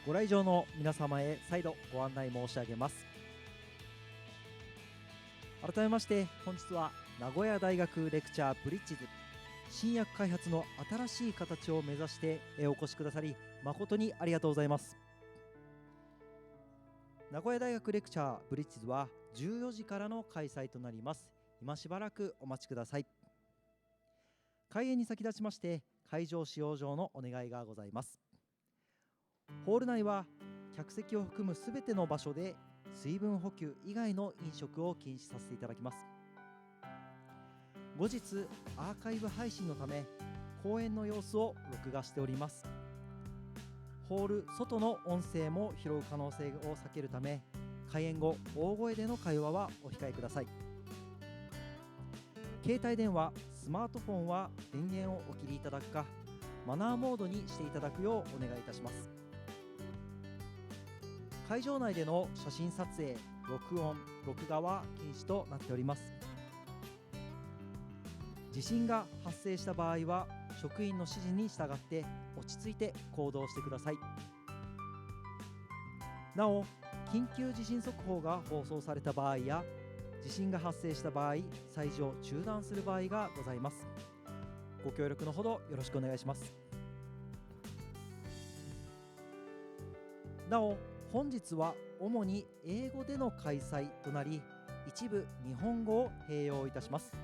ご来場の皆様へ再度ご案内申し上げます。改めまして本日は名古屋大学レクチャーブリッジズ新薬開発の新しい形を目指してお越しくださり誠にありがとうございます。名古屋大学レクチャーブリッジズは14時からの開催となります。今しばらくお待ちください。開演に先立ちまして会場使用上のお願いがございます。ホール内は客席を含むすべての場所で水分補給以外の飲食を禁止させていただきます。後日アーカイブ配信のため公演の様子を録画しております。ホール外の音声も拾う可能性を避けるため開演後大声での会話はお控えください。携帯電話、スマートフォンは電源をお切りいただくかマナーモードにしていただくようお願いいたします。会場内での写真撮影、録音、録画は禁止となっております。地震が発生した場合は職員の指示に従って落ち着いて行動してください。なお、緊急地震速報が放送された場合や地震が発生した場合、催事を中断する場合がございます。ご協力のほどよろしくお願いします。なお、本日は主に英語での開催となり、一部日本語を併用いたします。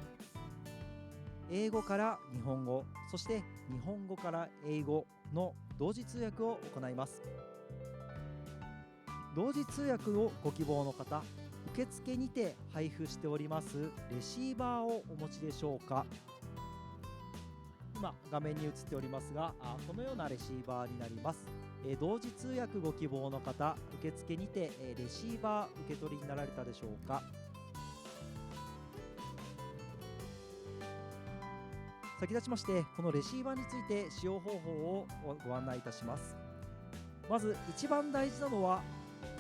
英語から日本語、そして日本語から英語の同時通訳を行います。同時通訳をご希望の方、受付にて配布しておりますレシーバーをお持ちでしょうか。今画面に映っておりますが、このようなレシーバーになります。同時通訳ご希望の方、受付にてレシーバー受け取りになられたでしょうか。先立ちましてこのレシーバーについて使用方法をご案内いたします。まず一番大事なのは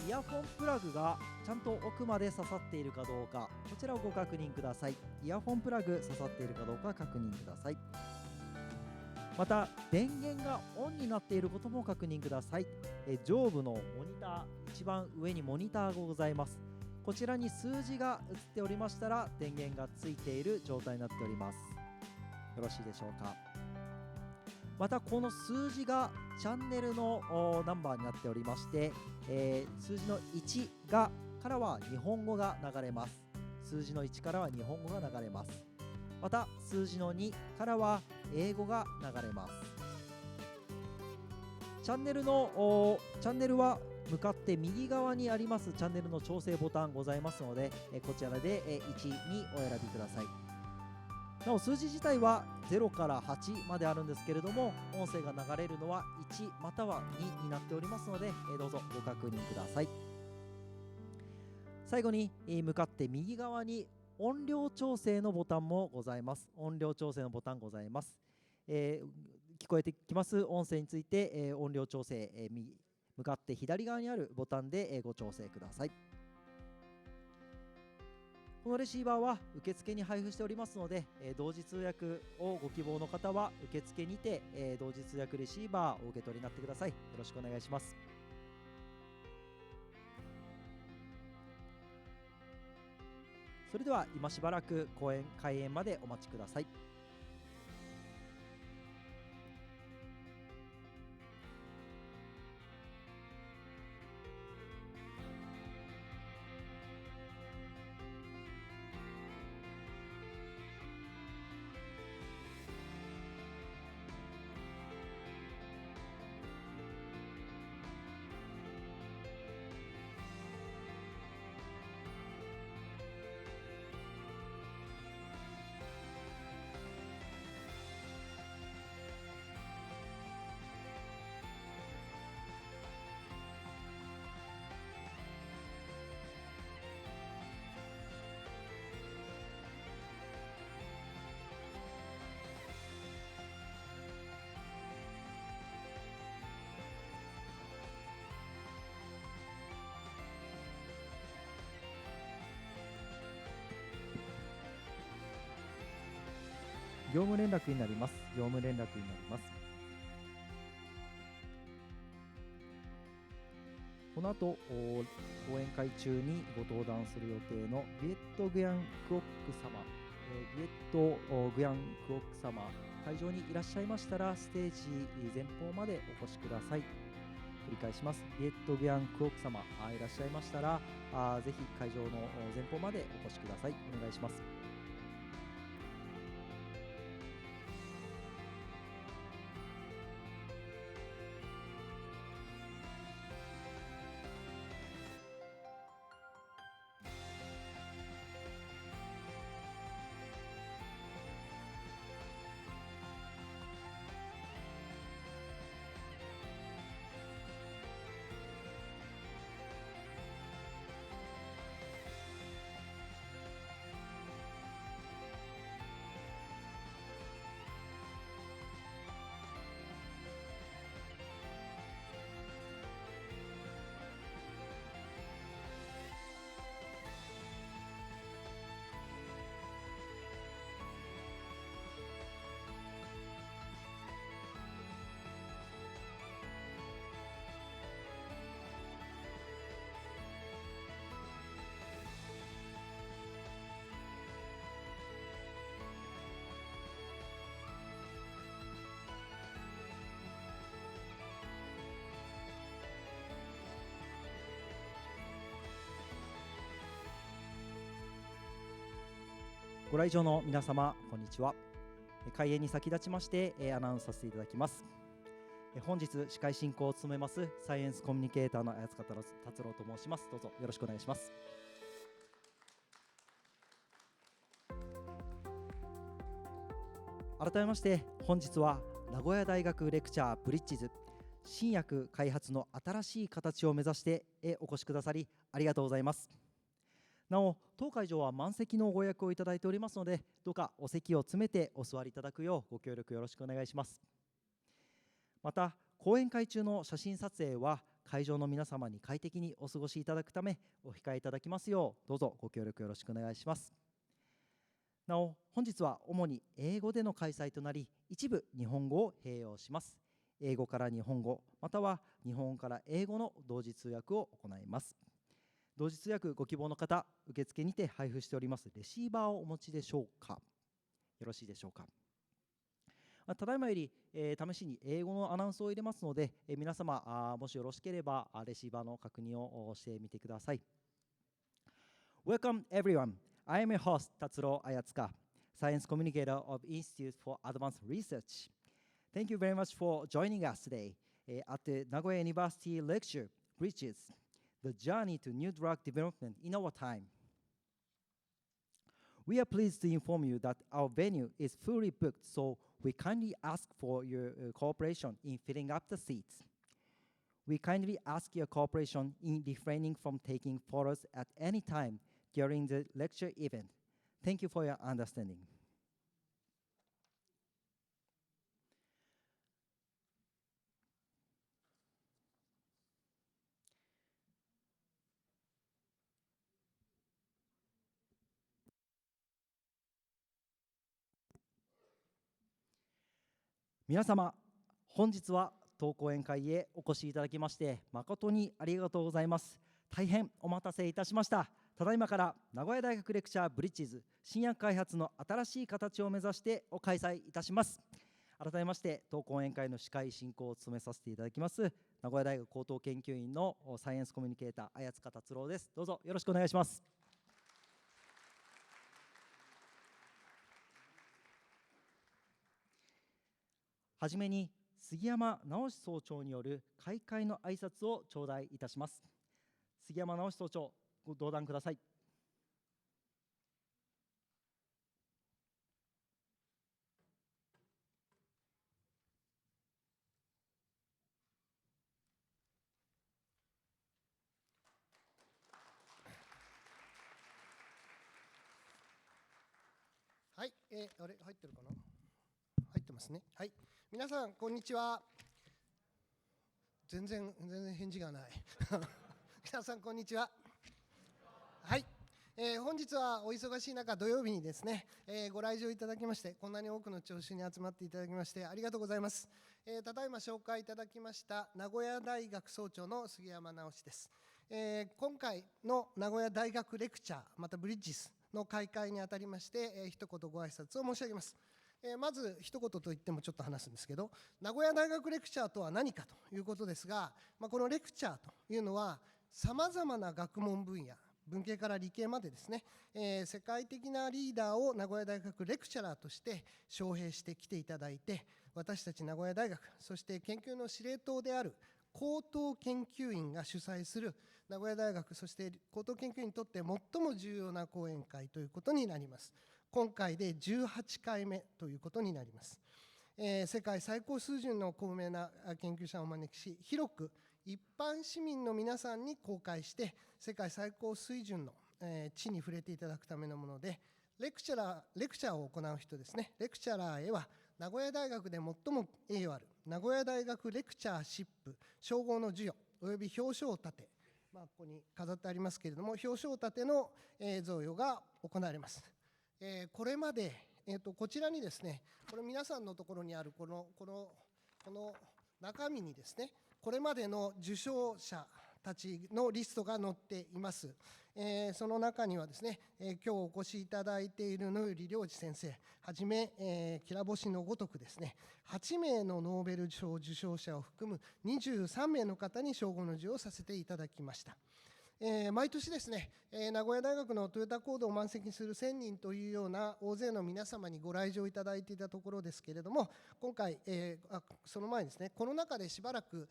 イヤホンプラグがちゃんと奥まで刺さっているかどうか、こちらをご確認ください。イヤホンプラグ刺さっているかどうか確認ください。また電源がオンになっていることも確認ください。上部のモニター、一番上にモニターがございます。こちらに数字が映っておりましたら電源がついている状態になっております。よろしいでしょうか。またこの数字がチャンネルのナンバーになっておりまして、数字の1からは日本語が流れます。数字の1からは日本語が流れます。また数字の2からは英語が流れます。チャンネルは向かって右側にありますチャンネルの調整ボタンございますので、こちらで1にお選びください。なお数字自体は0から8まであるんですけれども、音声が流れるのは1または2になっておりますので、どうぞご確認ください。最後に向かって右側に音量調整のボタンもございます。音量調整のボタンございます。聞こえてきます音声について、音量調整、向かって左側にあるボタンでご調整ください。このレシーバーは受付に配布しておりますので、同時通訳をご希望の方は受付にて、同時通訳レシーバーをお受け取りになってください。よろしくお願いします。それでは今しばらく開演までお待ちください。業務連絡になります。業務連絡になります。この後講演会中にご登壇する予定のビエット・グヤン・クオック様、ビエット・グヤン・クオック様、会場にいらっしゃいましたらステージ前方までお越しください。繰り返します。ビエット・グヤン・クオック様いらっしゃいましたらぜひ会場の前方までお越しください。お願いします。ご来場の皆様、こんにちは。開演に先立ちましてアナウンスさせていただきます。本日司会進行を務めますサイエンスコミュニケーターの綾塚達郎と申します。どうぞよろしくお願いします。改めまして本日は名古屋大学レクチャーブリッジズ新薬開発の新しい形を目指してお越しくださりありがとうございます。なお当会場は満席のご予約をいただいておりますので、どうかお席を詰めてお座りいただくようご協力よろしくお願いします。また講演会中の写真撮影は会場の皆様に快適にお過ごしいただくためお控えいただきますようどうぞご協力よろしくお願いします。なお本日は主に英語での開催となり、一部日本語を併用します。英語から日本語または日本語から英語の同時通訳を行います。同時通訳ご希望の方、受付にて配布しておりますレシーバーをお持ちでしょうか。よろしいでしょうか。ただいまより、試しに英語のアナウンスを入れますので、皆様もしよろしければレシーバーの確認をしてみてください。Welcome everyone. I am your host Tatsuro Ayatsuka, Science Communicator of Institute for Advanced Research. Thank you very much for joining us today at the Nagoya University lecture, Bridges.The journey to new drug development in our time. We are pleased to inform you that our venue is fully booked, so we kindly ask for your cooperation in filling up the seats. We kindly ask your cooperation in refraining from taking photos at any time during the lecture event. Thank you for your understanding.皆様、本日は当講演会へお越しいただきまして誠にありがとうございます。大変お待たせいたしました。ただいまから名古屋大学レクチャーブリッジズ新薬開発の新しい形を目指してお開催いたします。改めまして当講演会の司会進行を務めさせていただきます名古屋大学高等研究員のサイエンスコミュニケーター綾塚達郎です。どうぞよろしくお願いします。はじめに杉山直総長による開会の挨拶を頂戴いたします。杉山直総長、ご登壇ください。はい、あれ入ってるかな？入ってますね。はい、皆さんこんにちは。全然返事がない。皆さんこんにちは。はい、本日はお忙しい中、土曜日にですね、ご来場いただきまして、こんなに多くの聴衆に集まっていただきましてありがとうございます。ただいま紹介いただきました名古屋大学総長の杉山直です。今回の名古屋大学レクチャー、またブリッジスの開会にあたりまして、一言ご挨拶を申し上げます。まず一言と言ってもちょっと話すんですけど、名古屋大学レクチャーとは何かということですが、このレクチャーというのはさまざまな学問分野、文系から理系までですね、世界的なリーダーを名古屋大学レクチャラーとして招聘してきていただいて、私たち名古屋大学、そして研究の司令塔である高等研究員が主催する名古屋大学、そして高等研究員にとって最も重要な講演会ということになります。今回で18回目ということになります。世界最高水準の高名な研究者をお招きし、広く一般市民の皆さんに公開して、世界最高水準の地に触れていただくためのもので、レクチャーを行う人ですね、レクチャラーへは、名古屋大学で最も栄誉ある名古屋大学レクチャーシップ称号の授与および表彰を立て、ここに飾ってありますけれども、表彰を立ての贈与が行われます。これまで、こちらにですね、これ皆さんのところにあるこの中身にですね、これまでの受賞者たちのリストが載っています。その中にはですね、今日お越しいただいている野百合良二先生はじめ、きら星のごとくですね、8名のノーベル賞受賞者を含む23名の方に称号の授与をさせていただきました。毎年ですね、名古屋大学のトヨタ講堂を満席する1000人というような大勢の皆様にご来場いただいていたところですけれども、今回、その前にですね、コロナ禍でしばらく、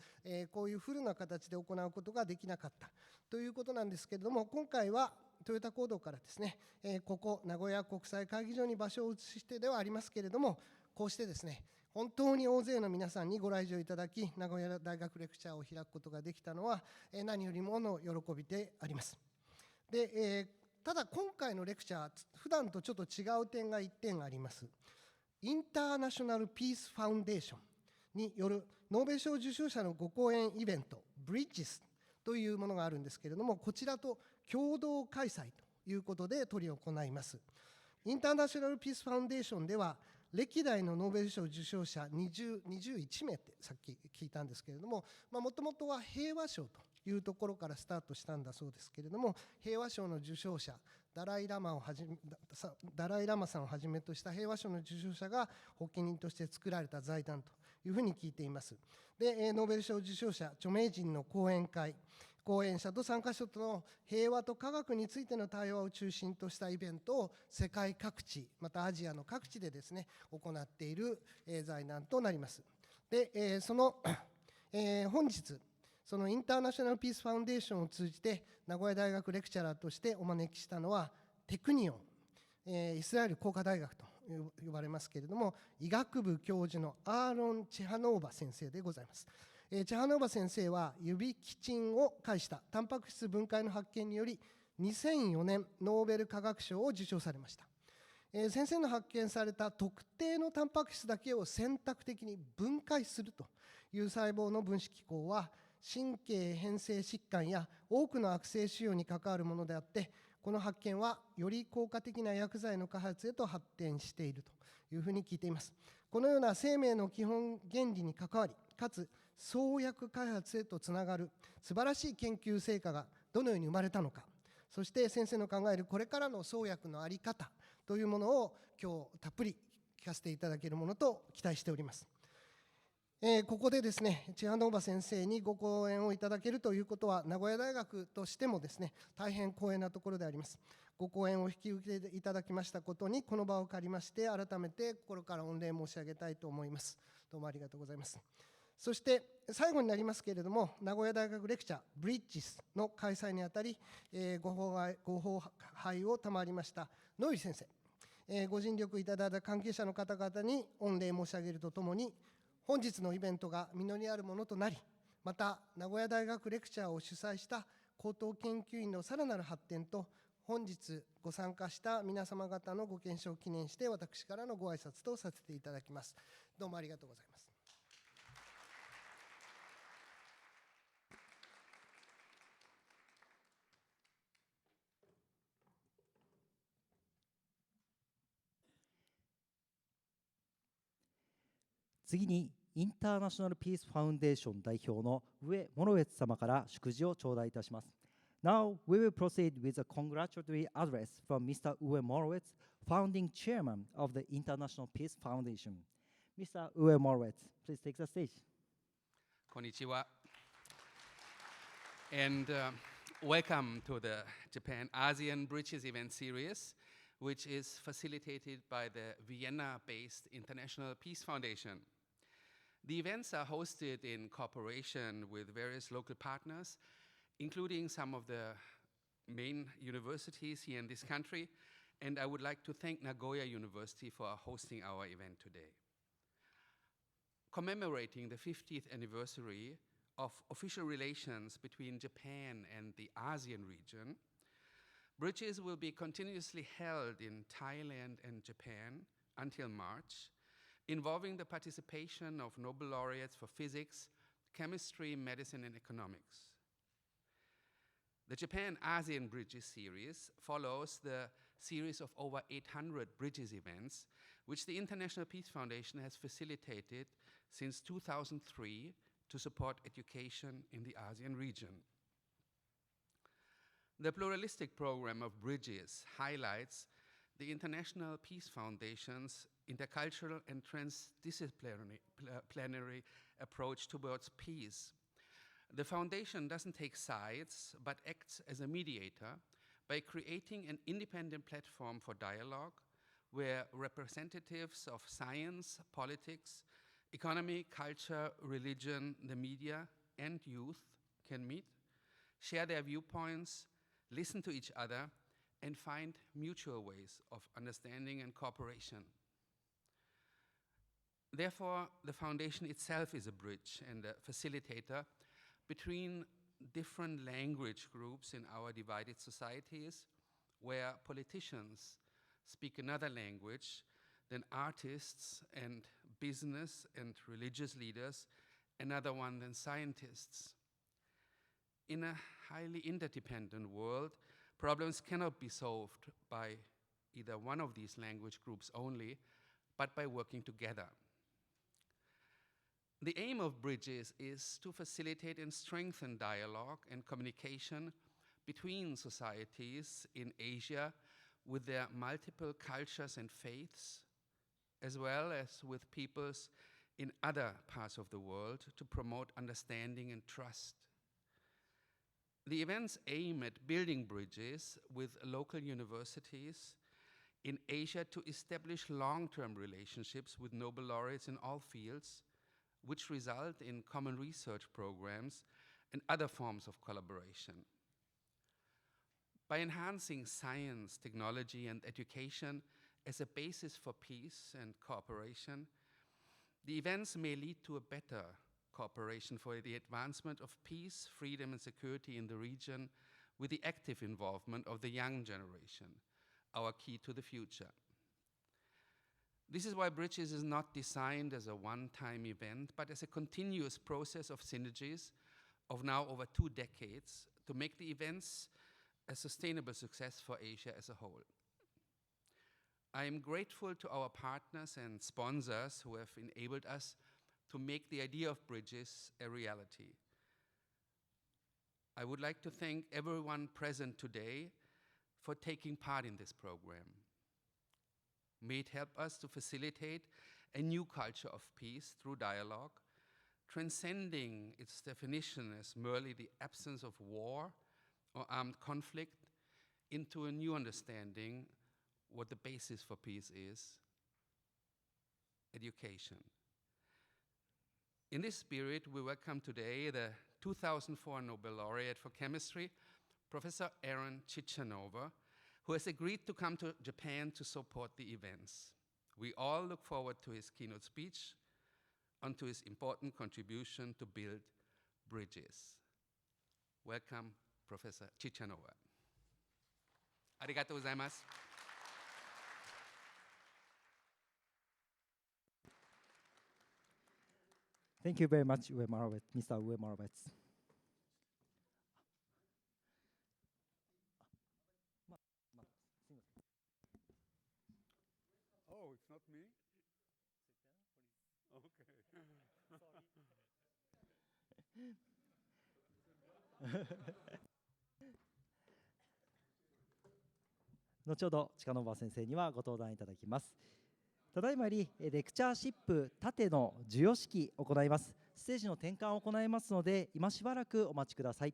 こういうフルな形で行うことができなかったということなんですけれども、今回はトヨタ講堂からですね、ここ名古屋国際会議場に場所を移してではありますけれども、こうしてですね、本当に大勢の皆さんにご来場いただき、名古屋大学レクチャーを開くことができたのは、何よりもの喜びであります。で、ただ今回のレクチャー、普段とちょっと違う点が1点あります。インターナショナル・ピース・ファウンデーションによるノーベル賞受賞者のご講演イベント、ブリッジスというものがあるんですけれども、こちらと共同開催ということで執り行います。インターナショナル・ピース・ファウンデーションでは、歴代のノーベル賞受賞者21名ってさっき聞いたんですけれども、もともとは平和賞というところからスタートしたんだそうですけれども、平和賞の受賞者、ダライラマさんをはじめとした平和賞の受賞者が発起人として作られた財団というふうに聞いています。で、ノーベル賞受賞者、著名人の講演会、講演者と参加者との平和と科学についての対話を中心としたイベントを世界各地、またアジアの各地でですね、行っている財団となります。で、本日、そのインターナショナルピースファウンデーションを通じて名古屋大学レクチャラーとしてお招きしたのはテクニオン、イスラエル工科大学と呼ばれますけれども、医学部教授のアーロン・チェハノーバ先生でございます。チェハノーバ先生は指キチンを介したタンパク質分解の発見により2004年ノーベル化学賞を受賞されました。先生の発見された特定のタンパク質だけを選択的に分解するという細胞の分子機構は神経変性疾患や多くの悪性腫瘍に関わるものであって、この発見はより効果的な薬剤の開発へと発展しているというふうに聞いています。このような生命の基本原理に関わり、かつ創薬開発へとつながる素晴らしい研究成果がどのように生まれたのか、そして先生の考えるこれからの創薬の在り方というものを今日たっぷり聞かせていただけるものと期待しております。ここでですね、チェハノーバ先生にご講演をいただけるということは、名古屋大学としてもですね、大変光栄なところであります。ご講演を引き受けていただきましたことに、この場を借りまして、改めて心から御礼申し上げたいと思います。どうもありがとうございます。そして最後になりますけれども、名古屋大学レクチャーブリッジスの開催にあたり、ご奉拝を賜りました野百合先生、ご尽力いただいた関係者の方々に御礼申し上げるとともに、本日のイベントが実りあるものとなり、また名古屋大学レクチャーを主催した高等研究員のさらなる発展と、本日ご参加した皆様方のご健勝を記念して、私からのご挨拶とさせていただきます。どうもありがとうございます。次にインターナショナルピースファウンデーション代表の上モロウェツ様から祝辞を頂戴いたします。Now we will proceed with a congratulatory address from Mr. Uwe Morawetz, founding chairman of the International Peace Foundation. Mr. Uwe Morawetz, please take the stage. Konnichiwa. And welcome to the Japan-ASEAN Bridges event series, which is facilitated by the Vienna-based International Peace Foundation. The events are hosted in cooperation with various local partners, including some of the main universities here in this country, and I would like to thank Nagoya University for hosting our event today. Commemorating the 50th anniversary of official relations between Japan and the ASEAN region, Bridges will be continuously held in Thailand and Japan until March, involving the participation of Nobel Laureates for physics, chemistry, medicine, and economics. The Japan-ASEAN Bridges series follows the series of over 800 Bridges events, which the International Peace Foundation has facilitated since 2003 to support education in the ASEAN region. The pluralistic program of Bridges highlights the International Peace Foundation's intercultural and transdisciplinary approach towards peace. The foundation doesn't take sides, but acts as a mediator by creating an independent platform for dialogue where representatives of science, politics, economy, culture, religion, the media, and youth can meet, share their viewpoints, listen to each other, and find mutual ways of understanding and cooperation. Therefore, the foundation itself is a bridge and a facilitator between different language groups in our divided societies, where politicians speak another language than artists and business and religious leaders, another one than scientists. In a highly interdependent world, problems cannot be solved by either one of these language groups only, but by working together. The aim of Bridges is to facilitate and strengthen dialogue and communication between societies in Asia with their multiple cultures and faiths, as well as with peoples in other parts of the world to promote understanding and trust. The events aim at building bridges with local universities in Asia to establish long-term relationships with Nobel laureates in all fields, which result in common research programs and other forms of collaboration. By enhancing science, technology, and education as a basis for peace and cooperation, the events may lead to a better cooperation for the advancement of peace, freedom, and security in the region with the active involvement of the young generation, our key to the future. This is why Bridges is not designed as a one-time event, but as a continuous process of synergies of now over 2 decades to make the events a sustainable success for Asia as a whole. I am grateful to our partners and sponsors who have enabled us to make the idea of Bridges a reality. I would like to thank everyone present today for taking part in this program. May it help us to facilitate a new culture of peace through dialogue, transcending its definition as merely the absence of war or armed conflict into a new understanding what the basis for peace is: education. In this spirit, we welcome today the 2004 Nobel Laureate for Chemistry, Professor Ciechanover, who has agreed to come to Japan to support the events. We all look forward to his keynote speech and to his important contribution to build bridges. Welcome, Professor Ciechanover. Arigatou gozaimasu. Thank you very much, Uwe Morawetz, Mr. Uwe Morawetz. Oh, it's not me? 後ほど近野先生にはご登壇いただきます。ただいまよりレクチャーシップ盾の授与式を行います。ステージの転換を行いますので、今しばらくお待ちください。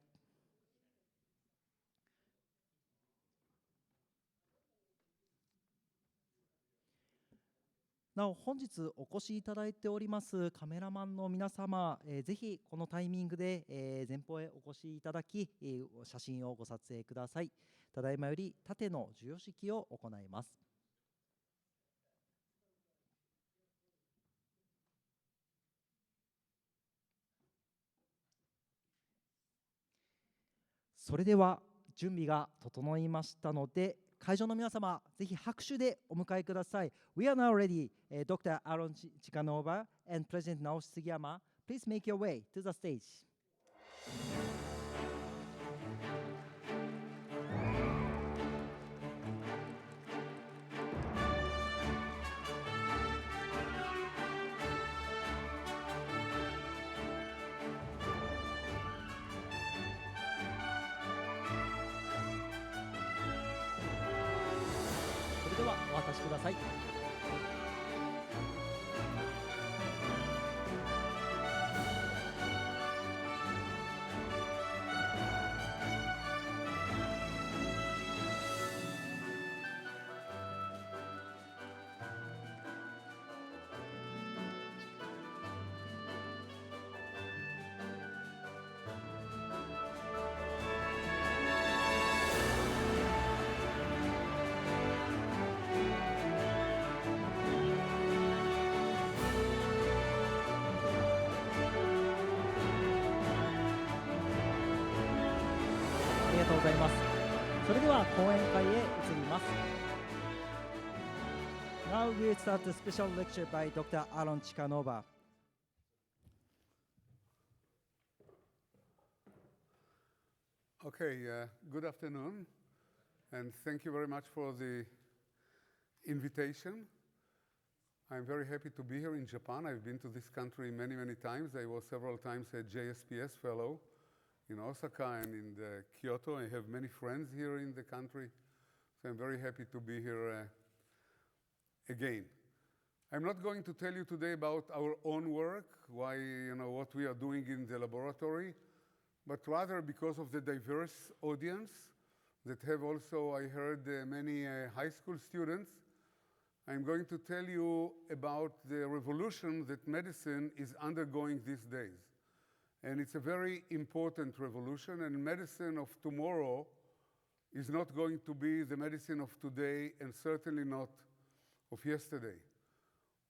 なお、本日お越しいただいておりますカメラマンの皆様、ぜひこのタイミングで、前方へお越しいただき、写真をご撮影ください。ただいまより盾の授与式を行います。それでは準備が整いましたので、会場の皆様、ぜひ拍手でお迎えください。We are now ready. Dr. Aaron Ciechanover and President Naoshi Sugiyama, please make your way to the stage. それではお渡しください。ありがとうございます。それでは講演会へ移ります。Now we will start the special lecture by Dr. Aaron Ciechanover. Okay, good afternoon, and thank you very much for the invitation. I'm very happy to be here in Japan. I've been to this country many, many times. I was several times a JSPS fellow in Osaka and in Kyoto. I have many friends here in the country, so I'm very happy to be here again. I'm not going to tell you today about our own work, what we are doing in the laboratory, but rather because of the diverse audience that have also, I heard, many high school students. I'm going to tell you about the revolution that medicine is undergoing these days. And it's a very important revolution, and medicine of tomorrow is not going to be the medicine of today, and certainly not of yesterday.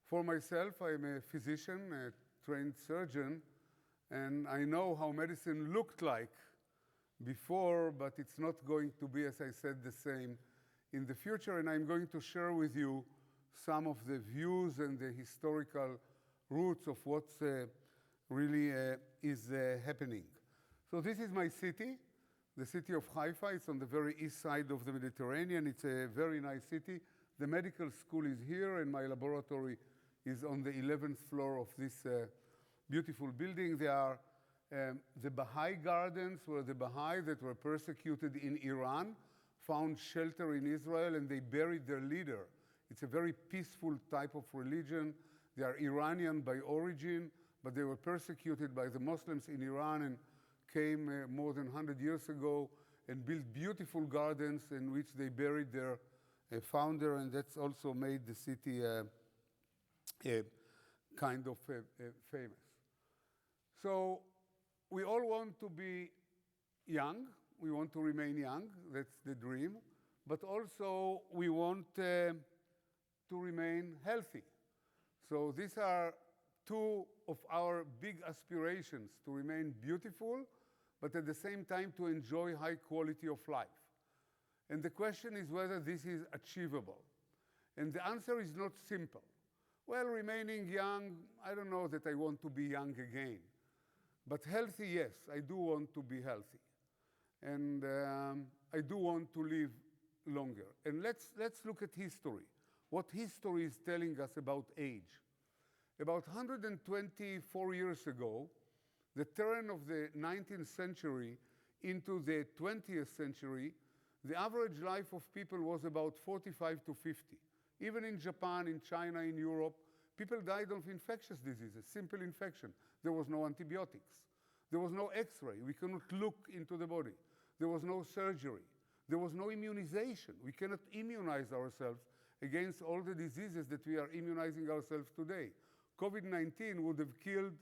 For myself, I'm a physician, a trained surgeon, and I know how medicine looked like before, but it's not going to be, as I said, the same in the future. And I'm going to share with you some of the views and the historical roots of what's really is happening. So this is my city, the city of Haifa. It's on the very east side of the Mediterranean. It's a very nice city. The medical school is here, and my laboratory is on the 11th floor of this beautiful building. There are the Baha'i gardens, where the Baha'i that were persecuted in Iran found shelter in Israel, and they buried their leader. It's a very peaceful type of religion. They are Iranian by origin, but they were persecuted by the Muslims in Iran and came more than 100 years ago and built beautiful gardens in which they buried their founder, and that's also made the city kind of famous. So we all want to be young. We want to remain young. That's the dream. But also we want to remain healthy. So these are two of our big aspirations: to remain beautiful, but at the same time to enjoy high quality of life. And the question is whether this is achievable. And the answer is not simple. Well, remaining young, I don't know that I want to be young again. But healthy, yes, I do want to be healthy. And I do want to live longer. And let's look at history. What history is telling us about age. About 124 years ago, the turn of the 19th century into the 20th century, the average life of people was about 45 to 50. Even in Japan, in China, in Europe, people died of infectious diseases, simple infection. There was no antibiotics. There was no X-ray. We cannot look into the body. There was no surgery. There was no immunization. We cannot immunize ourselves against all the diseases that we are immunizing ourselves today. COVID-19 would have killed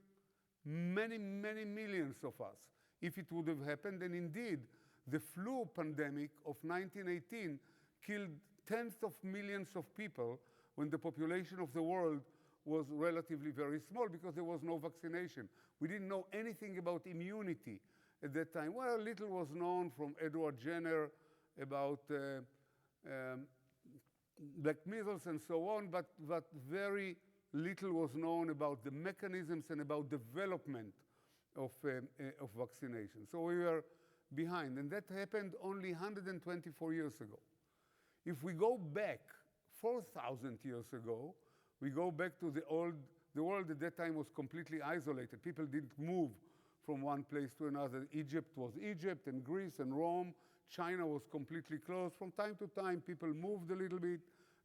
many, many millions of us if it would have happened. And indeed, the flu pandemic of 1918 killed tens of millions of people when the population of the world was relatively very small because there was no vaccination. We didn't know anything about immunity at that time. Well, little was known from Edward Jenner about black measles and so on, but very little was known about the mechanisms and about development of vaccination. So we were behind, and that happened only 124 years ago. If we go back 4,000 years ago, we go back to the world at that time was completely isolated. People didn't move from one place to another. Egypt was Egypt, and Greece and Rome. China was completely closed. From time to time, people moved a little bit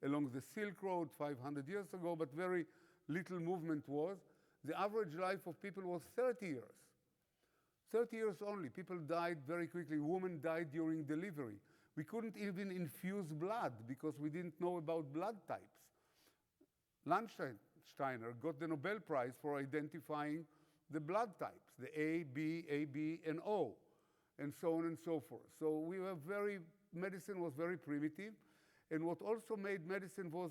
along the Silk Road 500 years ago, but very little movement was. The average life of people was 30 years. 30 years only. People died very quickly. Women died during delivery. We couldn't even infuse blood because we didn't know about blood types. Landsteiner got the Nobel Prize for identifying the blood types, the A, B, and O, and so on and so forth. So medicine was very primitive. And what also made medicine was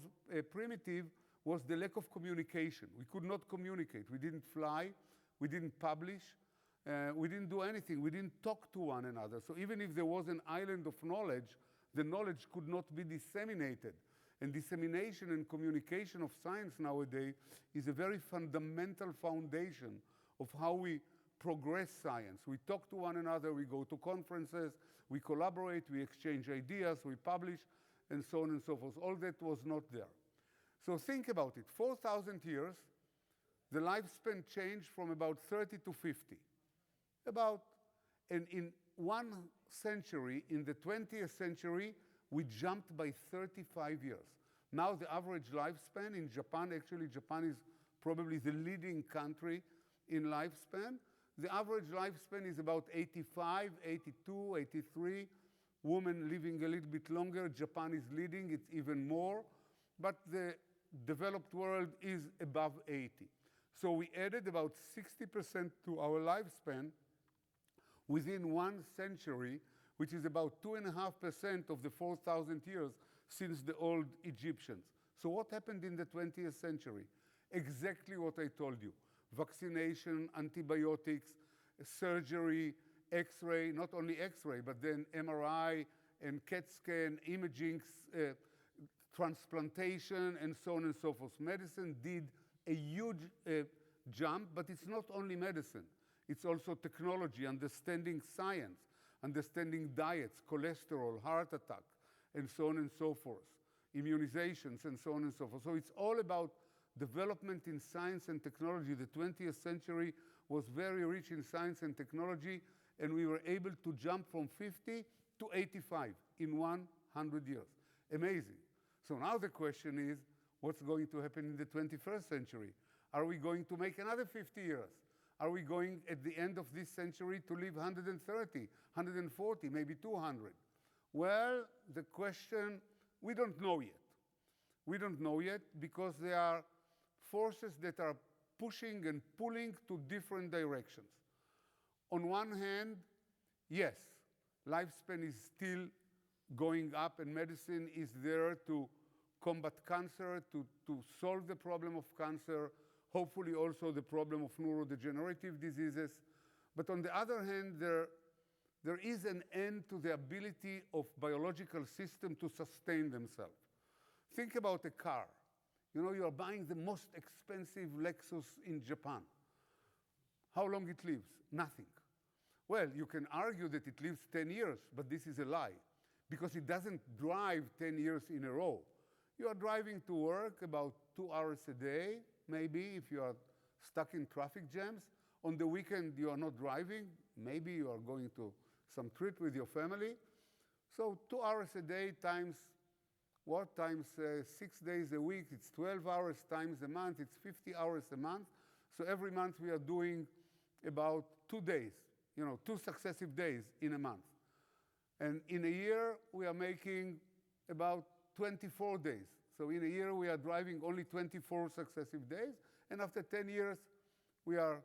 primitive was the lack of communication. We could not communicate. We didn't fly. We didn't publish. We didn't do anything. We didn't talk to one another. So even if there was an island of knowledge, the knowledge could not be disseminated. And dissemination and communication of science nowadays is a very fundamental foundation of how we progress science. We talk to one another, we go to conferences, we collaborate, we exchange ideas, we publish, and so on and so forth. All that was not there. So think about it. 4,000 years, the lifespan changed from about 30 to 50. And in one century, in the 20th century, we jumped by 35 years. Now the average lifespan in Japan, actually Japan is probably the leading country in lifespan. The average lifespan is about 85, 82, 83. Women living a little bit longer. Japan is leading, it's even more. But the developed world is above 80. So we added about 60% to our lifespan within 1 century, which is about 2.5% of the 4,000 years since the old Egyptians. So what happened in the 20th century? Exactly what I told you. Vaccination, antibiotics, surgery, X-ray, not only X-ray, but then MRI and CAT scan, imaging, transplantation, and so on and so forth. Medicine did a huge jump, but it's not only medicine. It's also technology, understanding science, understanding diets, cholesterol, heart attack, and so on and so forth, immunizations, and so on and so forth. So it's all about development in science and technology. The 20th century was very rich in science and technology, and we were able to jump from 50 to 85 in 100 years. Amazing. So now the question is, what's going to happen in the 21st century? Are we going to make another 50 years? Are we going, at the end of this century, to live 130, 140, maybe 200? Well, the question, we don't know yet. We don't know yet because there are forces that are pushing and pulling to different directions. On one hand, yes, lifespan is still going up and medicine is there to combat cancer, to solve the problem of cancer, hopefully also the problem of neurodegenerative diseases. But on the other hand, there is an end to the ability of biological systems to sustain themselves. Think about a car. You know, you're buying the most expensive Lexus in Japan. How long it lives? Nothing. Well, you can argue that it lives 10 years, but this is a lie, because it doesn't drive 10 years in a row. You are driving to work about 2 hours a day, maybe, if you are stuck in traffic jams. On the weekend, you are not driving. Maybe you are going to some trip with your family. So 2 hours a day times what? Times 6 days a week, it's 12 hours times a month, it's 50 hours a month. So every month we are doing about 2 days, 2 successive days in a month. And in a year, we are making about 24 days. So in a year, we are driving only 24 successive days. And after 10 years, we are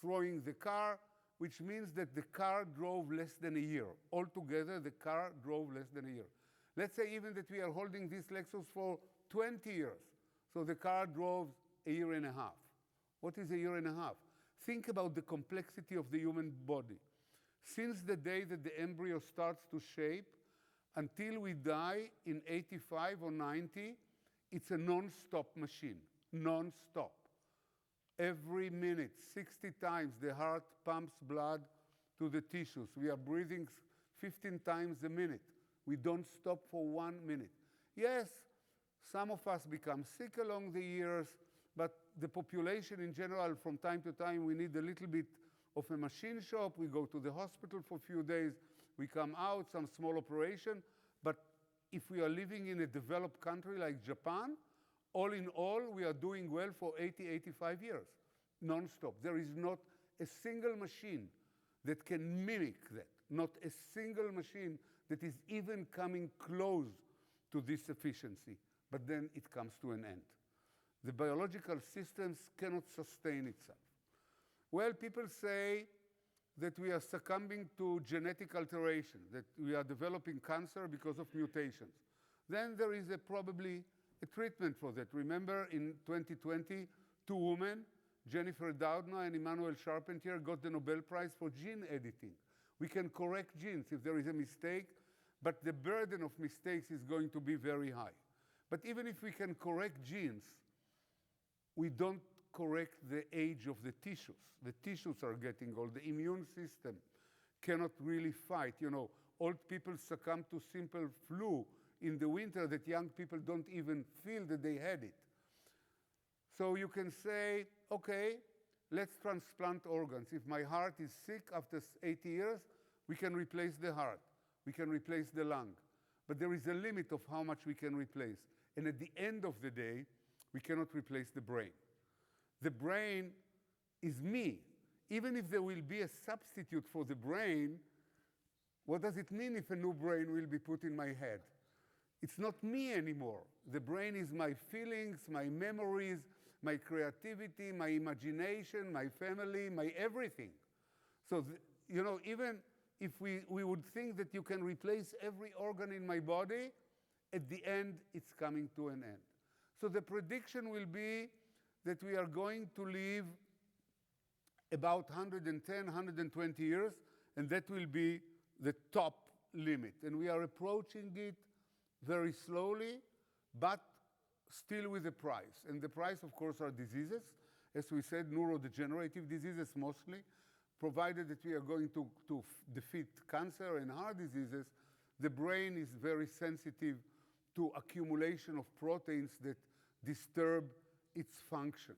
throwing the car, which means that the car drove less than a year. Altogether, the car drove less than a year. Let's say even that we are holding this Lexus for 20 years. So the car drove a year and a half. What is a year and a half? Think about the complexity of the human body. Since the day that the embryo starts to shape until we die in 85 or 90, it's a non-stop machine, non-stop. Every minute, 60 times, the heart pumps blood to the tissues. We are breathing 15 times a minute. We don't stop for 1 minute. Yes, some of us become sick along the years, but the population in general, from time to time, we need a little bit of a machine shop. We go to the hospital for a few days. We come out, some small operation. But if we are living in a developed country like Japan, all in all, we are doing well for 80, 85 years, non-stop. There is not a single machine that can mimic that, not a single machine that is even coming close to this efficiency. But then it comes to an end. The biological systems cannot sustain itself. Well, people say that we are succumbing to genetic alteration, that we are developing cancer because of mutations. Then there is probably a treatment for that. Remember, in 2020, 2 women, Jennifer Doudna and Emmanuel Charpentier, got the Nobel Prize for gene editing. We can correct genes if there is a mistake, but the burden of mistakes is going to be very high. But even if we can correct genes, we don't correct the age of the tissues. The tissues are getting old. The immune system cannot really fight. Old people succumb to simple flu in the winter that young people don't even feel that they had it. So you can say, okay, let's transplant organs. If my heart is sick after 80 years, we can replace the heart. We can replace the lung. But there is a limit of how much we can replace. And at the end of the day, we cannot replace the brain. The brain is me. Even if there will be a substitute for the brain, what does it mean if a new brain will be put in my head? It's not me anymore. The brain is my feelings, my memories, my creativity, my imagination, my family, my everything. So, even if we would think that you can replace every organ in my body, at the end, it's coming to an end. So the prediction will be that we are going to live about 110, 120 years, and that will be the top limit. And we are approaching it very slowly, but still with a price. And the price, of course, are diseases. As we said, neurodegenerative diseases mostly. Provided that we are going to defeat cancer and heart diseases, the brain is very sensitive to accumulation of proteins that disturb its function.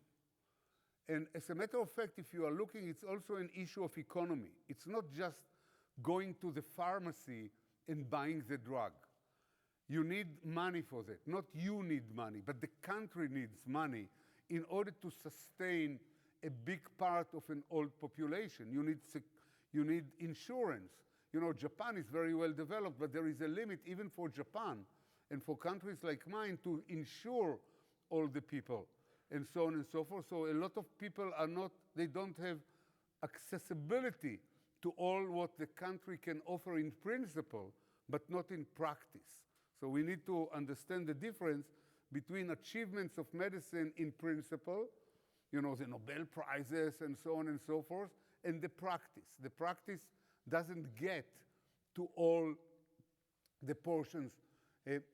And as a matter of fact, if you are looking, it's also an issue of economy. It's not just going to the pharmacy and buying the drug. You need money for that. Not you need money, but the country needs money in order to sustain a big part of an old population. You need insurance. Japan is very well developed, but there is a limit even for Japan and for countries like mine to insure all the people and so on and so forth. So a lot of people they don't have accessibility to all what the country can offer in principle, but not in practice. So we need to understand the difference between achievements of medicine in principle, the Nobel Prizes and so on and so forth, and the practice. The practice doesn't get to all the portions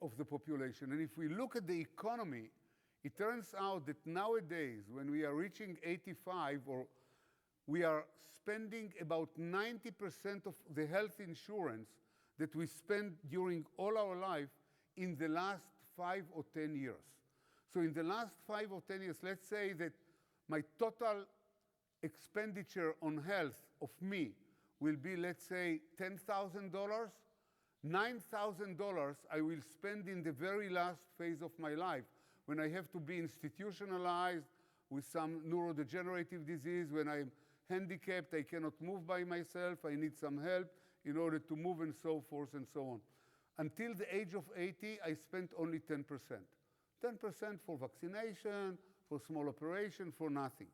of the population. And if we look at the economy, it turns out that nowadays, when we are reaching 85, or we are spending about 90% of the health insurance that we spend during all our life in the last 5 or 10 years. So in the last 5 or 10 years, let's say that my total expenditure on health of me will be, let's say, $10,000. $9,000 I will spend in the very last phase of my life, when I have to be institutionalized with some neurodegenerative disease, when I'm handicapped, I cannot move by myself, I need some help in order to move, and so forth and so on. Until the age of 80, I spent only 10%. 10% for vaccination, for small operation, for nothing.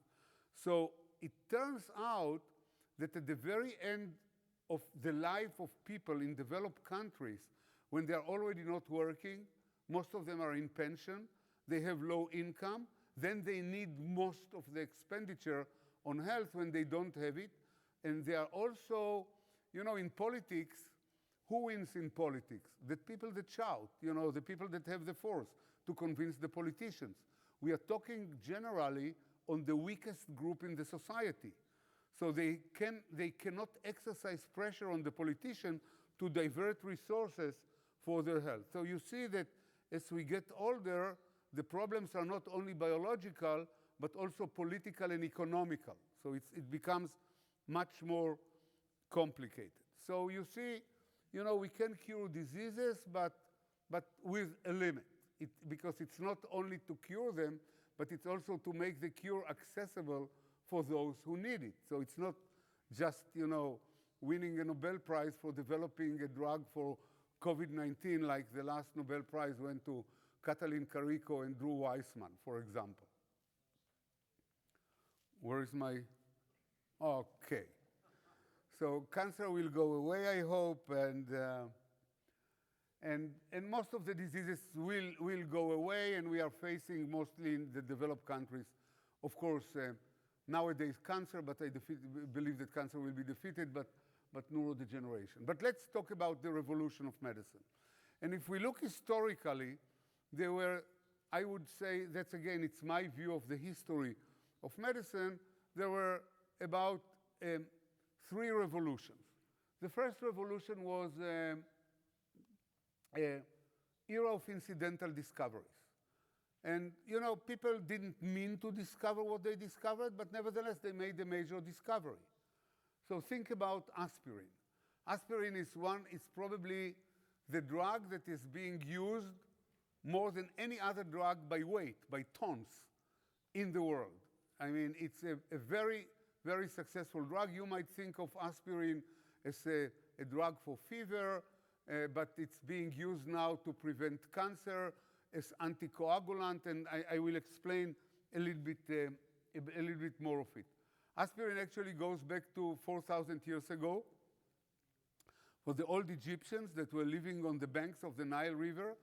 So it turns out that at the very end of the life of people in developed countries, when they're already not working, most of them are in pension, they have low income, then they need most of the expenditure on health when they don't have it. And they are also, in politics, who wins in politics? The people that shout, the people that have the force to convince the politicians. We are talking generally on the weakest group in the society. So they cannot exercise pressure on the politician to divert resources for their health. So you see that as we get older, the problems are not only biological, but also political and economical. So it becomes much more complicated. So you see, we can cure diseases, but with a limit. Because it's not only to cure them, but it's also to make the cure accessible for those who need it. So it's not just, winning a Nobel Prize for developing a drug for COVID-19, like the last Nobel Prize went to Katalin Kariko and Drew Weissman, for example. Where is my, okay. So cancer will go away, I hope, and most of the diseases will go away, and we are facing mostly in the developed countries, of course, nowadays cancer, but I believe that cancer will be defeated, but neurodegeneration. But let's talk about the revolution of medicine. And if we look historically, there were, I would say, that's again, it's my view of the history of medicine, there were about 3 revolutions. The first revolution was era of incidental discoveries. And, people didn't mean to discover what they discovered, but nevertheless, they made a major discovery. So think about aspirin. Aspirin is probably the drug that is being used more than any other drug by weight, by tons in the world. I mean, it's a very, very successful drug. You might think of aspirin as a drug for fever, but it's being used now to prevent cancer as anticoagulant, and I will explain a little bit more of it. Aspirin actually goes back to 4,000 years ago. For the old Egyptians that were living on the banks of the Nile River,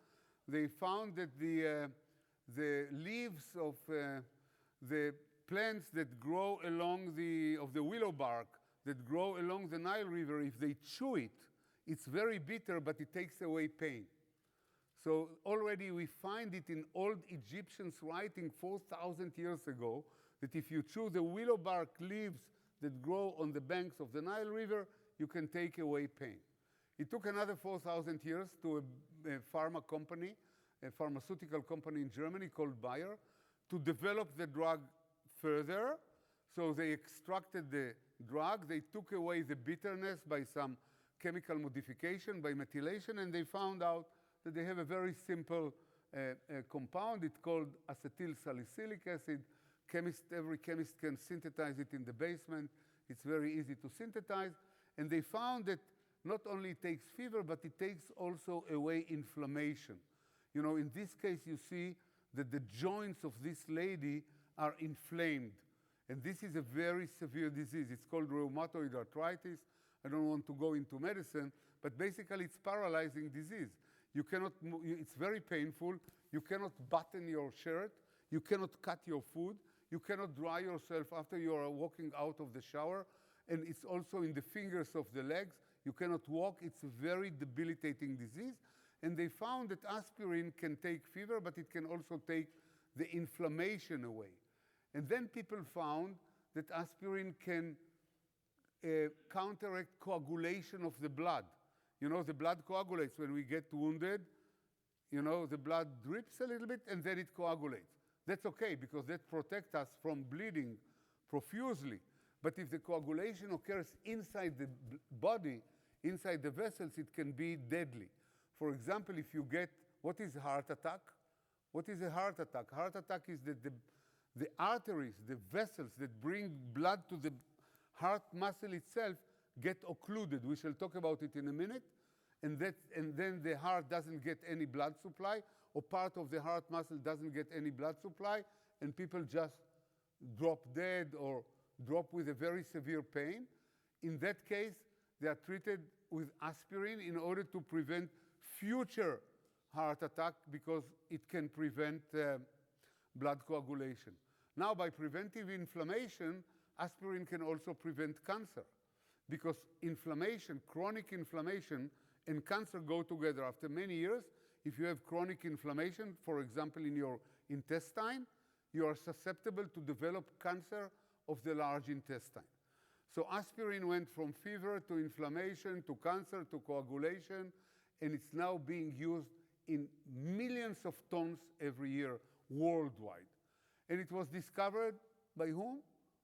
they found that the leaves of the plants that grow along of the willow bark that grow along the Nile River, if they chew it, it's very bitter, but it takes away pain. So already we find it in old Egyptians writing 4,000 years ago, that if you chew the willow bark leaves that grow on the banks of the Nile River, you can take away pain. It took another 4,000 years to a pharmaceutical company in Germany called Bayer, to develop the drug further. So they extracted the drug, they took away the bitterness by some chemical modification, by methylation, and they found out that they have a very simple compound. It's called acetyl salicylic acid. Every chemist can synthesize it in the basement. It's very easy to synthesize. And they found that not only it takes fever, but it takes also away inflammation. In this case, you see that the joints of this lady are inflamed. And this is a very severe disease. It's called rheumatoid arthritis. I don't want to go into medicine, but basically it's paralyzing disease. You cannot move, it's very painful. You cannot button your shirt. You cannot cut your food. You cannot dry yourself after you are walking out of the shower. And it's also in the fingers of the legs. You cannot walk. It's a very debilitating disease. And they found that aspirin can take fever, but it can also take the inflammation away. And then people found that aspirin can counteract coagulation of the blood. The blood coagulates when we get wounded. you know, the blood drips a little bit and then it coagulates. That's okay because that protects us from bleeding profusely. But if the coagulation occurs inside the body, inside the vessels, it can be deadly. For example, if you get, what is heart attack? What is a heart attack? Heart attack is that the arteries, the vessels that bring blood to the heart muscle itself get occluded. We shall talk about it in a minute. And then the heart doesn't get any blood supply, or part of the heart muscle doesn't get any blood supply, and people just drop dead or drop with a very severe pain. In that case, they are treated with aspirin in order to prevent future heart attack because it can prevent blood coagulation. Now, by preventive inflammation, aspirin can also prevent cancer because inflammation, chronic inflammation, and cancer go together. After many years, if you have chronic inflammation, for example, in your intestine, you are susceptible to develop cancer of the large intestine. So aspirin went from fever to inflammation to cancer to coagulation, and it's now being used in millions of tons every year worldwide. And it was discovered by whom?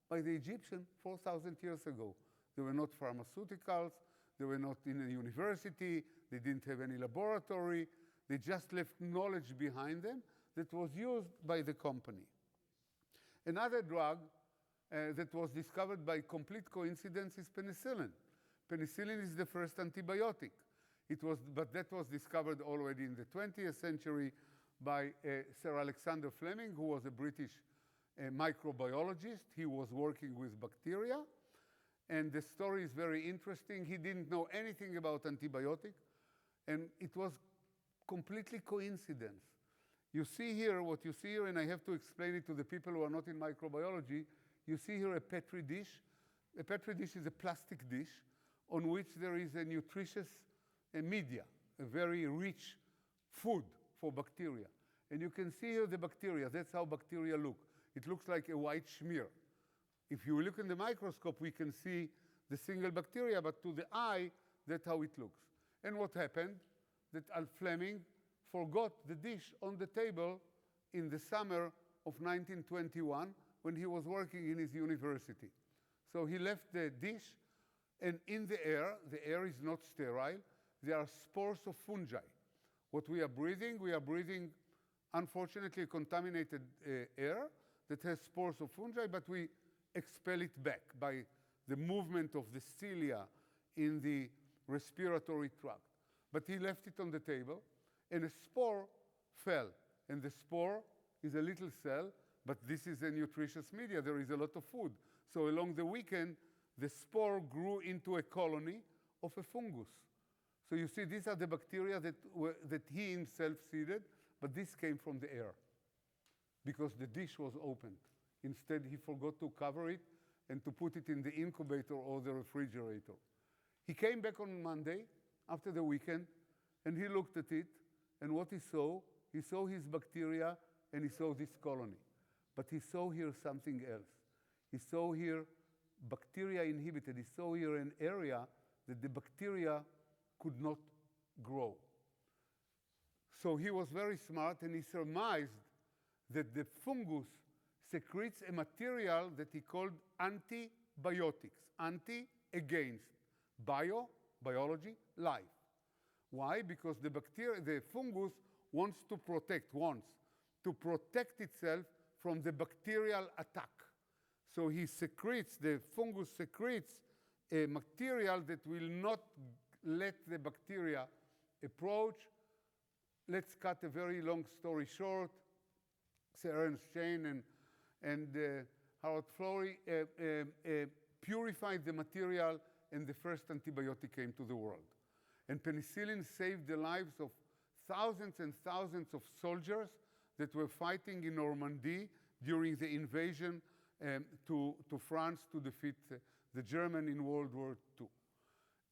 By the Egyptians 4,000 years ago. They were not pharmaceuticals, they were not in a university, they didn't have any laboratory, they just left knowledge behind them that was used by the company. Another drug that was discovered by complete coincidence is penicillin. Penicillin is the first antibiotic. But that was discovered already in the 20th century by Sir Alexander Fleming, who was a British microbiologist. He was working with bacteria. And the story is very interesting. He didn't know anything about antibiotics, and it was completely coincidence. You see here, what you see here, and I have to explain it to the people who are not in microbiology, you see here a Petri dish. A Petri dish is a plastic dish on which there is a nutritious media, a very rich food for bacteria. And you can see here the bacteria. That's how bacteria look. It looks like a white smear. If you look in the microscope, we can see the single bacteria, but to the eye, that's how it looks. And what happened? That Al Fleming forgot the dish on the table in the summer of 1921 when he was working in his university. So he left the dish, and in the air is not sterile, there are spores of fungi. What we are breathing, unfortunately, contaminated air that has spores of fungi, but we expel it back by the movement of the cilia in the respiratory tract. But he left it on the table, and a spore fell. And the spore is a little cell, but this is a nutritious media. There is a lot of food. So along the weekend, the spore grew into a colony of a fungus. So you see, these are the bacteria that he himself seeded, but this came from the air because the dish was opened. Instead, he forgot to cover it and to put it in the incubator or the refrigerator. He came back on Monday after the weekend, and he looked at it, and what he saw his bacteria, and he saw this colony. But he saw here something else. He saw here bacteria inhibited. He saw here an area that the bacteria could not grow. So he was very smart, and he surmised that the fungus secretes a material that he called antibiotics. Anti, against. Bio, biology, life. Why? Because the fungus wants to protect itself from the bacterial attack. So the fungus secretes a material that will not let the bacteria approach. Let's cut a very long story short. Sir Ernst Chain and Harold Florey purified the material, and the first antibiotic came to the world. And penicillin saved the lives of thousands and thousands of soldiers that were fighting in Normandy during the invasion to France to defeat the Germans in World War II.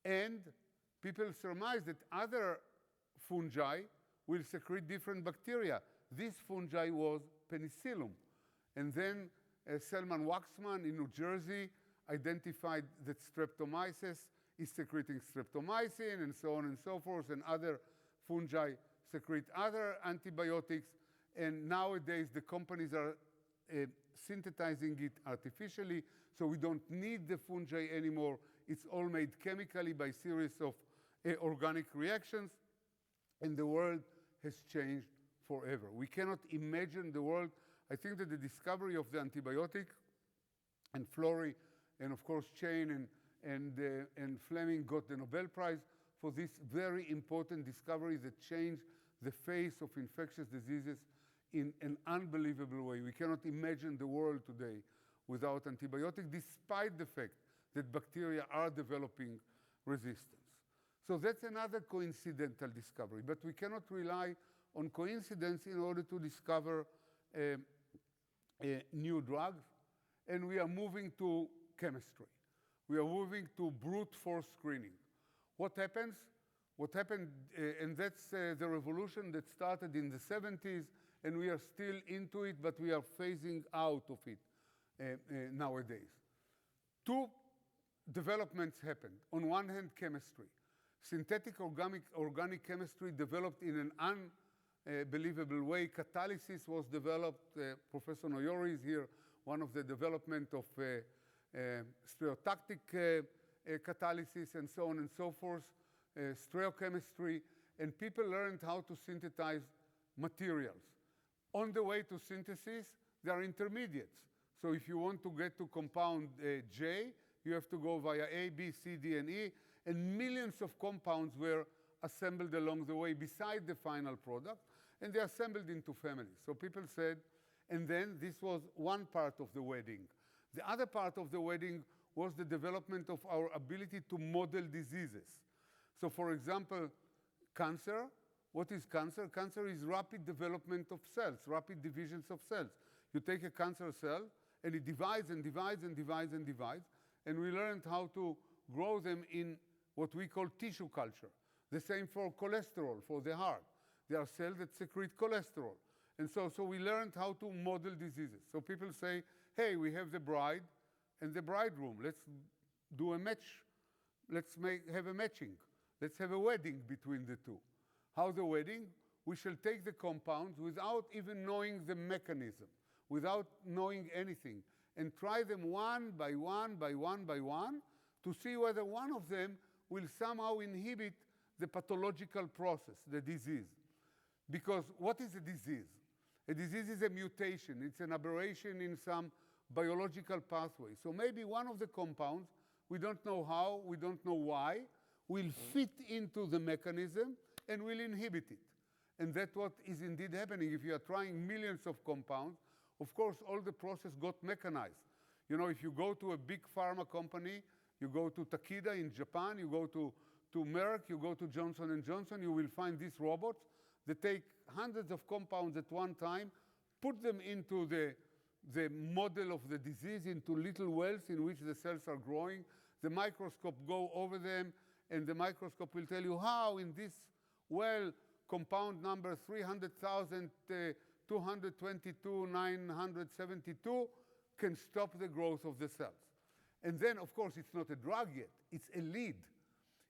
And people surmised that other fungi will secrete different bacteria. This fungi was penicillium. And then Selman Waxman in New Jersey identified that streptomyces is secreting streptomycin, and so on and so forth, and other fungi secrete other antibiotics, and nowadays the companies are synthesizing it artificially, so we don't need the fungi anymore. It's all made chemically by series of organic reactions, and the world has changed forever. We cannot imagine the world. I think that the discovery of the antibiotic, and Florey, and of course Chain and Fleming got the Nobel Prize for this very important discovery that changed the face of infectious diseases in an unbelievable way. We cannot imagine the world today without antibiotics, despite the fact that bacteria are developing resistance. So that's another coincidental discovery, but we cannot rely on coincidence in order to discover new drugs, and we are moving to chemistry. We are moving to brute force screening. What happens? What happened, and that's the revolution that started in the 70s, and we are still into it, but we are phasing out of it nowadays. Two developments happened. On one hand, chemistry. Synthetic organic chemistry developed in an unbelievable way. Catalysis was developed. Professor Noyori is here, one of the development of stereotactic catalysis and so on and so forth, stereochemistry, and people learned how to synthesize materials. On the way to synthesis, there are intermediates. So if you want to get to compound J, you have to go via A, B, C, D, and E, and millions of compounds were assembled along the way beside the final product, and they assembled into families. So people said, and then this was one part of the wedding. The other part of the wedding was the development of our ability to model diseases. So for example, cancer. What is cancer? Cancer is rapid development of cells, rapid divisions of cells. You take a cancer cell, and it divides and divides and divides and divides, and we learned how to grow them in what we call tissue culture. The same for cholesterol, for the heart. There are cells that secrete cholesterol. And so we learned how to model diseases. So people say, hey, we have the bride and the bridegroom. Let's do a match. Let's have a matching. Let's have a wedding between the two. How the wedding? We shall take the compounds without even knowing the mechanism, without knowing anything, and try them one by one by one by one to see whether one of them will somehow inhibit the pathological process, the disease. Because what is a disease? A disease is a mutation. It's an aberration in some biological pathway. So maybe one of the compounds, we don't know how, we don't know why, will fit into the mechanism and will inhibit it. And that's what is indeed happening. If you are trying millions of compounds, of course, all the process got mechanized. You know, if you go to a big pharma company, you go to Takeda in Japan, you go to Merck, you go to Johnson & Johnson, you will find these robots that take hundreds of compounds at one time, put them into the model of the disease, into little wells in which the cells are growing. The microscope go over them, and the microscope will tell you how in this well, compound number 300,222,972 can stop the growth of the cells. And then, of course, it's not a drug yet. It's a lead.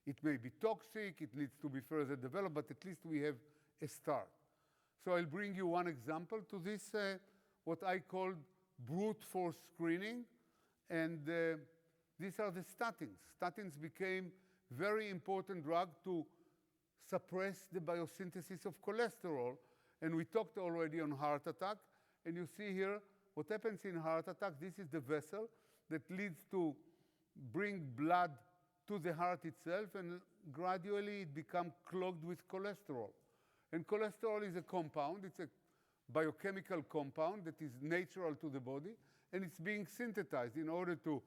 It may be toxic. It needs to be further developed, but at least we have a start. So I'll bring you one example to this, what I call brute force screening. And these are the statins. Statins became very important drug to suppress the biosynthesis of cholesterol. And we talked already on heart attack. And you see here what happens in heart attack. This is the vessel that leads to bring blood to the heart itself, and gradually it becomes clogged with cholesterol. And cholesterol is a compound. It's a biochemical compound that is natural to the body, and it's being synthesized. In order to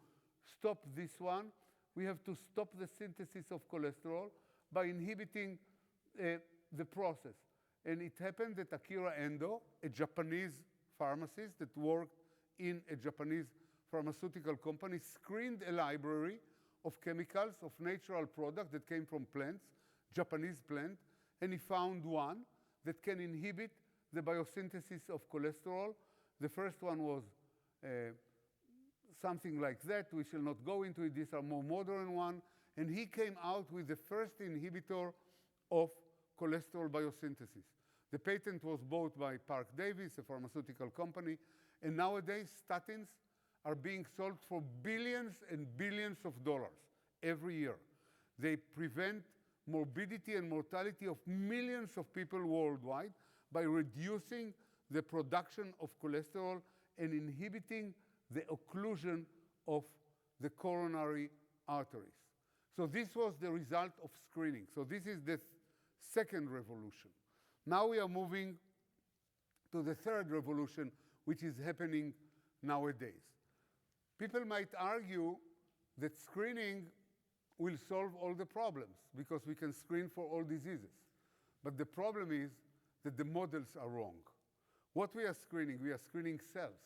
stop this one, we have to stop the synthesis of cholesterol by inhibiting the process. And it happened that Akira Endo, a Japanese pharmacist that worked in a Japanese pharmaceutical company, screened a library of chemicals, of natural products that came from plants, Japanese plant, and he found one that can inhibit the biosynthesis of cholesterol. The first one was something like that. We shall not go into it. These are more modern ones. And he came out with the first inhibitor of cholesterol biosynthesis. The patent was bought by Park Davis, a pharmaceutical company, and nowadays statins are being sold for billions and billions of dollars every year. They prevent morbidity and mortality of millions of people worldwide by reducing the production of cholesterol and inhibiting the occlusion of the coronary arteries. So this was the result of screening. So this is the second revolution. Now we are moving to the third revolution, which is happening nowadays. People might argue that screening will solve all the problems because we can screen for all diseases. But the problem is that the models are wrong. What we are screening cells,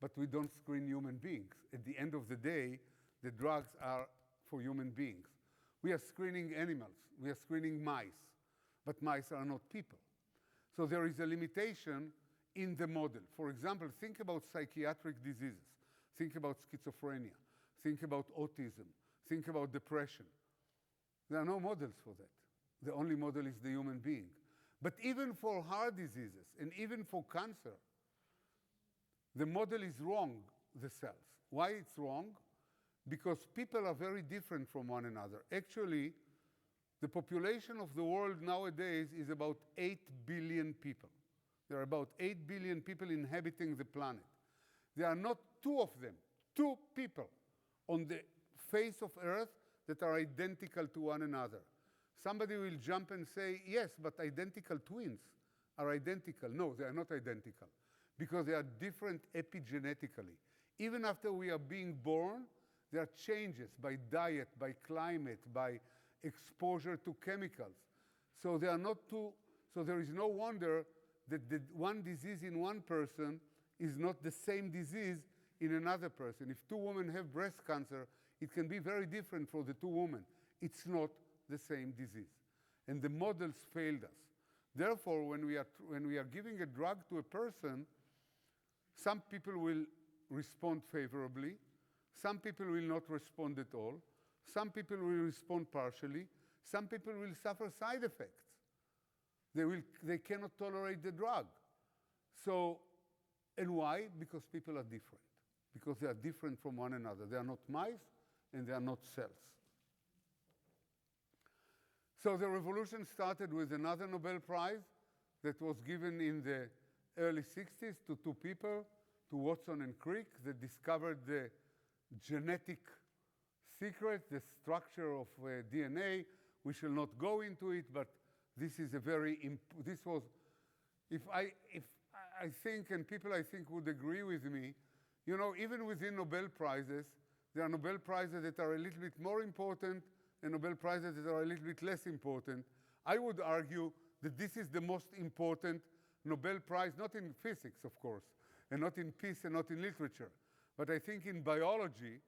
but we don't screen human beings. At the end of the day, the drugs are for human beings. We are screening animals, we are screening mice, but mice are not people. So there is a limitation in the model. For example, think about psychiatric diseases. Think about schizophrenia. Think about autism. Think about depression. There are no models for that. The only model is the human being. But even for heart diseases and even for cancer, the model is wrong, the cells. Why it's wrong? Because people are very different from one another. Actually, the population of the world nowadays is about 8 billion people. There are about 8 billion people inhabiting the planet. There are not two of them, two people on the face of Earth that are identical to one another. Somebody will jump and say, yes, but identical twins are identical. No, they are not identical because they are different epigenetically. Even after we are being born, there are changes by diet, by climate, by exposure to chemicals. So they are not two, so there is no wonder that the one disease in one person is not the same disease in another person. If two women have breast cancer, it can be very different for the two women. It's not the same disease. And the models failed us. Therefore, when we are giving a drug to a person, some people will respond favorably, some people will not respond at all, some people will respond partially, some people will suffer side effects. They cannot tolerate the drug. So, and why? Because people are different. Because they are different from one another. They are not mice and they are not cells. So the revolution started with another Nobel Prize that was given in the early 60s to two people, to Watson and Crick, that discovered the genetic secret, the structure of DNA. We shall not go into it, but this is a very, this was, if I think, and people I think would agree with me, you know, even within Nobel Prizes, there are Nobel Prizes that are a little bit more important and Nobel Prizes that are a little bit less important. I would argue that this is the most important Nobel Prize, not in physics, of course, and not in peace and not in literature, but I think in biology,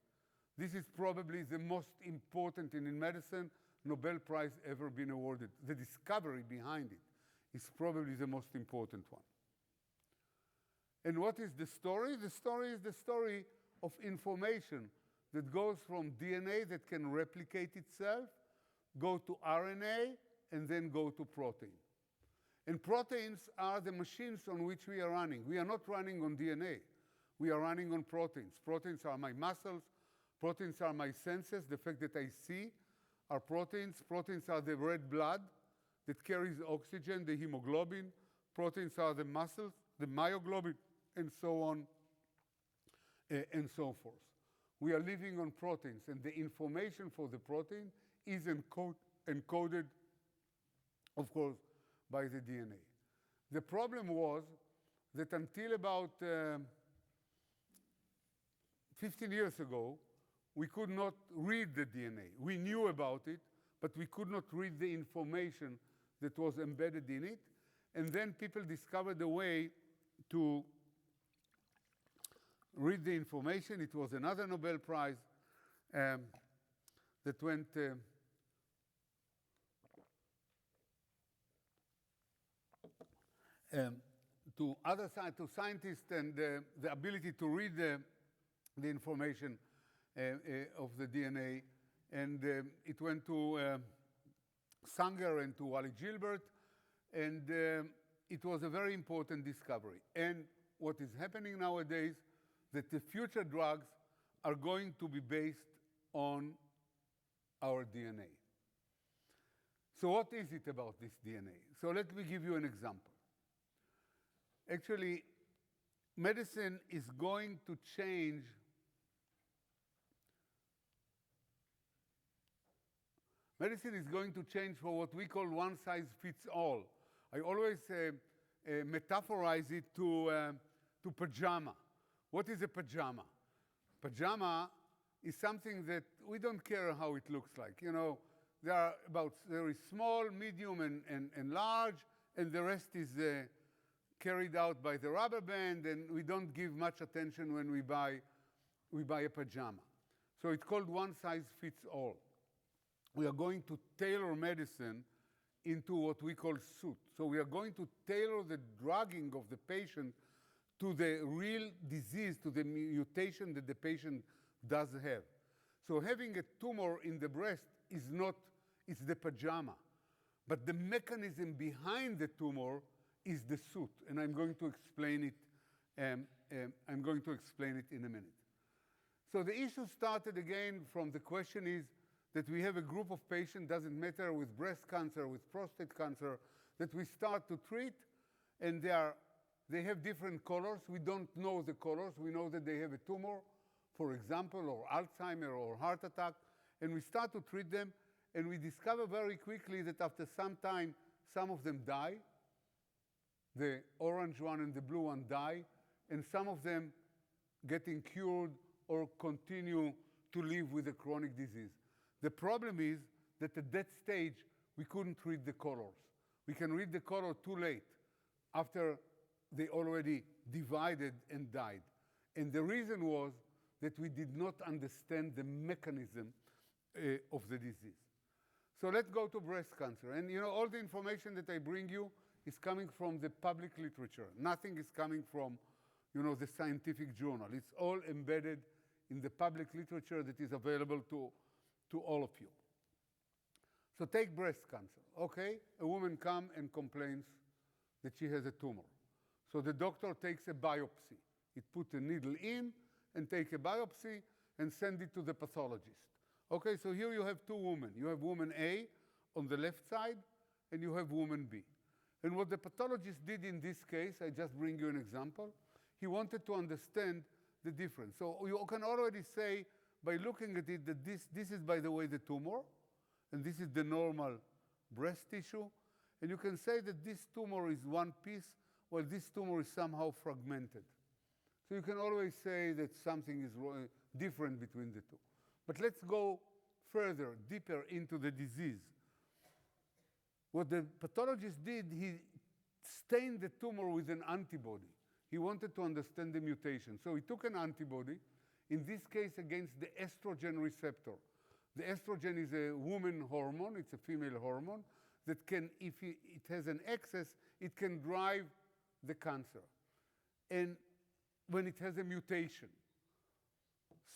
this is probably the most important, and in medicine, Nobel Prize ever been awarded. The discovery behind it is probably the most important one. And what is the story? The story is the story of information that goes from DNA that can replicate itself, go to RNA, and then go to protein. And proteins are the machines on which we are running. We are not running on DNA. We are running on proteins. Proteins are my muscles. Proteins are my senses. The fact that I see are proteins. Proteins are the red blood that carries oxygen, the hemoglobin. Proteins are the muscles, the myoglobin, and so on and so forth. We are living on proteins, and the information for the protein is encoded, of course, by the DNA. The problem was that until about 15 years ago, we could not read the DNA. We knew about it, but we could not read the information that was embedded in it. And then people discovered a way to read the information. It was another Nobel Prize that went to scientists, and the ability to read the information of the DNA. And it went to Sanger and to Wally Gilbert, and it was a very important discovery. And what is happening nowadays, that the future drugs are going to be based on our DNA. So what is it about this DNA? So let me give you an example. Actually, medicine is going to change for what we call one size fits all. I always metaphorize it to pajama. What is a pajama? Pajama is something that we don't care how it looks like. You know, there is small, medium, and large, and the rest is carried out by the rubber band, and we don't give much attention when we buy a pajama. So it's called one size fits all. We are going to tailor medicine into what we call suit. So we are going to tailor the drugging of the patient to the real disease, to the mutation that the patient does have. So having a tumor in the breast is the pajama. But the mechanism behind the tumor is the suit, and I'm going to explain it. I'm going to explain it in a minute. So the issue started again from the question is that we have a group of patients, doesn't matter, with breast cancer, with prostate cancer, that we start to treat, and they have different colors. We don't know the colors. We know that they have a tumor, for example, or Alzheimer or heart attack, and we start to treat them, and we discover very quickly that after some time, some of them die. The orange one and the blue one die, and some of them getting cured or continue to live with a chronic disease. The problem is that at that stage, we couldn't read the colors. We can read the color too late, after they already divided and died. And the reason was that we did not understand the mechanism of the disease. So let's go to breast cancer. And you know, all the information that I bring you is coming from the public literature. Nothing is coming from, you know, the scientific journal. It's all embedded in the public literature that is available to all of you. So take breast cancer, okay? A woman comes and complains that she has a tumor. So the doctor takes a biopsy. It puts a needle in and take a biopsy and send it to the pathologist. Okay, so here you have two women. You have woman A on the left side, and you have woman B. And what the pathologist did in this case, I just bring you an example, he wanted to understand the difference. So you can already say, by looking at it, that this is, by the way, the tumor, and this is the normal breast tissue. And you can say that this tumor is one piece, while this tumor is somehow fragmented. So you can always say that something is different between the two. But let's go further, deeper into the disease. What the pathologist did, he stained the tumor with an antibody. He wanted to understand the mutation. So he took an antibody, in this case against the estrogen receptor. The estrogen is a woman hormone, it's a female hormone, that can, if it has an excess, it can drive the cancer. And when it has a mutation.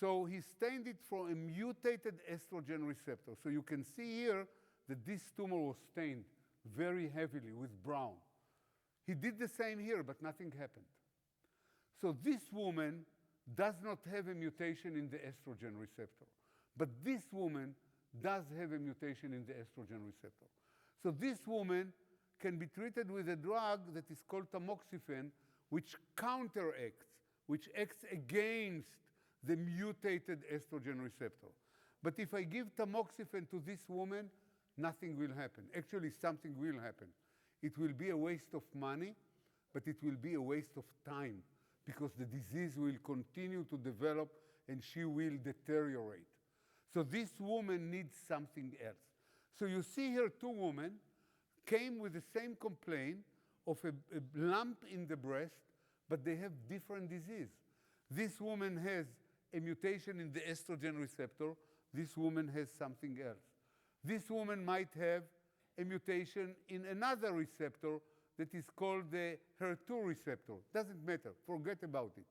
So he stained it for a mutated estrogen receptor. So you can see here that this tumor was stained very heavily with brown. He did the same here, but nothing happened. So this woman does not have a mutation in the estrogen receptor. But this woman does have a mutation in the estrogen receptor. So this woman can be treated with a drug that is called tamoxifen, which counteracts, which acts against the mutated estrogen receptor. But if I give tamoxifen to this woman, nothing will happen. Actually, something will happen. It will be a waste of money, but it will be a waste of time, because the disease will continue to develop and she will deteriorate. So this woman needs something else. So you see here two women came with the same complaint of a lump in the breast, but they have different disease. This woman has a mutation in the estrogen receptor. This woman has something else. This woman might have a mutation in another receptor that is called the HER2 receptor. Doesn't matter. Forget about it.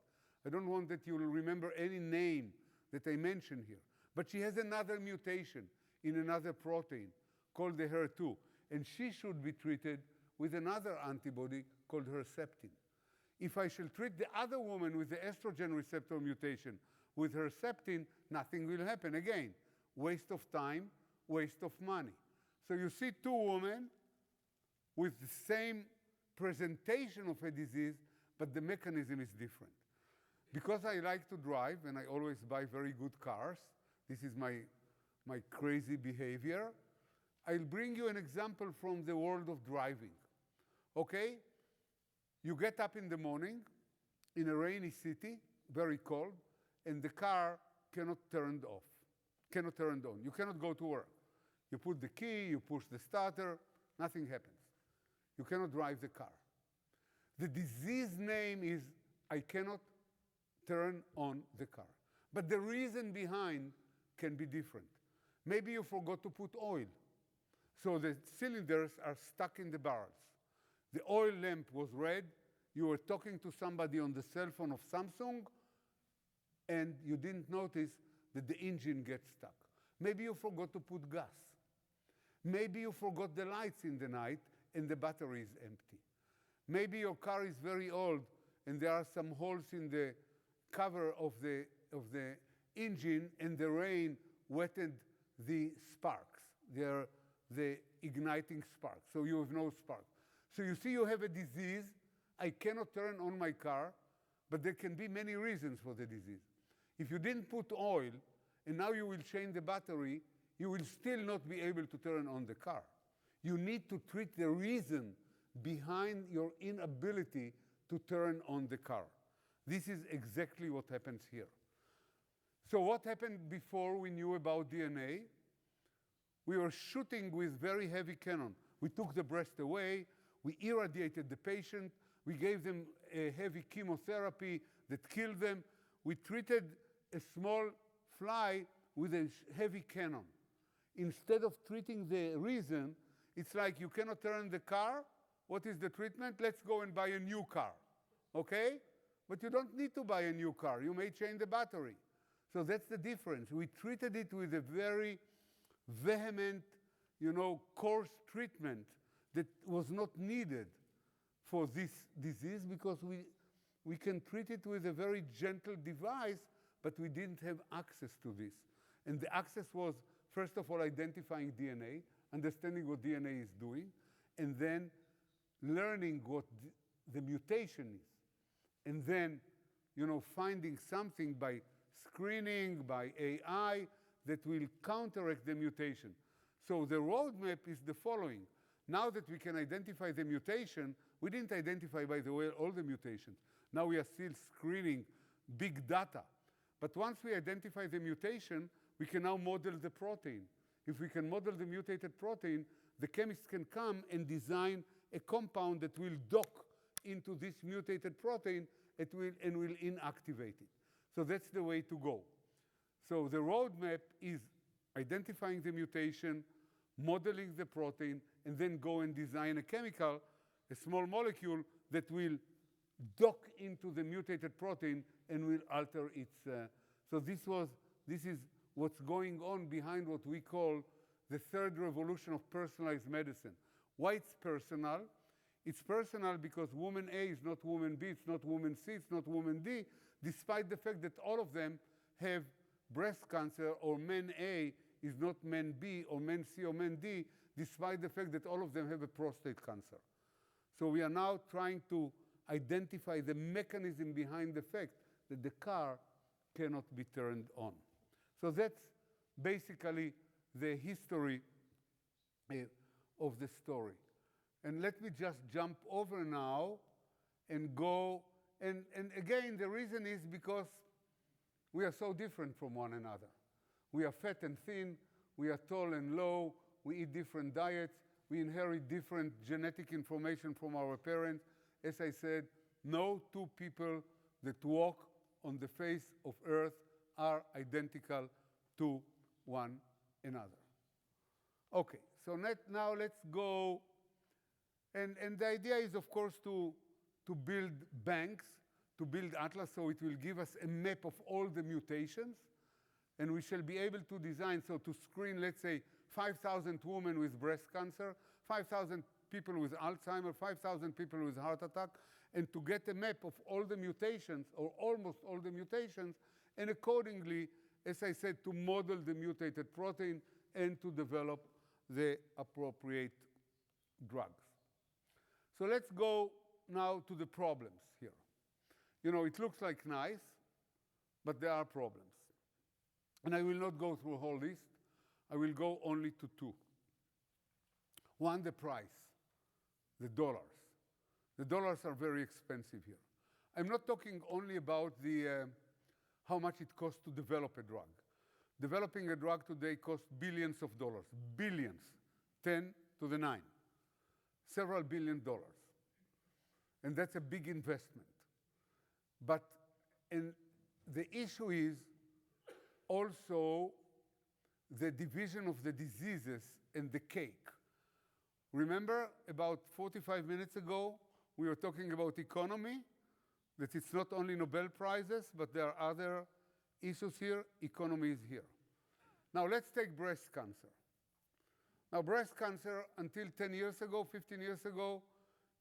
I don't want that you will remember any name that I mentioned here. But she has another mutation in another protein called the HER2, and she should be treated with another antibody called Herceptin. If I shall treat the other woman with the estrogen receptor mutation with Herceptin, nothing will happen. Again, waste of time, waste of money. So you see two women with the same presentation of a disease, but the mechanism is different. Because I like to drive, and I always buy very good cars, this is my crazy behavior, I'll bring you an example from the world of driving. Okay? You get up in the morning in a rainy city, very cold, and the car cannot turn off, cannot turn on. You cannot go to work. You put the key, you push the starter, nothing happens. You cannot drive the car. The disease name is I cannot turn on the car. But the reason behind can be different. Maybe you forgot to put oil. So the cylinders are stuck in the barrels. The oil lamp was red. You were talking to somebody on the cell phone of Samsung, and you didn't notice that the engine gets stuck. Maybe you forgot to put gas. Maybe you forgot the lights in the night and the battery is empty. Maybe your car is very old and there are some holes in the cover of the engine and the rain wetted the sparks. They're the igniting sparks, so you have no spark. So you see you have a disease. I cannot turn on my car, but there can be many reasons for the disease. If you didn't put oil and now you will change the battery, you will still not be able to turn on the car. You need to treat the reason behind your inability to turn on the car. This is exactly what happens here. So what happened before we knew about DNA? We were shooting with very heavy cannon. We took the breast away, we irradiated the patient, we gave them a heavy chemotherapy that killed them. We treated a small fly with a heavy cannon. Instead of treating the reason, it's like you cannot turn the car. What is the treatment? Let's go and buy a new car, okay? But you don't need to buy a new car. You may change the battery. So that's the difference. We treated it with a very vehement, coarse treatment that was not needed for this disease because we can treat it with a very gentle device, but we didn't have access to this. And the access was, first of all, identifying DNA, understanding what DNA is doing, and then learning what the mutation is. And then, finding something by screening, by AI, that will counteract the mutation. So the roadmap is the following. Now that we can identify the mutation, we didn't identify, by the way, all the mutations. Now we are still screening big data. But once we identify the mutation, we can now model the protein. If we can model the mutated protein, the chemists can come and design a compound that will dock into this mutated protein and will inactivate it. So that's the way to go. So the roadmap is identifying the mutation, modeling the protein, and then go and design a chemical, a small molecule that will dock into the mutated protein and will alter its. So this is what's going on behind what we call the third revolution of personalized medicine. Why it's personal? It's personal because woman A is not woman B, it's not woman C, it's not woman D, despite the fact that all of them have breast cancer, or man A is not man B, or man C, or man D, despite the fact that all of them have a prostate cancer. So we are now trying to identify the mechanism behind the fact that the car cannot be turned on. So that's basically the history of the story. And let me just jump over now and go, and again, the reason is because we are so different from one another. We are fat and thin, we are tall and low, we eat different diets, we inherit different genetic information from our parents. As I said, no two people that walk on the face of Earth are identical to one another. Okay, so now let's go, and the idea is, of course, to build banks, to build atlas, so it will give us a map of all the mutations, and we shall be able to design, so to screen, let's say, 5,000 women with breast cancer, 5,000 people with Alzheimer, 5,000 people with heart attack, and to get a map of all the mutations, or almost all the mutations, and accordingly, as I said, to model the mutated protein and to develop the appropriate drugs. So let's go now to the problems here. You know, it looks like nice, but there are problems. And I will not go through a whole list. I will go only to two. One, the price, the dollars. The dollars are very expensive here. I'm not talking only about the how much it costs to develop a drug. Developing a drug today costs billions of dollars. Billions. 10 to the 9. Several $billion. And that's a big investment. But the issue is also the division of the diseases and the cake. Remember, about 45 minutes ago, we were talking about economy, that it's not only Nobel Prizes, but there are other issues here. Economy is here. Now, let's take breast cancer. Now, breast cancer, until 10 years ago, 15 years ago,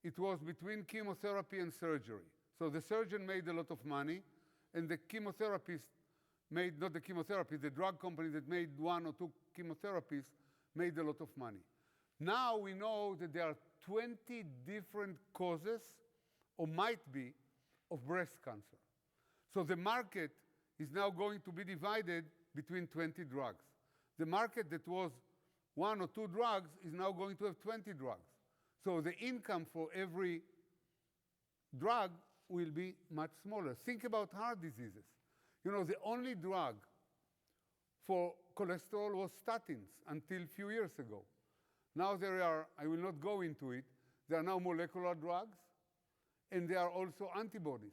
it was between chemotherapy and surgery. So the surgeon made a lot of money, and the chemotherapist made, not the chemotherapy, the drug company that made 1 or 2 chemotherapies made a lot of money. Now we know that there are 20 different causes, or might be, of breast cancer. So the market is now going to be divided between 20 drugs. The market that was 1 or 2 drugs is now going to have 20 drugs. So the income for every drug will be much smaller. Think about heart diseases. You know, the only drug for cholesterol was statins until a few years ago. Now there are, I will not go into it, there are now molecular drugs, and there are also antibodies.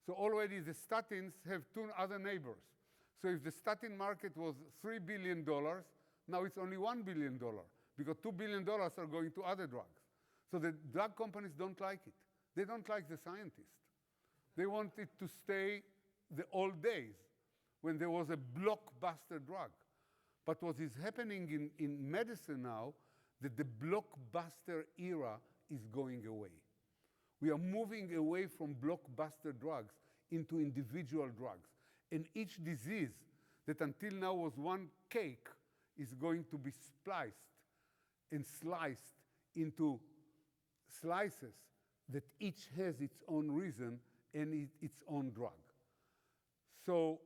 So already the statins have 2 other neighbors. So if the statin market was $3 billion, now it's only $1 billion, because $2 billion are going to other drugs. So the drug companies don't like it. They don't like the scientists. They want it to stay the old days, when there was a blockbuster drug. But what is happening in medicine now, that the blockbuster era is going away. We are moving away from blockbuster drugs into individual drugs. And each disease that until now was one cake is going to be spliced and sliced into slices that each has its own reason and its own drug. So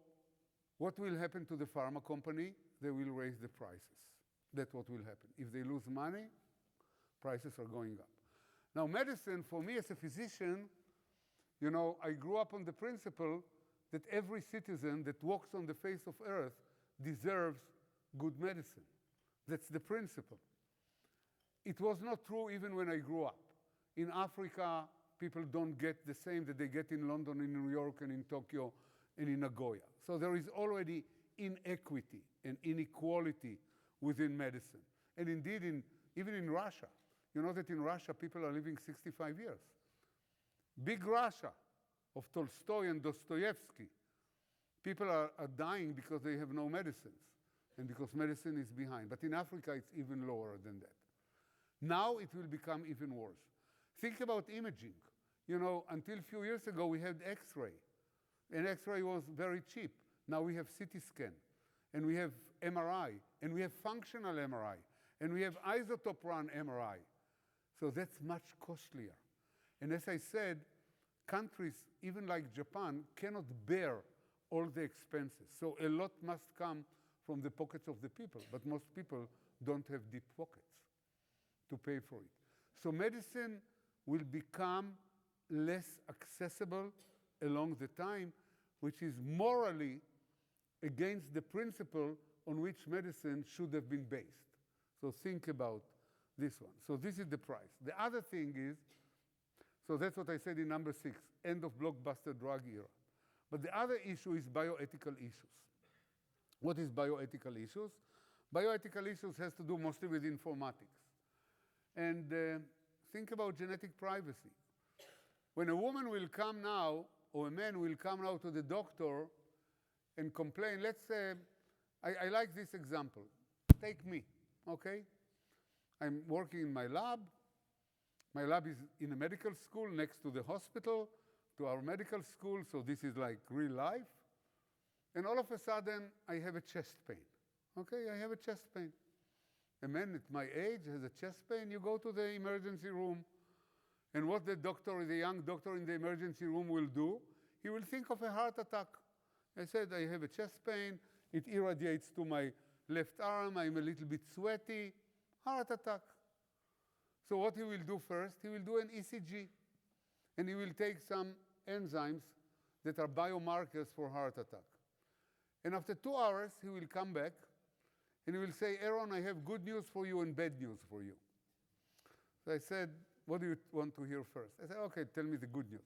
what will happen to the pharma company? They will raise the prices. That's what will happen. If they lose money, prices are going up. Now, medicine, for me as a physician, you know, I grew up on the principle that every citizen that walks on the face of earth deserves good medicine. That's the principle. It was not true even when I grew up. In Africa, people don't get the same that they get in London, in New York, and in Tokyo, and in Nagoya. So there is already inequity and inequality within medicine. And indeed, even in Russia, you know that in Russia people are living 65 years. Big Russia of Tolstoy and Dostoevsky, people are dying because they have no medicines and because medicine is behind. But in Africa, it's even lower than that. Now it will become even worse. Think about imaging. You know, until a few years ago, we had X-ray. And X-ray was very cheap. Now we have CT scan, and we have MRI, and we have functional MRI, and we have isotope run MRI. So that's much costlier. And as I said, countries, even like Japan, cannot bear all the expenses. So a lot must come from the pockets of the people, but most people don't have deep pockets to pay for it. So medicine will become less accessible along the time, which is morally against the principle on which medicine should have been based. So think about this one. So this is the price. The other thing is, so that's what I said in number 6, end of blockbuster drug era. But the other issue is bioethical issues. What is bioethical issues? Bioethical issues has to do mostly with informatics. And think about genetic privacy. When a woman will come now, or a man will come now to the doctor and complain, let's say, I like this example. Take me, okay? I'm working in my lab. My lab is in a medical school next to the hospital, to our medical school, so this is like real life. And all of a sudden, I have a chest pain. Okay, I have a chest pain. A man at my age has a chest pain. You go to the emergency room, and what the young doctor in the emergency room will do, he will think of a heart attack. I said, I have a chest pain. It irradiates to my left arm. I'm a little bit sweaty. Heart attack. So what he will do first, he will do an ECG. And he will take some enzymes that are biomarkers for heart attack. And after 2 hours, he will come back, and he will say, Aaron, I have good news for you and bad news for you. So I said, what do you want to hear first? I said, okay, tell me the good news.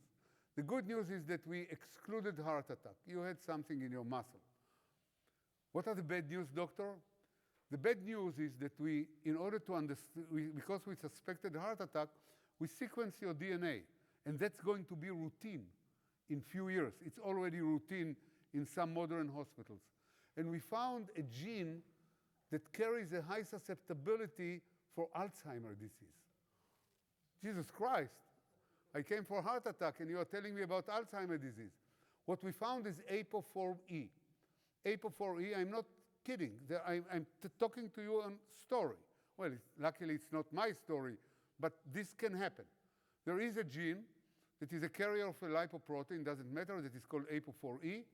The good news is that we excluded heart attack. You had something in your muscle. What are the bad news, doctor? The bad news is that we, in order to understand, because we suspected heart attack, we sequence your DNA. And that's going to be routine in few years. It's already routine in some modern hospitals. And we found a gene that carries a high susceptibility for Alzheimer's disease. Jesus Christ, I came for a heart attack and you are telling me about Alzheimer's disease. What we found is APO4E. APO4E, I'm not kidding. I'm talking to you on story. Well, luckily it's not my story, but this can happen. There is a gene that is a carrier of a lipoprotein, doesn't matter, that is called APO4E,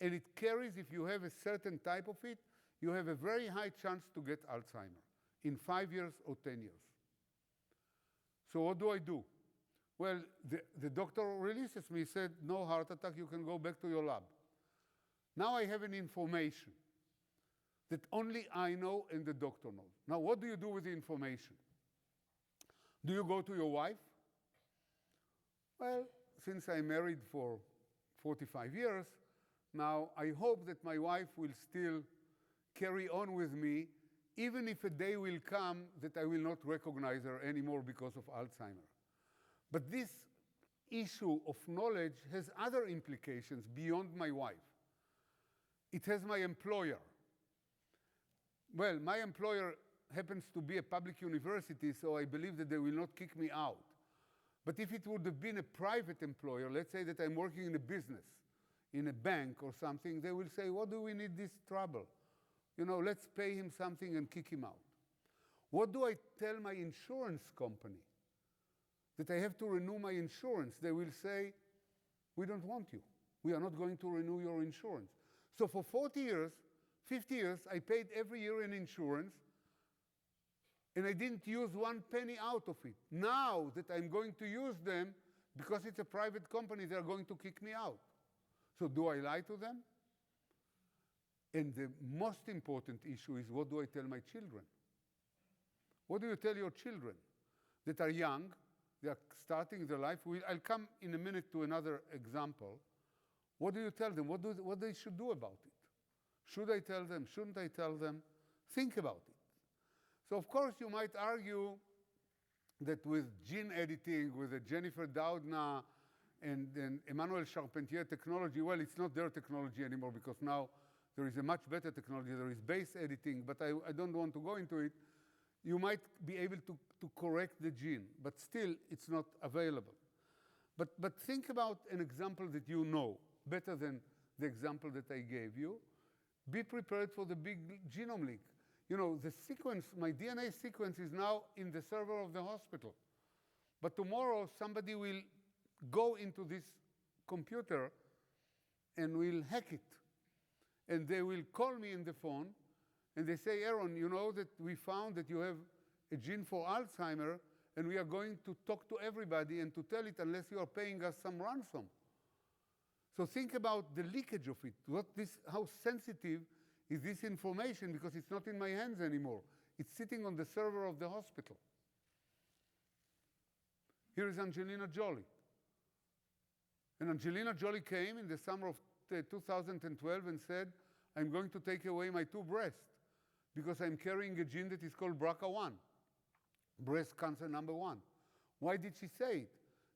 and it carries, if you have a certain type of it, you have a very high chance to get Alzheimer's in 5 years or 10 years. So what do I do? Well, the doctor releases me, said, no heart attack, you can go back to your lab. Now I have an information that only I know and the doctor knows. Now, what do you do with the information? Do you go to your wife? Well, since I'm married for 45 years, now I hope that my wife will still carry on with me, even if a day will come that I will not recognize her anymore because of Alzheimer's. But this issue of knowledge has other implications beyond my wife. It has my employer. Well, my employer happens to be a public university, so I believe that they will not kick me out. But if it would have been a private employer, let's say that I'm working in a business, in a bank or something, they will say, what do we need this trouble? You know, let's pay him something and kick him out. What do I tell my insurance company? That I have to renew my insurance. They will say, we don't want you. We are not going to renew your insurance. So for 40 years, 50 years, I paid every year in insurance, and I didn't use 1 penny out of it. Now that I'm going to use them, because it's a private company, they're going to kick me out. So do I lie to them? And the most important issue is, what do I tell my children? What do you tell your children that are young, they are starting their life? I'll come in a minute to another example. What do you tell them? What they should do about it? Should I tell them? Shouldn't I tell them? Think about it. So of course you might argue that with gene editing, with the Jennifer Doudna and Emmanuel Charpentier technology, well, it's not their technology anymore because now there is a much better technology. There is base editing, but I don't want to go into it. You might be able to correct the gene, but still it's not available. But think about an example that you know better than the example that I gave you. Be prepared for the big genome leak. You know, the sequence, my DNA sequence is now in the server of the hospital. But tomorrow somebody will go into this computer and will hack it. And they will call me in the phone and they say, Aaron, you know that we found that you have a gene for Alzheimer's and we are going to talk to everybody and to tell it unless you are paying us some ransom. So think about the leakage of it. How sensitive is this information, because it's not in my hands anymore. It's sitting on the server of the hospital. Here is Angelina Jolie. And Angelina Jolie came in the summer of 2012 and said, I'm going to take away my 2 breasts because I'm carrying a gene that is called BRCA1, breast cancer number 1. Why did she say it?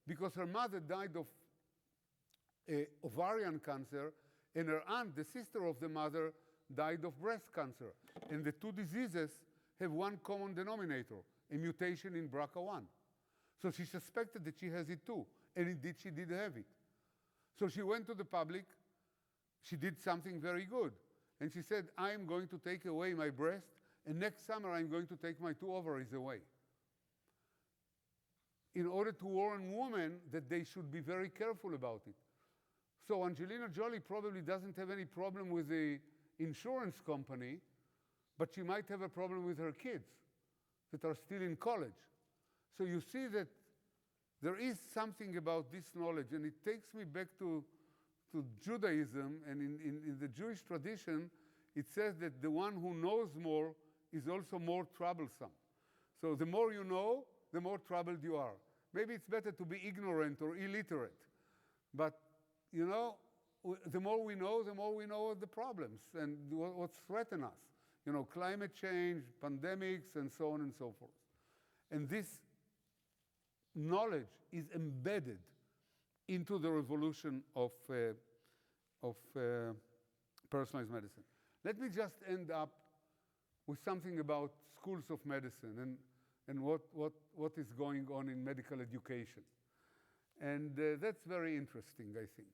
Because her mother died of ovarian cancer, and her aunt, the sister of the mother, died of breast cancer. And the 2 diseases have one common denominator, a mutation in BRCA1. So she suspected that she has it too, and indeed she did have it. So she went to the public, she did something very good, and she said, I'm going to take away my breast, and next summer I'm going to take my 2 ovaries away, in order to warn women that they should be very careful about it. So Angelina Jolie probably doesn't have any problem with the insurance company, but she might have a problem with her kids that are still in college. So you see that there is something about this knowledge, and it takes me back to Judaism, and in the Jewish tradition, it says that the one who knows more is also more troublesome. So the more you know, the more troubled you are. Maybe it's better to be ignorant or illiterate, but you know, the more we know of the problems and what's threaten us. You know, climate change, pandemics, and so on and so forth. And this knowledge is embedded into the revolution of personalized medicine. Let me just end up with something about schools of medicine and what is going on in medical education. And that's very interesting, I think.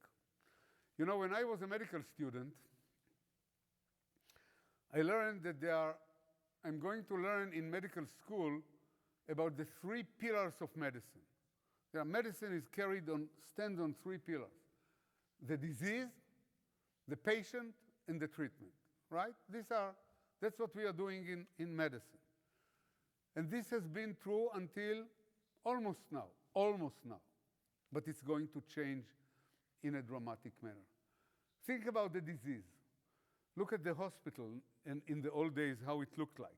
You know, when I was a medical student, I learned that I'm going to learn in medical school about the 3 pillars of medicine. Medicine is stands on 3 pillars: the disease, the patient, and the treatment, right? That's what we are doing in medicine. And this has been true until almost now. But it's going to change in a dramatic manner. Think about the disease. Look at the hospital in the old days, how it looked like.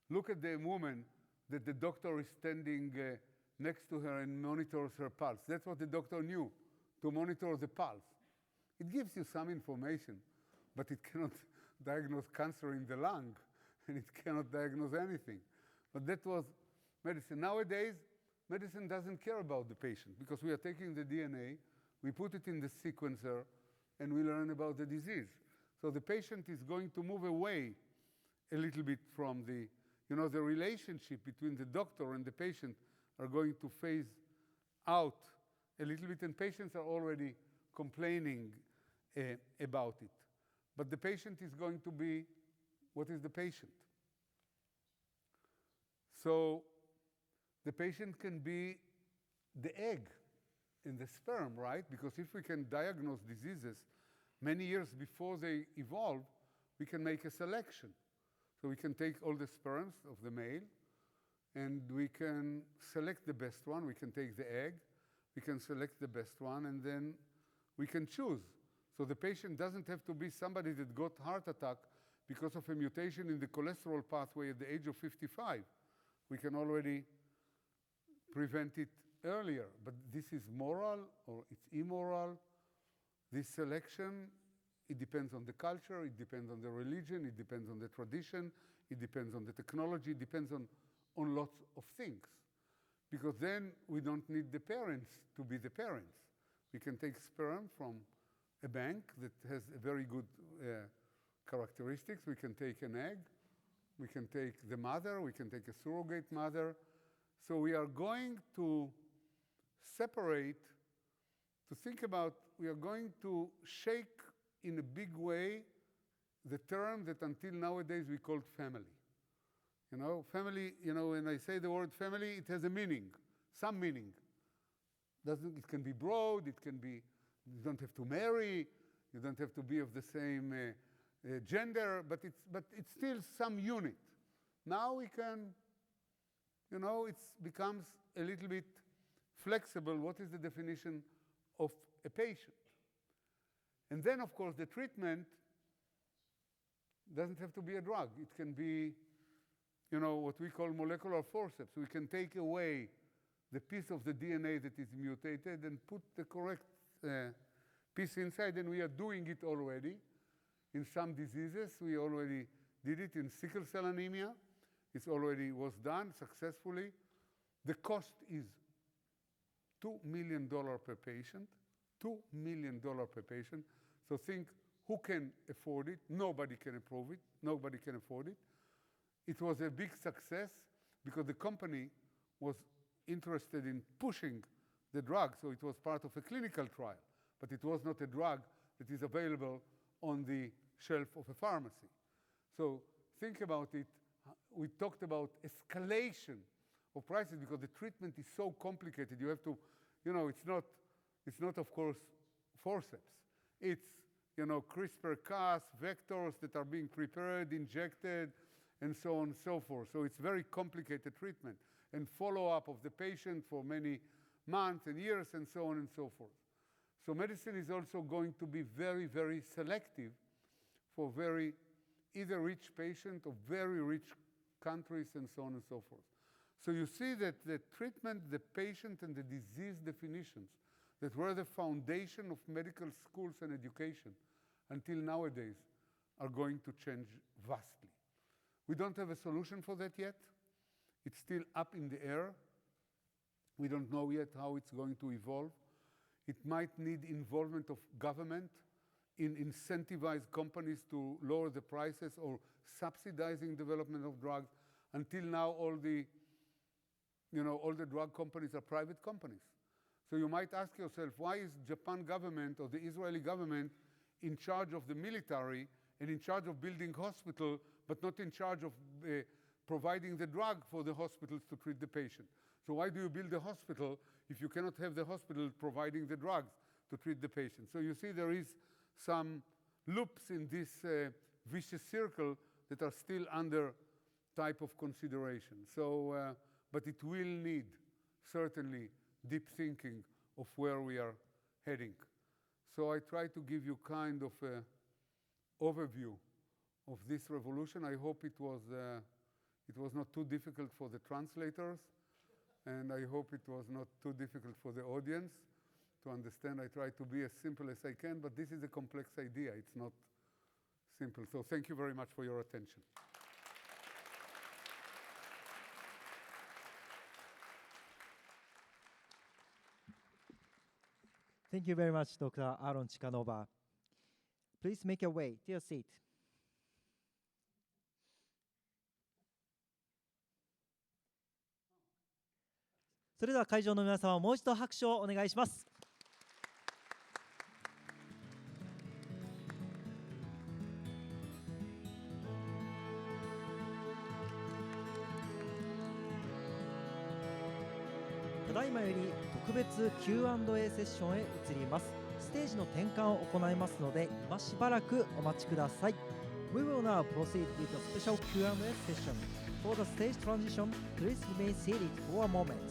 Look at the woman that the doctor is standing next to her and monitors her pulse. That's what the doctor knew, to monitor the pulse. It gives you some information, but it cannot diagnose cancer in the lung, and it cannot diagnose anything. But that was medicine. Nowadays, medicine doesn't care about the patient, because we are taking the DNA, we put it in the sequencer, and we learn about the disease. So the patient is going to move away a little bit from the relationship between the doctor and the patient are going to phase out a little bit, and patients are already complaining about it. But the patient is going to be, what is the patient? So the patient can be the egg in the sperm, right? Because if we can diagnose diseases many years before they evolve, we can make a selection. So we can take all the sperms of the male, and we can select the best one. We can take the egg, we can select the best one, and then we can choose. So the patient doesn't have to be somebody that got heart attack because of a mutation in the cholesterol pathway at the age of 55. We can already prevent it earlier. But this is moral or it's immoral. This selection, it depends on the culture, it depends on the religion, it depends on the tradition, it depends on the technology, it depends on lots of things. Because then we don't need the parents to be the parents. We can take sperm from a bank that has a very good characteristics. We can take an egg, we can take the mother, we can take a surrogate mother. So we are going to separate, to think about, we are going to shake in a big way the term that until nowadays we called family. You know, family, when I say the word family, it has a meaning, some meaning. It can be broad, it can be, you don't have to marry, you don't have to be of the same gender, but it's still some unit. Now we can, it becomes a little bit flexible. What is the definition of a patient? And then, of course, the treatment doesn't have to be a drug. It can be, what we call molecular forceps. We can take away the piece of the DNA that is mutated and put the correct piece inside, and we are doing it already. In some diseases, we already did it. In sickle cell anemia, it already was done successfully. The cost is $2 million per patient, $2 million per patient. So think, who can afford it? Nobody can afford it. it was a big success because the company was interested in pushing the drug, so it was part of a clinical trial, but it was not a drug that is available on the shelf of a pharmacy. So think about it. We talked about escalation of prices because the treatment is so complicated. You have to, it's not of course forceps. It's, CRISPR-Cas, vectors that are being prepared, injected, and so on and so forth. So it's very complicated treatment and follow-up of the patient for many months and years and so on and so forth. So medicine is also going to be very, very selective for very either rich patient or very rich countries and so on and so forth. So you see that the treatment, the patient, and the disease definitions that were the foundation of medical schools and education until nowadays are going to change vastly. We don't have a solution for that yet. It's still up in the air. We don't know yet how it's going to evolve. It might need involvement of government in incentivize companies to lower the prices or subsidizing development of drugs. Until now, all the drug companies are private companies. So you might ask yourself, why is Japan government or the Israeli government in charge of the military and in charge of building hospital, but not in charge of providing the drug for the hospitals to treat the patient? So why do you build a hospital if you cannot have the hospital providing the drugs to treat the patient? So you see there is some loops in this vicious circle that are still under type of consideration. So, but it will need certainly deep thinking of where we are heading. So I try to give you kind of an overview of this revolution. I hope it was not too difficult for the translators, and I hope it was not too difficult for the audience to understand. I try to be as simple as I can, but this is a complex idea. It's not simple. So thank you very much for your attention. Thank you very much, Dr. Aaron Ciechanover. Please make your way to your seat. それでは会場の皆様、もう一度拍手をお願いします。ただいまより特別 Q&A セッションへ移ります。ステージの転換を行いますので、今しばらくお待ちください。We will now proceed with a special Q&A session. For the stage transition, please remain seated for a moment.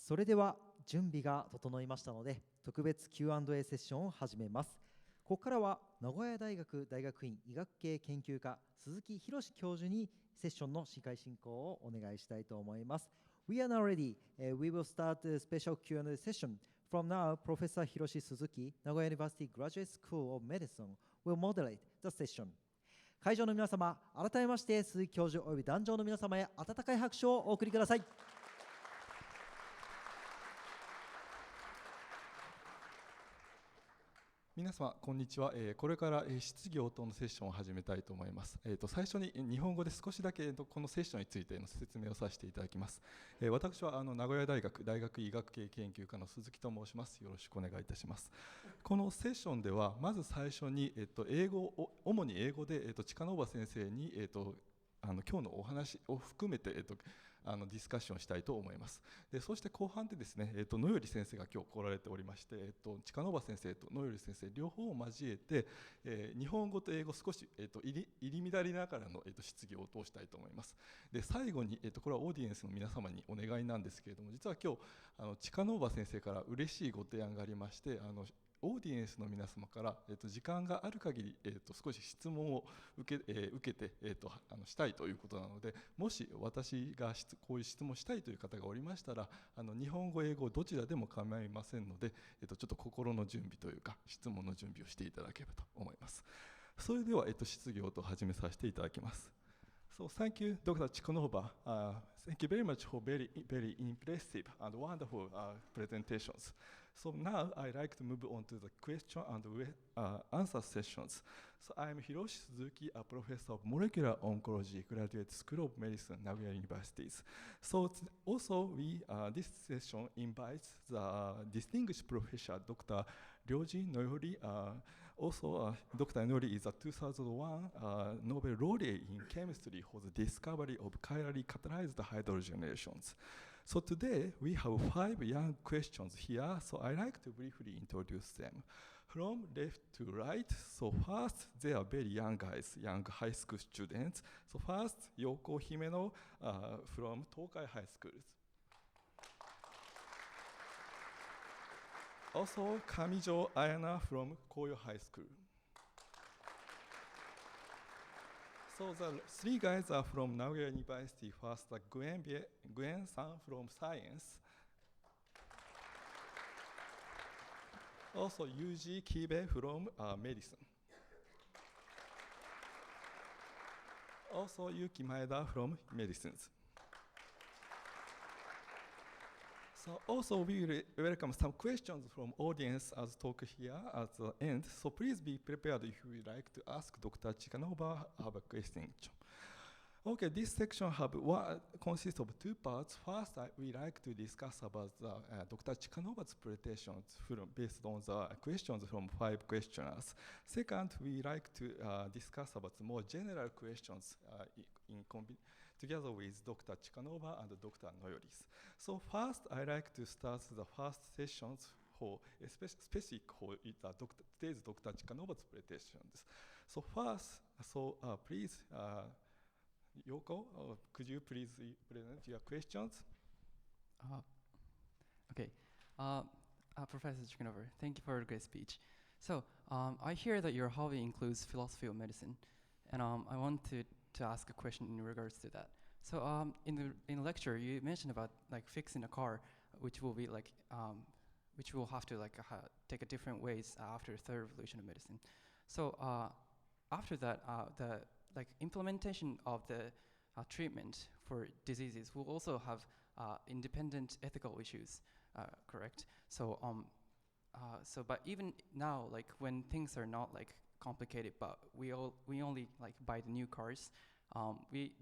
それでは準備が整いましたので、特別 Q&A セッションを始めます。ここからは名古屋大学大学院医学系研究科鈴木博教授にセッションの司会進行をお願いしたいと思います。We are now ready. We will start a special Q&A session. From now, Professor Hiroshi Suzuki, Nagoya University Graduate School of Medicine, will moderate the session. 会場の皆様、改めまして鈴木教授および壇上の皆様へ温かい拍手をお送りください。皆様こんにちは。これから質疑応答のセッションを始めたいと思います。最初に日本語で少しだけこのセッションについての説明をさせていただきます。私は名古屋大学大学医学系研究科の鈴木と申します。よろしくお願いいたします。このセッションではまず最初に主に英語でチカノーバ先生に今日のお話を含めてディスカッションしたいと思います。でそして後半でですね、野頼先生が今日来られておりまして、チカノーバ先生と野頼先生両方を交えて、日本語と英語少し、入り乱れながらの、質疑応答をしたいと思います。で最後に、これはオーディエンスの皆様にお願いなんですけれども、実は今日チカノーバ先生から嬉しいご提案がありまして、オーディエンスの皆様から、時間がある限り、少し質問を受けて、したいということなので、もし私がこういう質問したいという方がおりましたら、日本語英語どちらでも構いませんので、ちょっと心の準備というか質問の準備をしていただければと思います。それでは、質疑応答を始めさせていただきます。So thank you, Dr. Ciechanover. Thank you very much for very impressive and wonderful presentations. So now I'd like to move on to the question and answer sessions. So I'm Hiroshi Suzuki, a professor of molecular oncology, Graduate School of Medicine, Nagoya University. So also this session invites the distinguished professor, Dr. Ryoji Noyori. Also, Dr. Noyori is a 2001 Nobel Laureate in Chemistry for the discovery of chirally catalyzed hydrogenations. So today we have 5 young questions here, so I'd like to briefly introduce them. From left to right, so first they are very young guys, young high school students. So first, Yoko Himeno from Tokai High School. Also, Kamijo Ayana from Koyo High School. So the 3 guys are from Nagoya University. First, Gwen-san from Science. Also, Yuji Kibe from Medicine. Also, Yuki Maeda from Medicines. So also we will welcome some questions from audience as talk here at the end. So please be prepared if you would like to ask Dr. Ciechanover have a question. Okay, this section consists of 2 parts. First, we like to discuss about Dr. Ciechanover's presentations based on the questions from 5 questioners. Second, we like to discuss about more general questions together with Dr. Ciechanover and Dr. Noyori. So first, I like to start the first sessions for specific for today's Dr. Ciechanover's presentations. So first, please, Yoko, could you please present your questions? Okay. Professor Ciechanover, thank you for a great speech. So I hear that your hobby includes philosophy of medicine, and I want to ask a question in regards to that. So in the lecture, you mentioned about like fixing a car, which will be like which will have to like take a different ways after the 3rd revolution of medicine. So after that, the like implementation of the treatment for diseases will also have independent ethical issues, correct? So but even now, like when things are not like complicated, but we only like buy the new cars,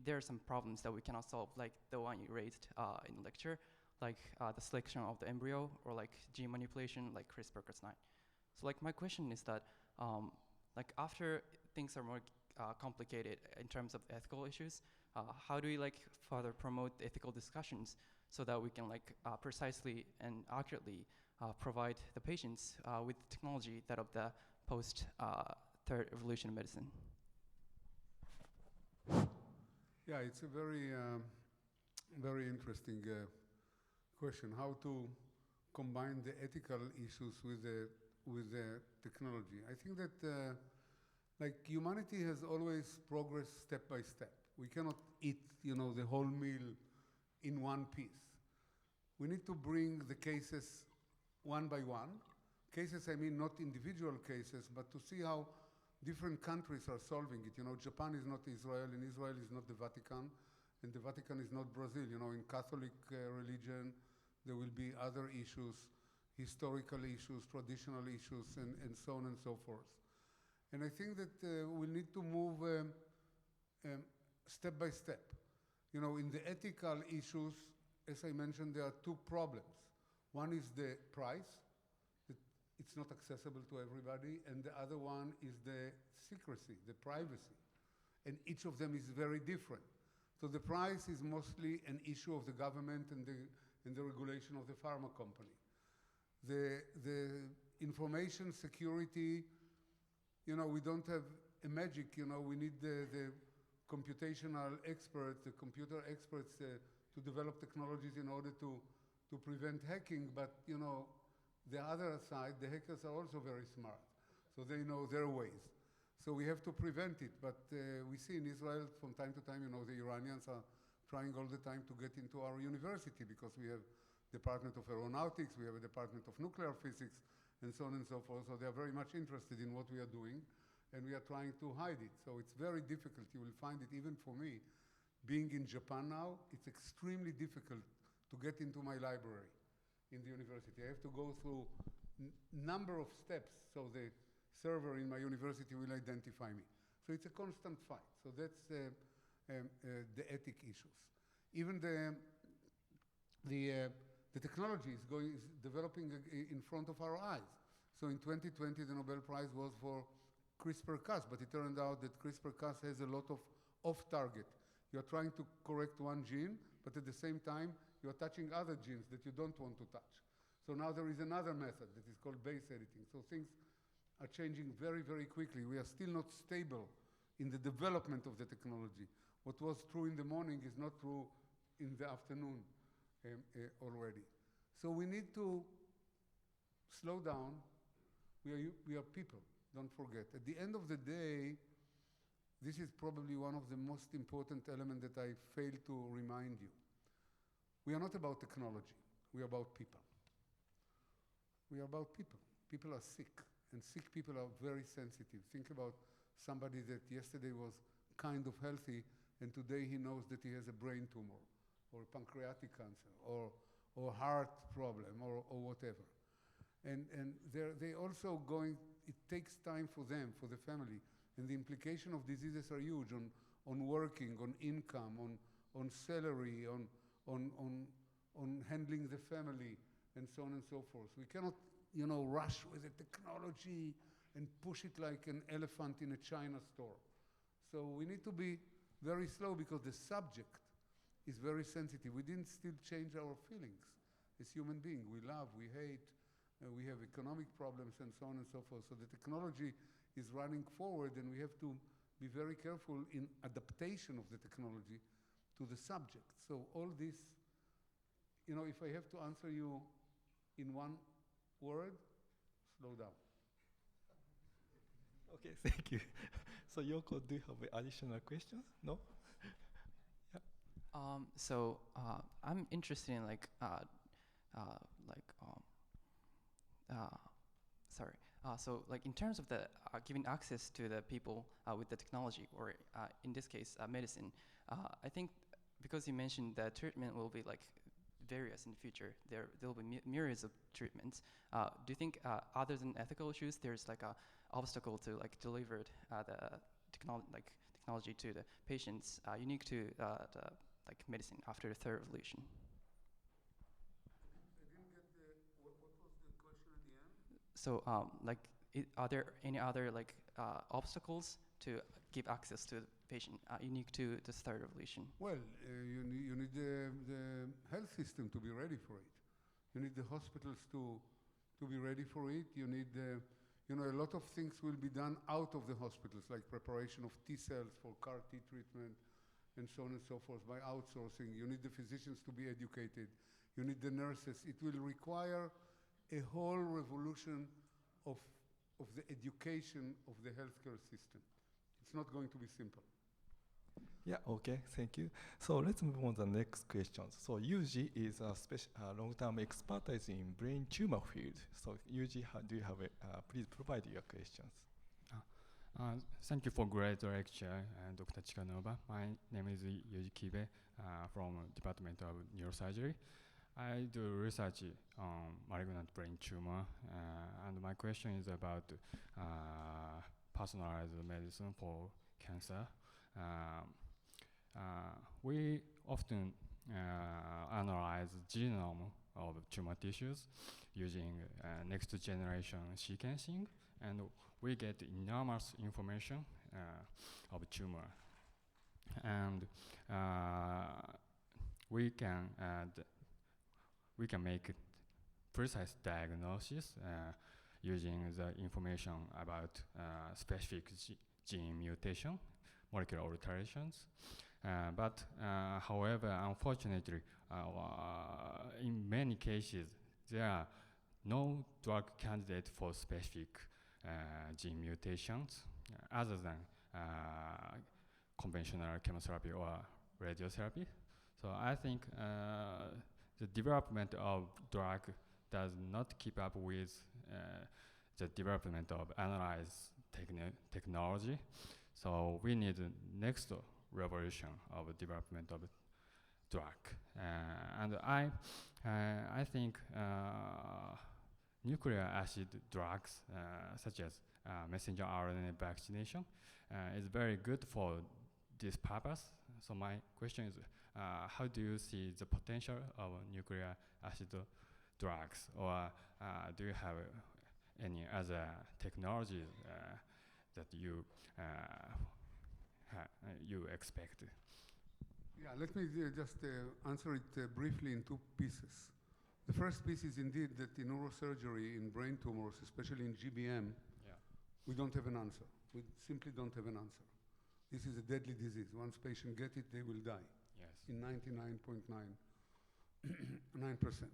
there are some problems that we cannot solve, like the one you raised in the lecture, like the selection of the embryo or like gene manipulation, like CRISPR-Cas9. So like my question is that like after things are more complicated in terms of ethical issues, how do we like further promote ethical discussions so that we can like precisely and accurately provide the patients with technology that of the post 3rd revolution of medicine? Yeah, it's a very interesting question, how to combine the ethical issues with the technology. I think that like humanity has always progressed step by step. We cannot eat, the whole meal in one piece. We need to bring the cases one by one. Cases, I mean not individual cases, but to see how different countries are solving it. Japan is not Israel, and Israel is not the Vatican, and the Vatican is not Brazil. In Catholic religion, there will be other issues, historical issues, traditional issues, and so on and so forth. And I think that we need to move step by step. In the ethical issues, as I mentioned, there are two problems. One is the price, that it's not accessible to everybody, and the other one is the secrecy, the privacy. And each of them is very different. So the price is mostly an issue of the government and the regulation of the pharma company. The information security, we don't have a magic, we need the computational experts, the computer experts to develop technologies in order to prevent hacking, but the other side, the hackers are also very smart, so they know their ways. So we have to prevent it, but we see in Israel from time to time, the Iranians are trying all the time to get into our university because we have Department of Aeronautics, we have a Department of Nuclear Physics, and so on and so forth. So they are very much interested in what we are doing, and we are trying to hide it. So it's very difficult. You will find it even for me. Being in Japan now, it's extremely difficult to get into my library in the university. I have to go through number of steps so the server in my university will identify me. So it's a constant fight. So that's the ethic issues. Even the technology is developing in front of our eyes. So in 2020, the Nobel Prize was for CRISPR-Cas, but it turned out that CRISPR-Cas has a lot of off-target. You're trying to correct one gene, but at the same time, you're touching other genes that you don't want to touch. So now there is another method that is called base editing. So things are changing very, very quickly. We are still not stable in the development of the technology. What was true in the morning is not true in the afternoon already. So we need to slow down. We are people, don't forget. At the end of the day, this is probably one of the most important elements that I failed to remind you. We are not about technology. We are about people. We are about people. People are sick, and sick people are very sensitive. Think about somebody that yesterday was kind of healthy, and today he knows that he has a brain tumor, or pancreatic cancer, or heart problem, or whatever. And they also it takes time for them, for the family, and the implication of diseases are huge on working, on income, on salary, on handling the family, and so on and so forth. We cannot, rush with the technology and push it like an elephant in a China store. So we need to be very slow because the subject is very sensitive. We didn't still change our feelings as human beings. We love, we hate, we have economic problems, and so on and so forth. So the technology is running forward, and we have to be very careful in adaptation of the technology to the subject. So all this, if I have to answer you in one word, slow down. Okay, thank you. So Yoko, do you have additional questions? No? I'm interested in in terms of the giving access to the people with the technology, or in this case, medicine. I think because you mentioned that treatment will be various in the future, there will be myriads of treatments. Do you think, other than ethical issues, there's a obstacle to deliver the technology to the patients unique to the medicine after the third revolution? I didn't get what was the question at the end? So, are there any other obstacles to give access to the patient unique to the third revolution? Well, you need the health system to be ready for it. You need the hospitals to be ready for it. You need a lot of things will be done out of the hospitals, like preparation of T cells for CAR T treatment, and so on and so forth, by outsourcing. You need the physicians to be educated. you need the nurses. It will require a whole revolution of the education of the healthcare system. It's not going to be simple. Yeah, okay, thank you. So let's move on to the next question. So Yuji is a long-term expertise in brain tumor field. So Yuji, do you have please provide your questions. Thank you for great lecture, Dr. Ciechanover. My name is Ryoji Kibe from Department of Neurosurgery. I do research on malignant brain tumor, and my question is about personalized medicine for cancer. We often analyze the genome of tumor tissues using next generation sequencing, and we get enormous information of tumor. And we can make precise diagnosis using the information about specific gene mutation, molecular alterations. But however, unfortunately, in many cases, there are no drug candidate for specific gene mutations other than conventional chemotherapy or radiotherapy. So I think the development of drug does not keep up with the development of analyze technology. So we need the next revolution of development of drug. And I think nucleic acid drugs, such as messenger RNA vaccination, is very good for this purpose. So my question is, how do you see the potential of nucleic acid drugs, or do you have any other technologies that you expect? Yeah, let me just answer it briefly in two pieces. The first piece is indeed that in neurosurgery, in brain tumors, especially in GBM, we don't have an answer. We simply don't have an answer. This is a deadly disease. Once patients get it, they will die. Yes. In 99.9%.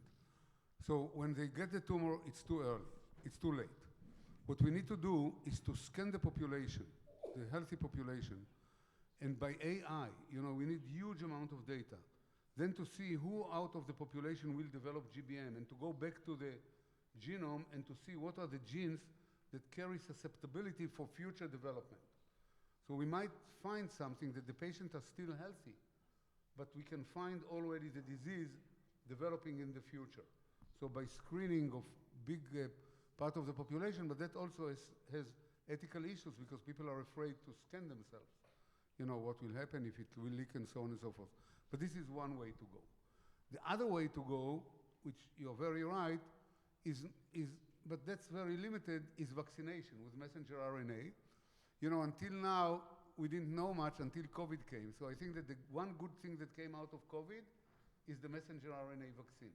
So when they get the tumor, it's too early. It's too late. What we need to do is to scan the population, the healthy population, and by AI, we need huge amount of data. Then to see who out of the population will develop GBM, and to go back to the genome and to see what are the genes that carry susceptibility for future development. So we might find something that the patients are still healthy, but we can find already the disease developing in the future. So by screening of big part of the population, but that also has ethical issues because people are afraid to scan themselves. What will happen if it will leak and so on and so forth. But this is one way to go. The other way to go, which you're very right, but that's very limited, is vaccination with messenger RNA. Until now, we didn't know much until COVID came. So I think that the one good thing that came out of COVID is the messenger RNA vaccine,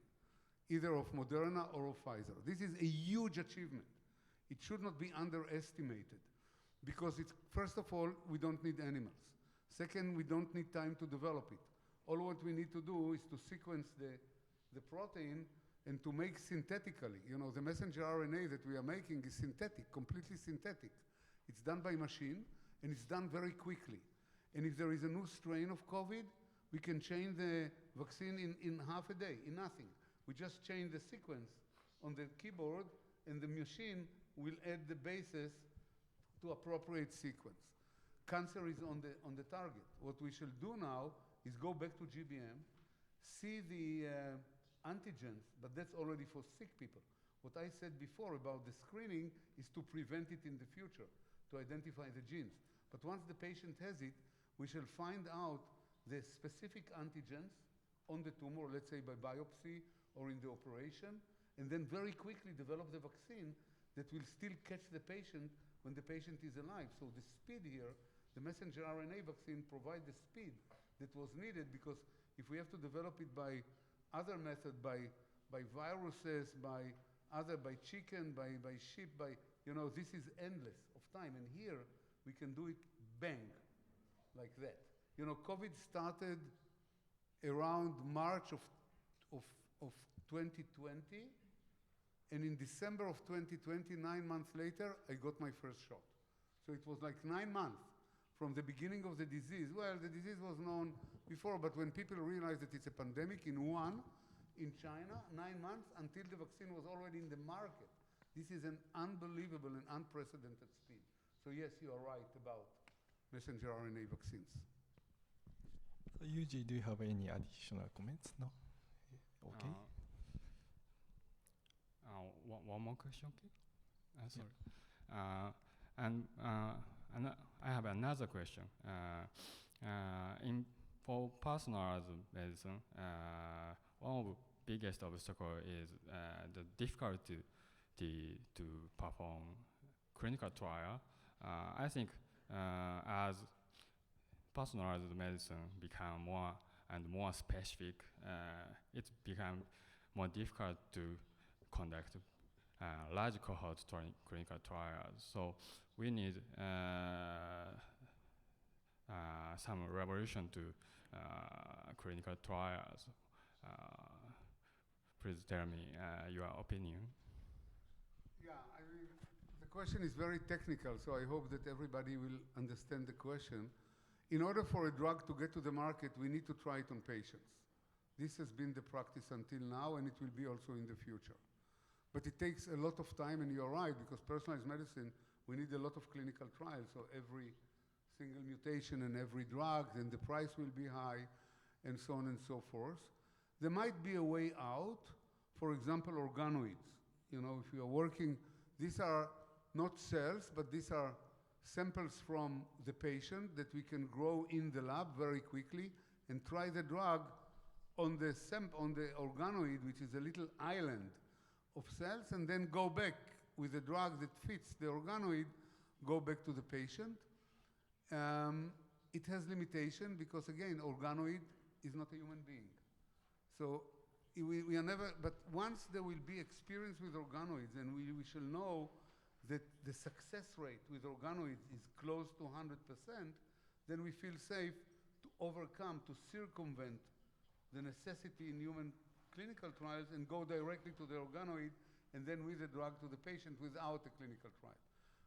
either of Moderna or of Pfizer. This is a huge achievement. It should not be underestimated because first of all, we don't need animals. Second, we don't need time to develop it. All what we need to do is to sequence the protein and to make synthetically. The messenger RNA that we are making is synthetic, completely synthetic. It's done by machine, and it's done very quickly. And if there is a new strain of COVID, we can change the vaccine in half a day, in nothing. We just change the sequence on the keyboard, and the machine will add the bases to appropriate sequence. Cancer is on the target. What we shall do now is go back to GBM, see the antigens, but that's already for sick people. What I said before about the screening is to prevent it in the future, to identify the genes. But once the patient has it, we shall find out the specific antigens on the tumor, let's say by biopsy or in the operation, and then very quickly develop the vaccine that will still catch the patient when the patient is alive. So the speed here, the messenger RNA vaccine provide the speed that was needed, because if we have to develop it by other method, by viruses, by chicken, by sheep, this is endless of time. And here we can do it bang, like that. COVID started around March of of 2020, and in December of 2020, 9 months later, I got my first shot. So it was like 9 months from the beginning of the disease. Well, the disease was known before, but when people realized that it's a pandemic in Wuhan, in China, 9 months until the vaccine was already in the market. This is an unbelievable and unprecedented speed. So yes, you are right about messenger RNA vaccines. So Yuji, do you have any additional comments? No? Okay. One more question, please. Sorry. And I have another question. For personalized medicine, one of the biggest obstacle is the difficulty to perform clinical trial. I think as personalized medicine become more and more specific, it becomes more difficult to conduct large cohort clinical trials. So we need some revolution to clinical trials. Please tell me your opinion. Yeah, I mean, the question is very technical, so I hope that everybody will understand the question. In order for a drug to get to the market, we need to try it on patients. This has been the practice until now, and it will be also in the future. But it takes a lot of time, and you're right, because personalized medicine, we need a lot of clinical trials, so every single mutation and every drug, then the price will be high, and so on and so forth. There might be a way out, for example, organoids. You know, if you are working, these are not cells, but these are samples from the patient that we can grow in the lab very quickly and try the drug on the organoid, which is a little island of cells, and then go back with a drug that fits the organoid, go back to the patient. It has limitation because, again, organoid is not a human being. So we are never, but once there will be experience with organoids and we shall know that the success rate with organoids is close to 100%, then we feel safe to overcome, to circumvent the necessity in human clinical trials and go directly to the organoid and then with the drug to the patient without a clinical trial.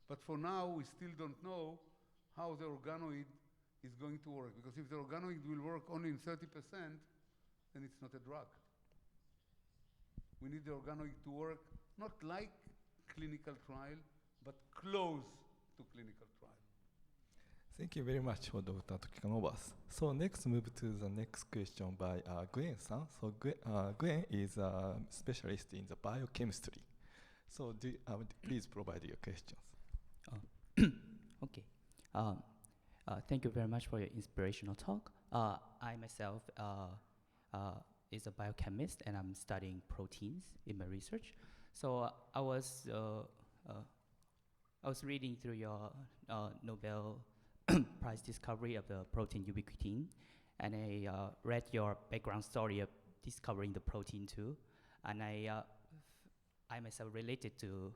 But for now, we still don't know how the organoid is going to work, because if the organoid will work only in 30%, then it's not a drug. We need the organoid to work not like clinical trial, but close to clinical trial. Thank you very much for Dr. Ciechanover. So next move to the next question by Gwen-san. So Gwen is a specialist in the biochemistry. So please provide your questions. Okay. Thank you very much for your inspirational talk. I myself is a biochemist, and I'm studying proteins in my research. So I was reading through your Nobel Prize discovery of the protein ubiquitin, and I read your background story of discovering the protein too, and I myself related to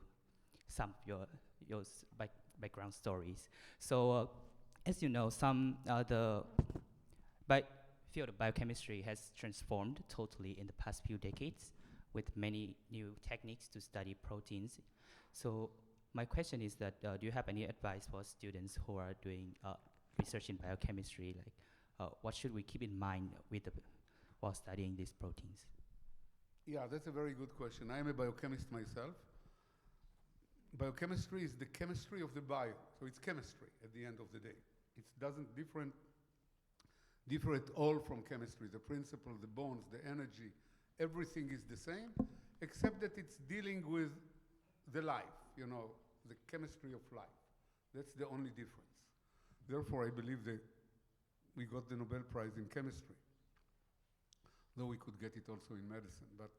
some of your background stories. So as you know, the field of biochemistry has transformed totally in the past few decades with many new techniques to study proteins. So my question is that, do you have any advice for students who are doing research in biochemistry? Like, what should we keep in mind while studying these proteins? Yeah, that's a very good question. I am a biochemist myself. Biochemistry is the chemistry of the bio, so it's chemistry at the end of the day. It doesn't differ at all from chemistry. The principle, the bonds, the energy, everything is the same, except that it's dealing with the life, you know, the chemistry of life. That's the only difference. Therefore, I believe that we got the Nobel Prize in chemistry, though we could get it also in medicine. But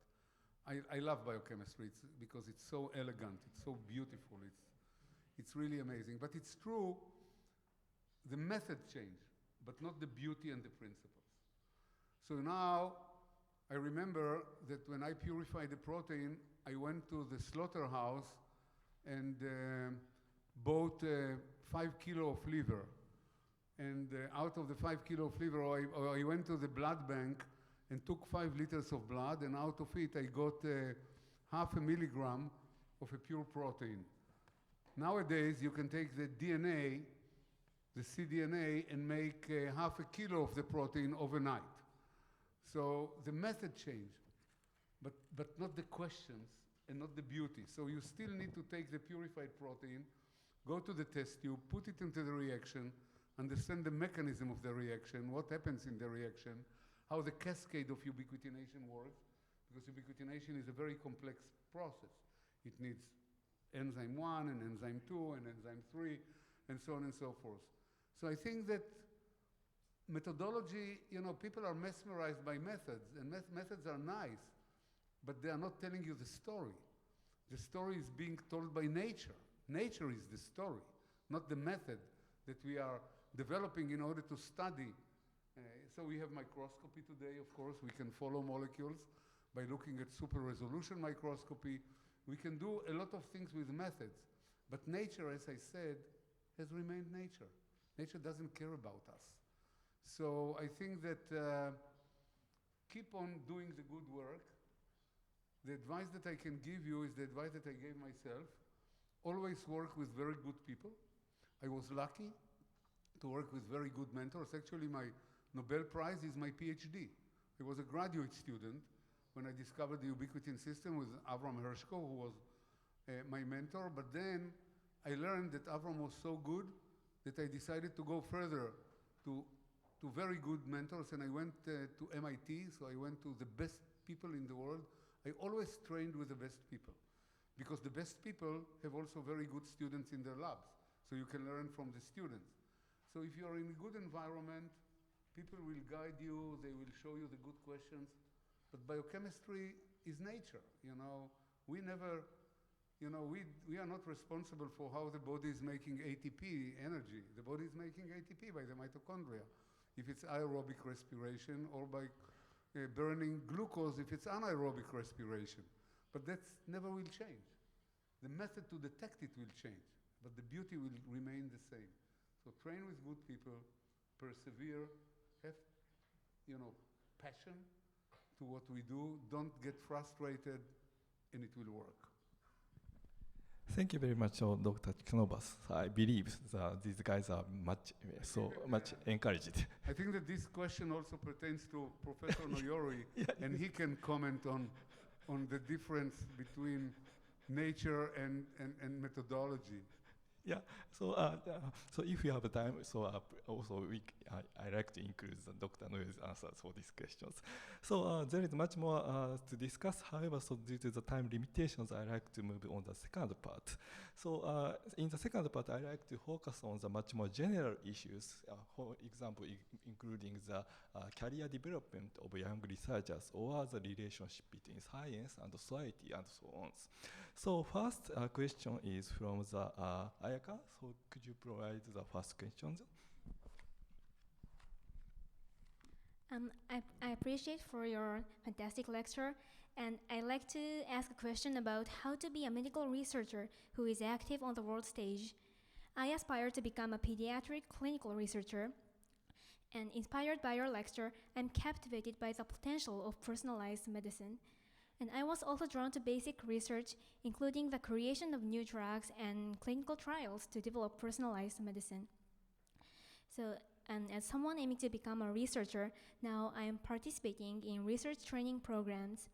I love biochemistry because it's so elegant, it's so beautiful, it's really amazing. But it's true, the method changed, but not the beauty and the principles. So now, I remember that when I purified the protein, I went to the slaughterhouse and bought 5 kilo of liver. And out of the 5 kilo of liver, I went to the blood bank and took 5 liters of blood, and out of it I got half a milligram of a pure protein. Nowadays, you can take the DNA, the cDNA, and make half a kilo of the protein overnight. So the method changed, but not the questions and not the beauty. So you still need to take the purified protein, go to the test tube, put it into the reaction, understand the mechanism of the reaction, what happens in the reaction, how the cascade of ubiquitination works, because ubiquitination is a very complex process. It needs enzyme 1 and enzyme 2 and enzyme 3 and so on and so forth. So I think that methodology, people are mesmerized by methods, and methods are nice, but they are not telling you the story. The story is being told by nature. Nature is the story, not the method that we are developing in order to study. So we have microscopy today, of course. We can follow molecules by looking at super resolution microscopy. We can do a lot of things with methods, but nature, as I said, has remained nature. Nature doesn't care about us. So I think that keep on doing the good work. The advice that I can give you is the advice that I gave myself. Always work with very good people. I was lucky to work with very good mentors. Actually, my Nobel Prize is my PhD. I was a graduate student when I discovered the ubiquitin system with Avram Hershko, who was my mentor. But then I learned that Avram was so good that I decided to go further to very good mentors, and I went to MIT, so I went to the best people in the world. I always trained with the best people, because the best people have also very good students in their labs, so you can learn from the students. So if you're in a good environment, people will guide you, they will show you the good questions, but biochemistry is nature, We never, we are not responsible for how the body is making ATP energy. The body is making ATP by the mitochondria, if it's aerobic respiration, or by burning glucose if it's anaerobic respiration. But that never will change. The method to detect it will change, but the beauty will remain the same. So train with good people, persevere, have passion to what we do, don't get frustrated, and it will work. Thank you very much, Dr. Ciechanover. I believe that these guys are much encouraged. I think that this question also pertains to Professor Noyori, and he can comment on the difference between nature and methodology. Yeah. So if you have time, also I like to include Dr. Noyori's answers for these questions. So there is much more to discuss. However, so due to the time limitations, I like to move on the second part. So in the second part, I like to focus on the much more general issues. For example, including the career development of young researchers, or the relationship between science and society, and so on. So first question is from the Ayaka. So could you provide the first questions? I appreciate for your fantastic lecture, and I'd like to ask a question about how to be a medical researcher who is active on the world stage. I aspire to become a pediatric clinical researcher, and inspired by your lecture, I'm captivated by the potential of personalized medicine. And I was also drawn to basic research, including the creation of new drugs and clinical trials to develop personalized medicine. So, and as someone aiming to become a researcher, now I am participating in research training programs.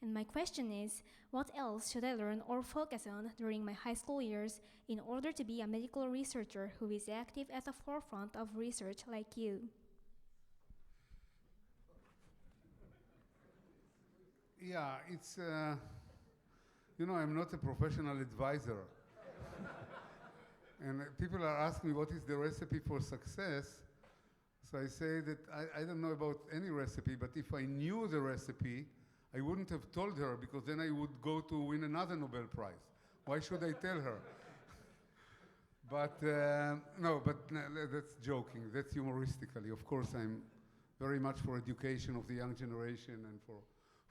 And my question is, what else should I learn or focus on during my high school years in order to be a medical researcher who is active at the forefront of research like you? Yeah, it's, I'm not a professional advisor. And people are asking me what is the recipe for success. So I say that I don't know about any recipe, but if I knew the recipe, I wouldn't have told her, because then I would go to win another Nobel Prize. Why should I tell her? But no, that's joking. That's humoristically. Of course, I'm very much for education of the young generation and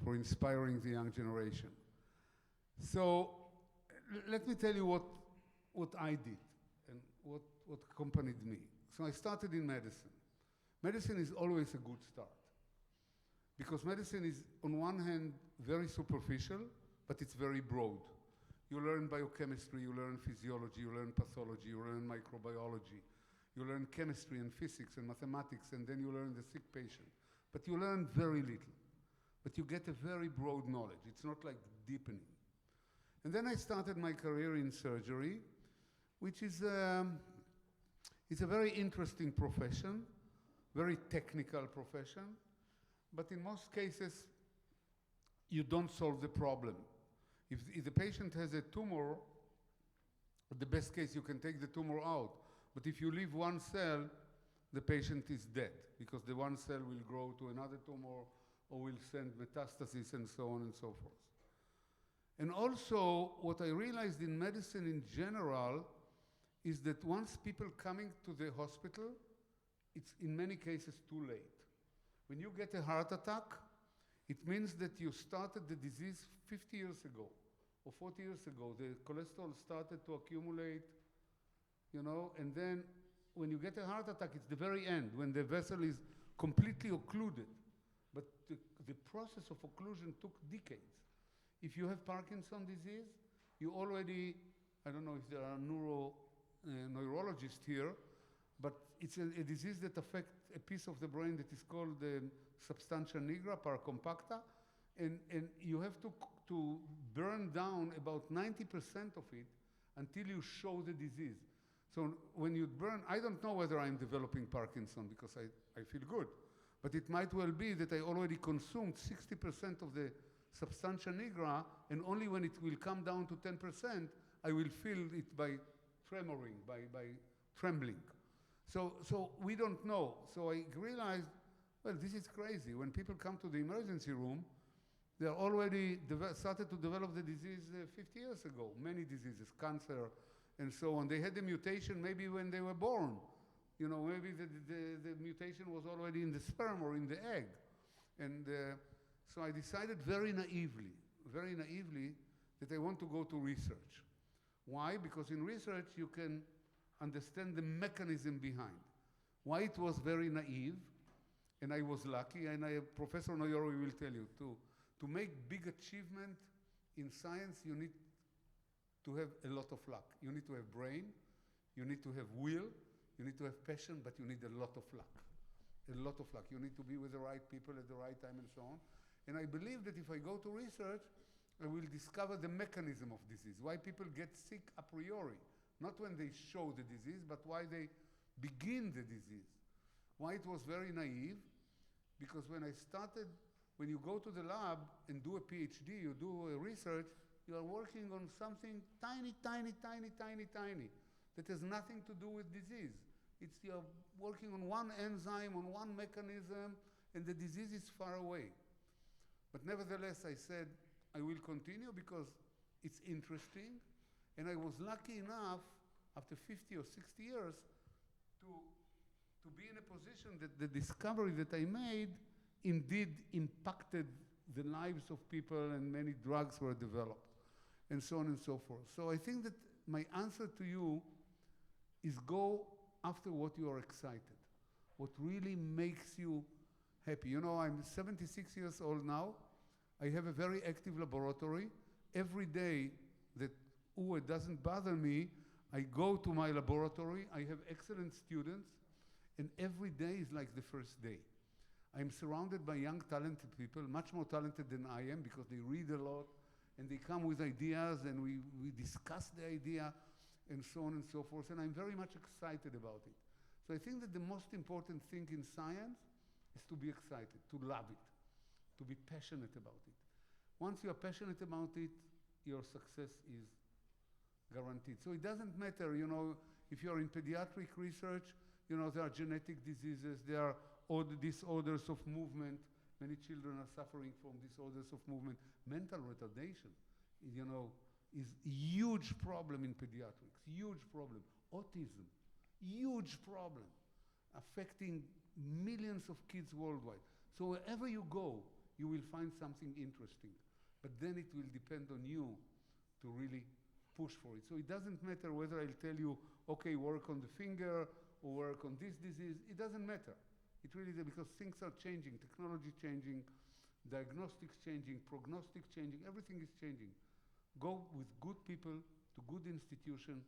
for inspiring the young generation. So let me tell you what I did and what accompanied me. So I started in medicine. Medicine is always a good start. Because medicine is, on one hand, very superficial, but it's very broad. You learn biochemistry, you learn physiology, you learn pathology, you learn microbiology, you learn chemistry and physics and mathematics, and then you learn the sick patient. But you learn very little. But you get a very broad knowledge. It's not like deepening. And then I started my career in surgery, which is it's a very interesting profession, very technical profession, but in most cases, you don't solve the problem. If the patient has a tumor, at the best case, you can take the tumor out. But if you leave one cell, the patient is dead, because the one cell will grow to another tumor or will send metastasis and so on and so forth. And also, what I realized in medicine in general is that once people coming to the hospital, it's in many cases too late. When you get a heart attack, it means that you started the disease 50 years ago or 40 years ago. The cholesterol started to accumulate, you know, and then when you get a heart attack, it's the very end, when the vessel is completely occluded. But the process of occlusion took decades. If you have Parkinson's disease, you already, I don't know if there are neurologists here, but it's a disease that affects a piece of the brain that is called the substantia nigra, par compacta, and you have to burn down about 90% of it until you show the disease. So when you burn, I don't know whether I'm developing Parkinson because I feel good, but it might well be that I already consumed 60% of the substantia nigra, and only when it will come down to 10%, I will feel it by tremoring, by trembling. So we don't know. So I realized, well, this is crazy. When people come to the emergency room, they're already started to develop the disease 50 years ago. Many diseases, cancer, and so on. They had the mutation maybe when they were born. You know, maybe the mutation was already in the sperm or in the egg. And so I decided very naively, that I want to go to research. Why? Because in research you can understand the mechanism behind. Why it was very naive, and I was lucky, and Professor Noyori will tell you too, to make big achievement in science, you need to have a lot of luck. You need to have brain, you need to have will, you need to have passion, but you need a lot of luck. A lot of luck. You need to be with the right people at the right time and so on. And I believe that if I go to research, I will discover the mechanism of disease, why people get sick a priori, not when they show the disease, but why they begin the disease. Why it was very naive, because when you go to the lab and do a PhD, you do a research, you are working on something tiny, that has nothing to do with disease. You're working on one enzyme, on one mechanism, and the disease is far away. But nevertheless, I said, I will continue because it's interesting, and I was lucky enough, after 50 or 60 years, to be in a position that the discovery that I made indeed impacted the lives of people, and many drugs were developed, and so on and so forth. So I think that my answer to you is go after what you are excited, what really makes you happy. You know, I'm 76 years old now. I have a very active laboratory. Every day that Uwe doesn't bother me, I go to my laboratory. I have excellent students, and every day is like the first day. I'm surrounded by young, talented people, much more talented than I am, because they read a lot, and they come with ideas, and we discuss the idea, and so on and so forth, and I'm very much excited about it. So I think that the most important thing in science is to be excited, to love it, to be passionate about it. Once you are passionate about it, your success is guaranteed. So it doesn't matter, you know, if you're in pediatric research, you know, there are genetic diseases, there are disorders of movement. Many children are suffering from disorders of movement. Mental retardation, you know, is a huge problem in pediatrics, huge problem. Autism, huge problem, affecting millions of kids worldwide. So wherever you go, you will find something interesting. But then it will depend on you to really push for it. So it doesn't matter whether I'll tell you, okay, work on the finger or work on this disease. It doesn't matter. It really is because things are changing, technology changing, diagnostics changing, prognostics changing, everything is changing. Go with good people to good institution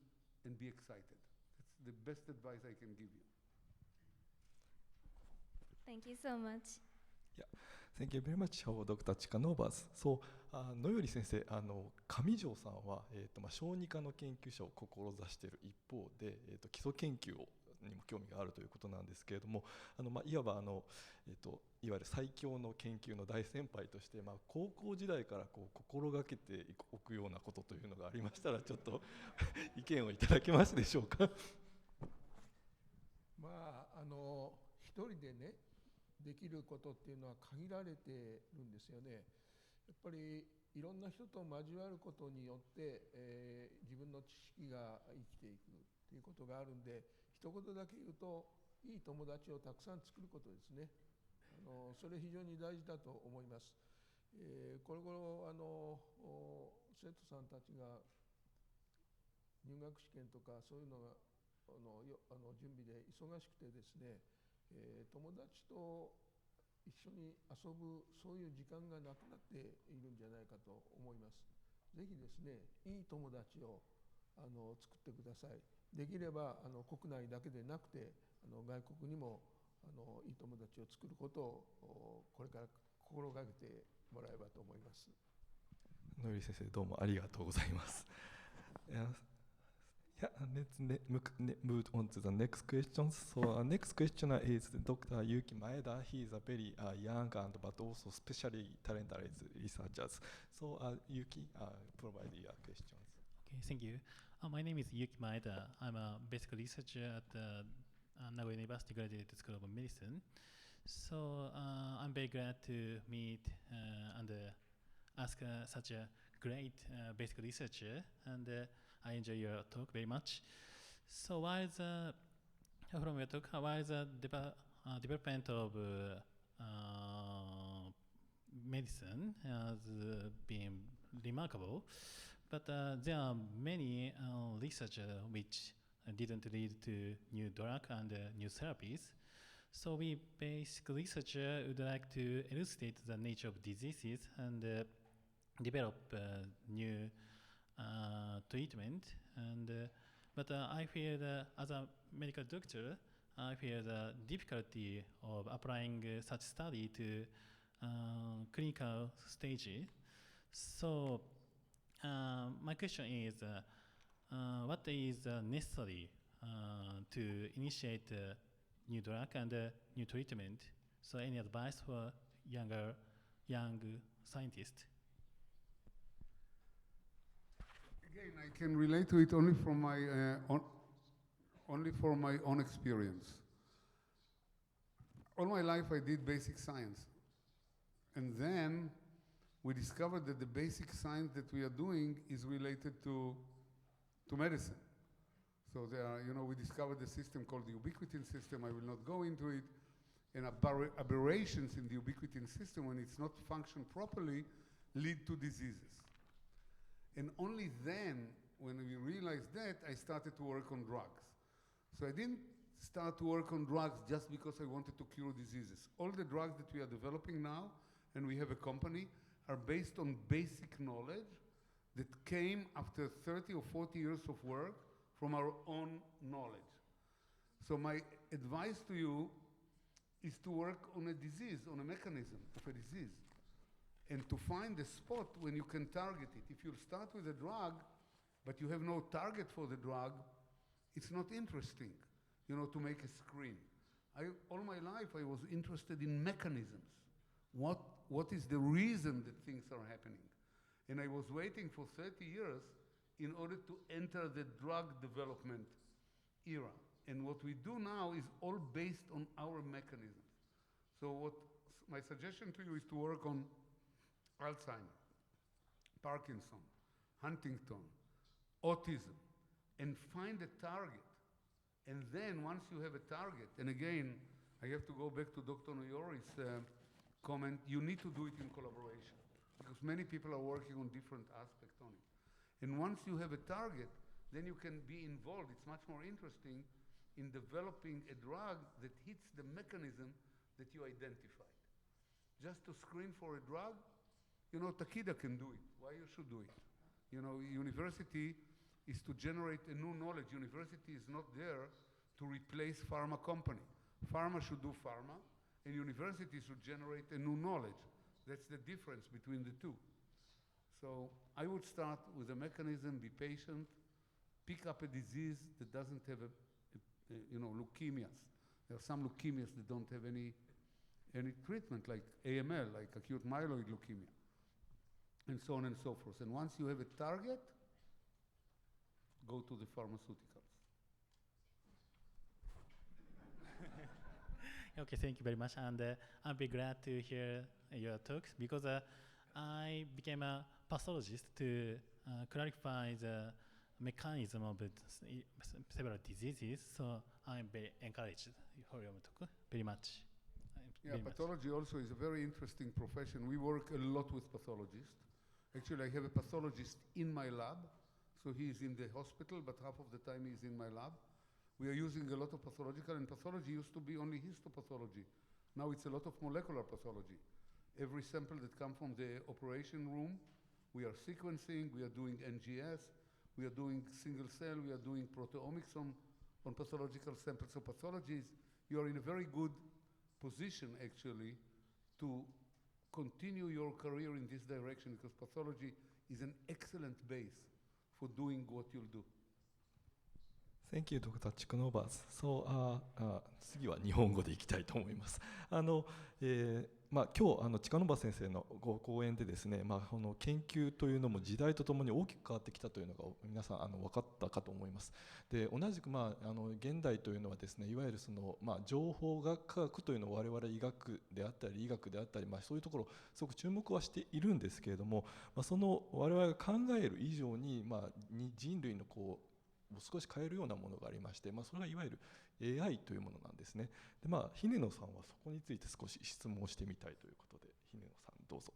and be excited. That's the best advice I can give you. Thank you so much. Thank you very much, Dr. Ciechanover.そう、野頼先生、上条さんは、小児科の研究者を志している一方で、基礎研究にも興味があるということなんですけれども、いわばいわゆる最強の研究の大先輩として、高校時代から心がけておくようなことというのがありましたら、ちょっと意見をいただけますでしょうか。一人でね、できることっていうのは限られてるんですよね。やっぱりいろんな人と交わることによって、自分の知識が生きていくということがあるんで、一言だけ言うと、いい友達をたくさん作ることですね。それ非常に大事だと思います。これ頃生徒さんたちが入学試験とかそういうのが準備で忙しくてですね、友達と一緒に遊ぶそういう時間がなくなっているんじゃないかと思います。ぜひですね、いい友達を作ってください。できれば国内だけでなくて外国にもいい友達を作ることをこれから心がけてもらえばと思います。野頼先生、どうもありがとうございます。Let's move on to the next question. So next questioner is Dr. Yuki Maeda. He is a very young and but also especially talented researcher. So Yuki, provide your questions. Okay, thank you. My name is Yuki Maeda. I'm a basic researcher at the Nagoya University Graduate School of Medicine. So I'm very glad to meet and ask such a great basic researcher, and I enjoy your talk very much. So from your talk, while the development of medicine has been remarkable, but there are many research which didn't lead to new drug and new therapies. So we basic researcher would like to elucidate the nature of diseases and develop new treatment. And but I feel as a medical doctor, I feel the difficulty of applying such study to clinical stage. So my question is, what is necessary to initiate new drug and new treatment? So any advice for young scientists? Again, I can relate to it only from my own experience. All my life I did basic science, and then we discovered that the basic science that we are doing is related to medicine. So there are, we discovered a system called the ubiquitin system. I will not go into it. And aberrations in the ubiquitin system, when it's not functioned properly, lead to diseases. And only then, when we realized that, I started to work on drugs. So I didn't start to work on drugs just because I wanted to cure diseases. All the drugs that we are developing now, and we have a company, are based on basic knowledge that came after 30 or 40 years of work from our own knowledge. So my advice to you is to work on a disease, on a mechanism of a disease, and to find a spot when you can target it. If you start with a drug, but you have no target for the drug, it's not interesting, to make a screen. All my life I was interested in mechanisms. What is the reason that things are happening? And I was waiting for 30 years in order to enter the drug development era. And what we do now is all based on our mechanisms. So my suggestion to you is to work on Alzheimer's, Parkinson, Huntington, autism, and find a target. And then once you have a target, and again, I have to go back to Dr. Noyori's comment, you need to do it in collaboration, because many people are working on different aspects on it. And once you have a target, then you can be involved. It's much more interesting in developing a drug that hits the mechanism that you identified. Just to screen for a drug, Takeda can do it. Why you should do it? University is to generate a new knowledge. University is not there to replace pharma company. Pharma should do pharma, and university should generate a new knowledge. That's the difference between the two. So I would start with a mechanism, be patient, pick up a disease that doesn't have leukemias. There are some leukemias that don't have any treatment, like AML, like acute myeloid leukemia, and so on and so forth. And once you have a target, go to the pharmaceuticals. Okay, thank you very much, and I'll be glad to hear your talks because I became a pathologist to clarify the mechanism of several diseases, so I'm very encouraged for your talk very much. Yeah, pathology also is a very interesting profession. We work a lot with pathologists. Actually, I have a pathologist in my lab, so he is in the hospital, but half of the time he's in my lab. We are using a lot of pathological, and pathology used to be only histopathology. Now it's a lot of molecular pathology. Every sample that comes from the operation room, we are sequencing, we are doing NGS, we are doing single cell, we are doing proteomics on pathological samples. So pathology is, you are in a very good position actually to continue your career in this direction, because pathology is an excellent base for doing what you'll do. Thank you, Dr. Ciechanover. So, 次は日本語でいきたいと思います。今日チカノバ先生のご講演でですね、この研究というのも時代とともに大きく変わってきたというのが皆さん分かったかと思います。で、同じく現代というのはですね、いわゆるその情報学科学というのを我々医学であったり医学であったり、そういうところすごく注目はしているんですけれども、その我々が考える以上に人類の少し変えるようなものがありまして、それがいわゆる AI というものなんですね。で、姫野さんはそこについて少し質問をしてみたいということで、姫野さんどうぞ。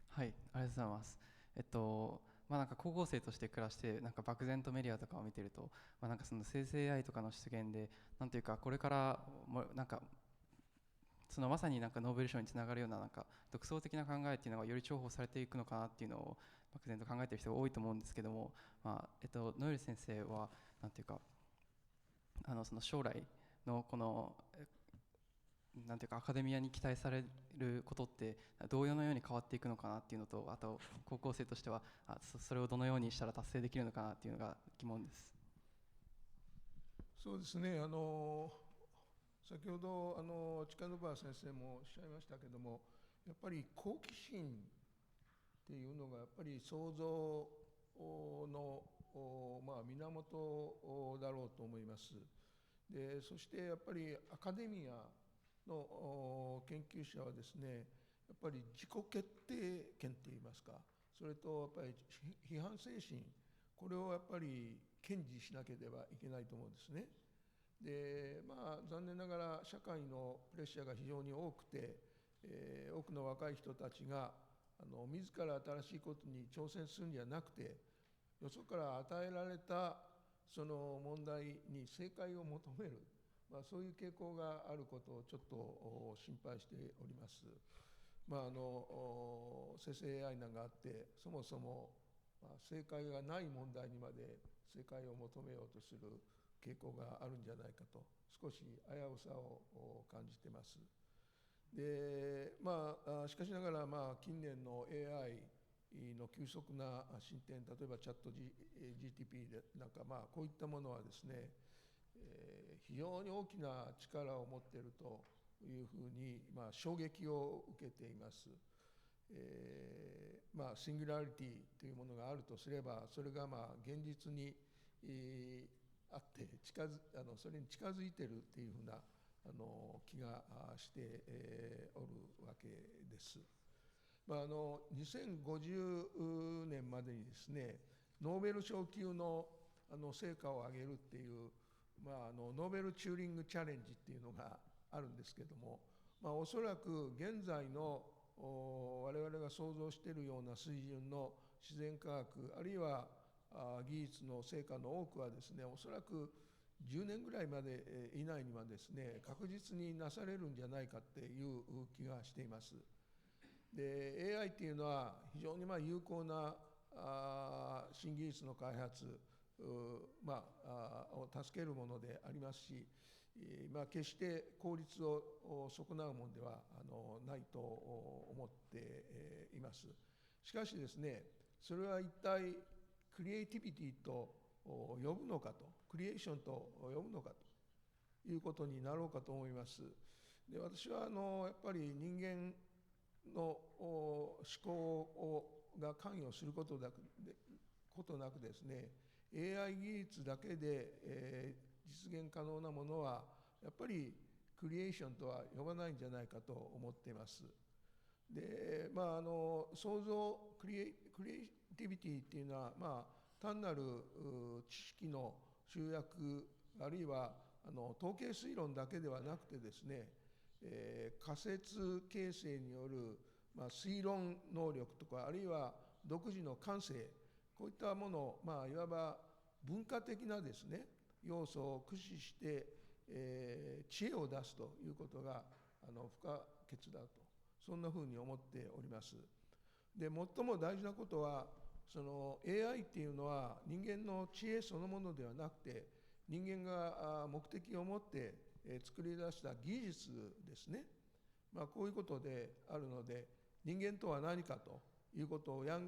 はい、ありがとうございます。なんか高校生として暮らしてなんか漠然とメディアとかを見てると、なんかその生成 AI とかの出現でなんていうかこれからもなんかそのまさになんかノーベル賞につながるようななんか独創的な考えっていうのがより重宝されていくのかなっていうのを漠然と考えている人が多いと思うんですけども、ノエル先生はなんていうかその将来のこのなんていうかアカデミアに期待されることってどのように変わっていくのかなっていうのと、あと高校生としてはそれをどのようにしたら達成できるのかなっていうのが疑問です。そうですね、先ほどチカノバー先生もおっしゃいましたけども、やっぱり好奇心っていうのがやっぱり創造の源だろうと思います。で、そしてやっぱりアカデミアの研究者はですね、やっぱり自己決定権っていいますか、それとやっぱり批判精神、これをやっぱり堅持しなければいけないと思うんですね。で、残念ながら社会のプレッシャーが非常に多くて、多くの若い人たちが自ら新しいことに挑戦するんじゃなくて、よそから与えられたその問題に正解を求める、そういう傾向があることをちょっと心配しております。生成 AI なんかあって、そもそも正解がない問題にまで正解を求めようとする傾向があるんじゃないかと、少し危うさを感じています。で、しかしながら近年の AI の急速な進展、例えばチャット GTP でなんかこういったものはですね、非常に大きな力を持っているというふうに衝撃を受けています。シンギュラリティというものがあるとすれば、それが現実にあってそれに近づいているというふうな気がしておるわけです。2050年までにですね、ノーベル賞級の成果を上げるっていうノーベルチューリングチャレンジっていうのがあるんですけども、おそらく現在の我々が想像しているような水準の自然科学あるいは技術の成果の多くはですね、おそらく10年ぐらいまで以内にはですね、確実になされるんじゃないかっていう気がしています。で、AI っていうのは非常に有効な新技術の開発を助けるものでありますし、決して効率を損なうものではないと思っています。しかしですね、それは一体クリエイティビティと呼ぶのかと、クリエーションと呼ぶのかということになろうかと思います。で、私はやっぱり人間の思考が関与することなくですね、AI 技術だけで、実現可能なものはやっぱりクリエーションとは呼ばないんじゃないかと思っています。で、創造クリエイティビティっていうのは、単なる知識の集約、あるいは統計推論だけではなくてですね、仮説形成による、推論能力とか、あるいは独自の感性、こういったもの、いわば文化的なですね、要素を駆使して、知恵を出すということが不可欠だと、そんなふうに思っております。で、最も大事なことは、その AI っていうのは人間の知恵そのものではなくて、人間が目的を持って作り出した技術ですね。こういうことであるので、人間とは何かということをよ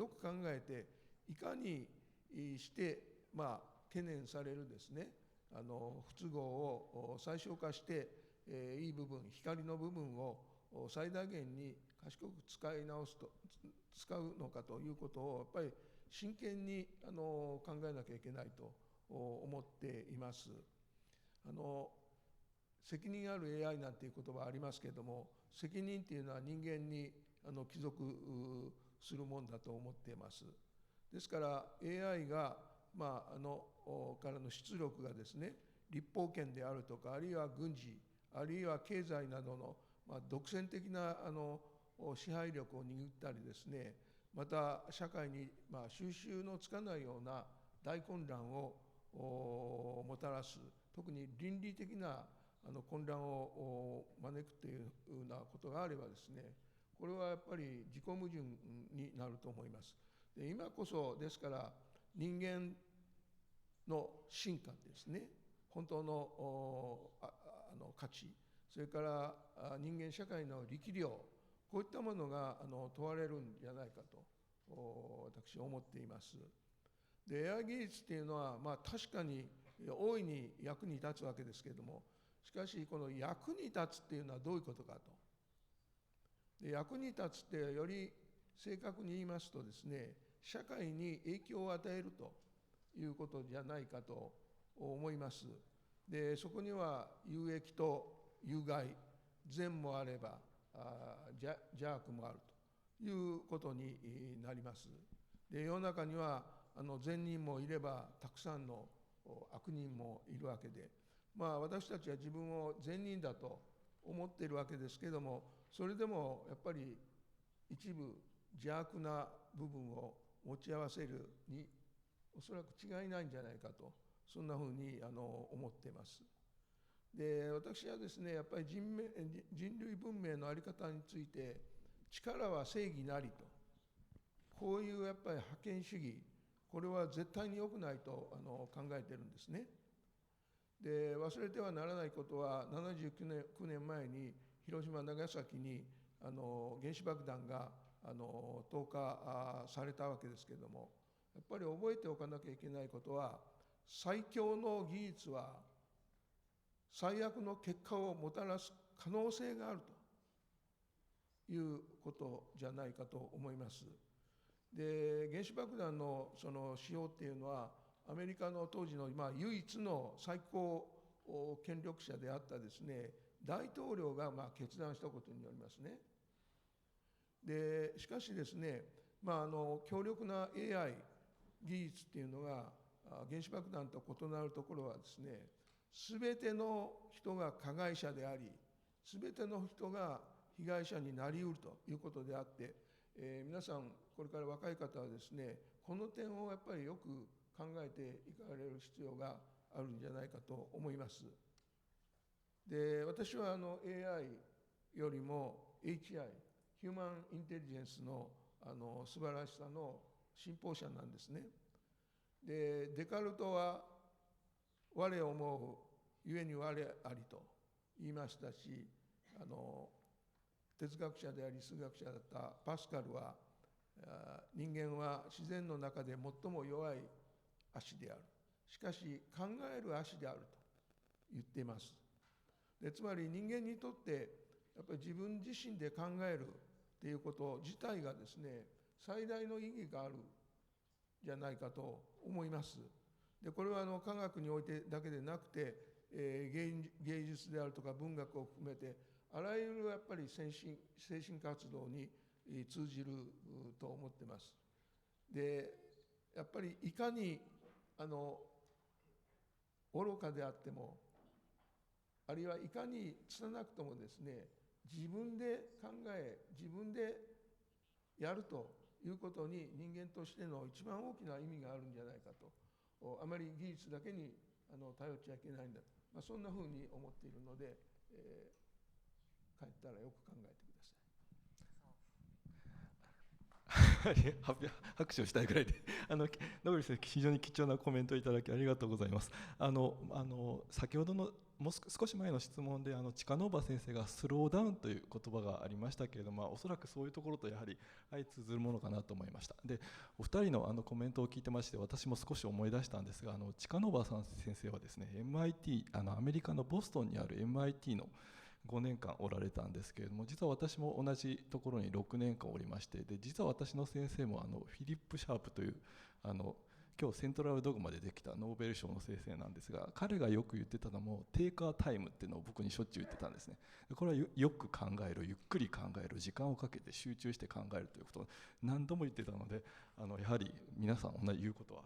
く考えて、いかにして懸念されるですね、不都合を最小化して、いい部分、光の部分を最大限に賢く使うのかということをやっぱり真剣に考えなきゃいけないと思っています。責任ある AI なんていう言葉ありますけれども、責任っていうのは人間に帰属するものだと思っています。ですから AI が、からの出力がですね、立法権であるとか、あるいは軍事、あるいは経済などの、独占的な支配力を握ったりですね、また社会に、収拾のつかないような大混乱をもたらす、特に倫理的な混乱を招くというようなことがあればですね、これはやっぱり自己矛盾になると思います。で、今こそですから人間の進化ですね、本当の価値、それから人間社会の力量、こういったものが問われるんじゃないかと私は思っています。で、AI 技術っていうのは、確かに大いに役に立つわけですけれども、しかしこの役に立つっていうのはどういうことかと。で、役に立つってより正確に言いますとですね、社会に影響を与えるということじゃないかと思います。で、そこには有益と有害、善もあれば邪悪もあるということになります。で、世の中には善人もいればたくさんの悪人もいるわけで、私たちは自分を善人だと思っているわけですけれども、それでもやっぱり一部邪悪な部分を持ち合わせるにおそらく違いないんじゃないかと、そんなふうに思っています。で、私はですね、やっぱり人類文明の在り方について、力は正義なりと、こういうやっぱり覇権主義、これは絶対に良くないと考えているんですね。で、忘れてはならないことは、79年前に広島長崎に原子爆弾が投下されたわけですけれども、やっぱり覚えておかなきゃいけないことは、最強の技術は最悪の結果をもたらす可能性があるということじゃないかと思います。で、原子爆弾のその使用っていうのは、アメリカの当時の唯一の最高権力者であったですね、大統領が決断したことによりますね。で、しかしですね、強力な AI 技術っていうのが原子爆弾と異なるところはですね、すべての人が加害者であり、すべての人が被害者になりうるということであって、皆さんこれから若い方はですね、この点をやっぱりよく考えていかれる必要がああるんじゃないかと思います。で、私はAI よりも HI、ヒューマンインテリジェンスの素晴らしさの信奉者なんですね。で、デカルトは我を思うゆえに我ありと言いましたし、哲学者であり数学者だったパスカルは、人間は自然の中で最も弱い足である。しかし考える足であると言っています。で、つまり人間にとってやっぱり自分自身で考えるっていうこと自体がですね、最大の意義があるじゃないかと思います。で、これは科学においてだけでなくて、芸術であるとか文学を含めてあらゆるやっぱり精神活動に通じると思ってます。で、やっぱりいかに愚かであっても、あるいはいかに拙くともですね、自分で考え自分でやるということに人間としての一番大きな意味があるんじゃないかと、あまり技術だけに頼っちゃいけないんだと、そんなふうに思っているので、帰ったらよく考えてください。拍手をしたいぐらいでノーベル先生、非常に貴重なコメントをいただきありがとうございます。先ほどのもう少し前の質問でチカノーバ先生がスローダウンという言葉がありましたけれども、おそらくそういうところとやはり相通ずるものかなと思いました。で、お二人のコメントを聞いてまして、私も少し思い出したんですが、チカノーバ先生はですね、 MIT アメリカのボストンにある MIT の5年間おられたんですけれども、実は私も同じところに6年間おりまして、で実は私の先生もフィリップ・シャープという今日セントラルドグマでできたノーベル賞の先生なんですが、彼がよく言ってたのもテイカータイムっていうのを僕にしょっちゅう言ってたんですね。これはよく考える、ゆっくり考える、時間をかけて集中して考えるということを何度も言ってたので、やはり皆さん言うことは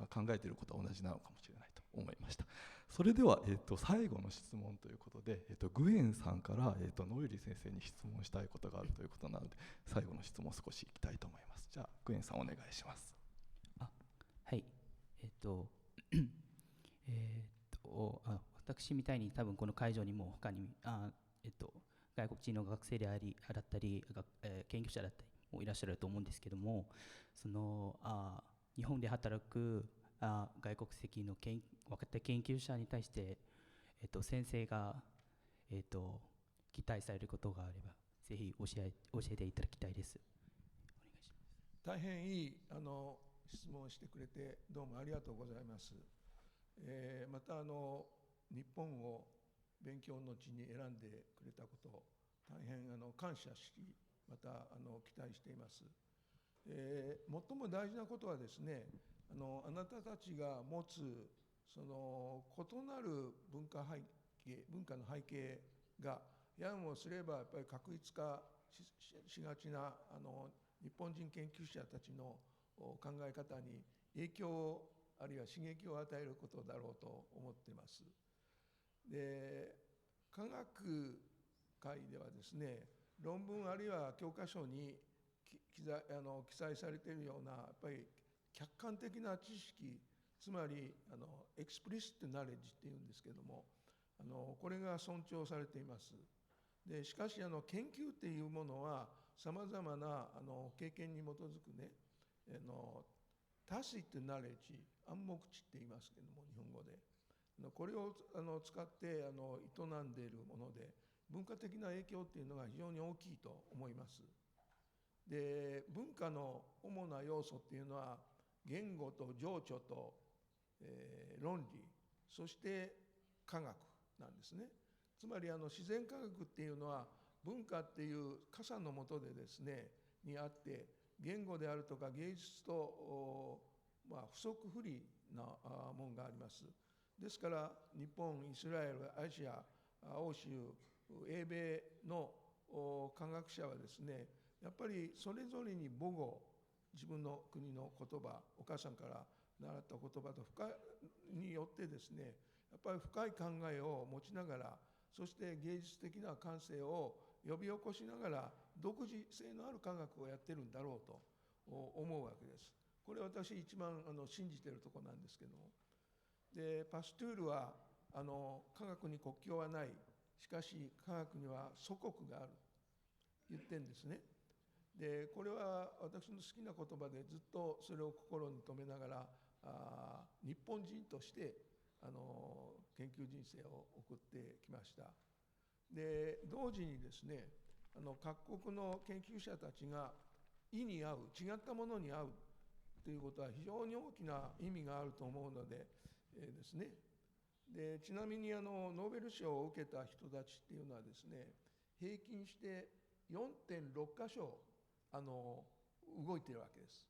考えていることは同じなのかもしれないと思いました。それでは、最後の質問ということで、グエンさんから、ノイリ先生に質問したいことがあるということなので、最後の質問を少しいきたいと思います。じゃあグエンさんお願いします。はい。私みたいに多分この会場にも他に外国人の学生だったり、研究者だったりもいらっしゃると思うんですけども、日本で働く外国籍の若手研究者に対して、先生が、期待されることがあればぜひ教えていただきたいです。お願いします。大変いい質問をしてくれてどうもありがとうございます。また日本を勉強の地に選んでくれたことを大変感謝し、また期待しています。最も大事なことはですね、あなたたちが持つその異なる文化の背景がやもすればやっぱり確一化しがちな日本人研究者たちの考え方に影響あるいは刺激を与えることだろうと思っています。で、科学界ではですね、論文あるいは教科書に記載されているようなやっぱり客観的な知識、つまりエクスプリシットナレッジっていうんですけども、これが尊重されています。でしかし研究っていうものはさまざまな経験に基づくね、タシットナレッジ、暗黙知って言いますけども日本語で、これを使って営んでいるもので、文化的な影響っていうのが非常に大きいと思います。で、文化の主な要素っていうのは言語と情緒と、論理、そして科学なんですね。つまり自然科学っていうのは文化っていう傘の下でですねにあって、言語であるとか芸術と、不足不利なものがあります。ですから日本、イスラエル、アジア、欧州、英米の科学者はですね、やっぱりそれぞれに母語、自分の国の言葉、お母さんから習った言葉とによってですね、やっぱり深い考えを持ちながら、そして芸術的な感性を呼び起こしながら独自性のある科学をやってるんだろうと思うわけです。これ私一番信じているところなんですけども、でパストゥールは科学に国境はない、しかし科学には祖国がある言ってるんですね。でこれは私の好きな言葉で、ずっとそれを心に留めながら日本人として研究人生を送ってきました。で同時にですね、各国の研究者たちが意に合う、違ったものに合うということは非常に大きな意味があると思うので、ですね。でちなみにノーベル賞を受けた人たちっていうのはですね、平均して 4.6 箇所動いているわけです。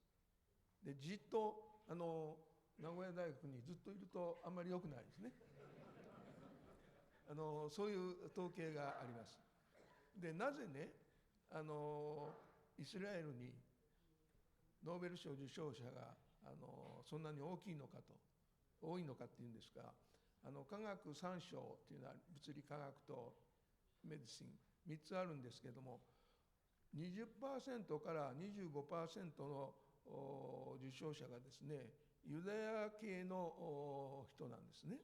でじっと名古屋大学にずっといるとあんまり良くないですね。そういう統計があります。でなぜねイスラエルにノーベル賞受賞者がそんなに多いのかっていうんですが、科学3賞というのは物理科学とメディシン3つあるんですけれども、20% から 25% の受賞者がですね、ユダヤ系の人なんですね。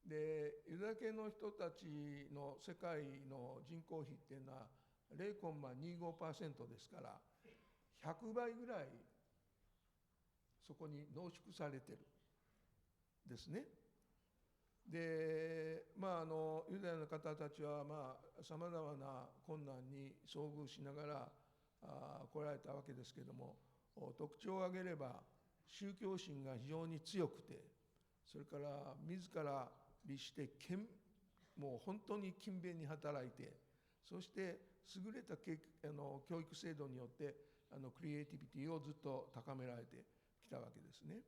でユダヤ系の人たちの世界の人口比っていうのは 0.25% ですから、100倍ぐらいそこに濃縮されてるですね。でユダヤの方たちはさまざまな困難に遭遇しながら来られたわけですけれども、特徴を挙げれば宗教心が非常に強くて、それから自ら律してもう本当に勤勉に働いて、そして優れた教育制度によってクリエイティビティをずっと高められてきたわけですね。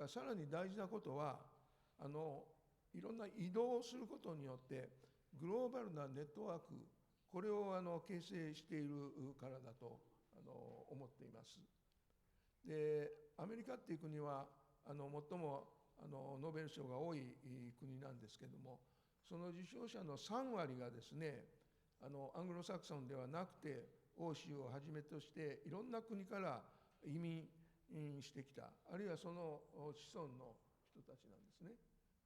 さらに大事なことはいろんな移動をすることによってグローバルなネットワーク、これを形成しているからだと思っています。でアメリカっていう国は最もノーベル賞が多い国なんですけれども、その受賞者の3割がですね、アングロサクソンではなくて欧州をはじめとしていろんな国から移民してきた、あるいはその子孫の人たちなんですね。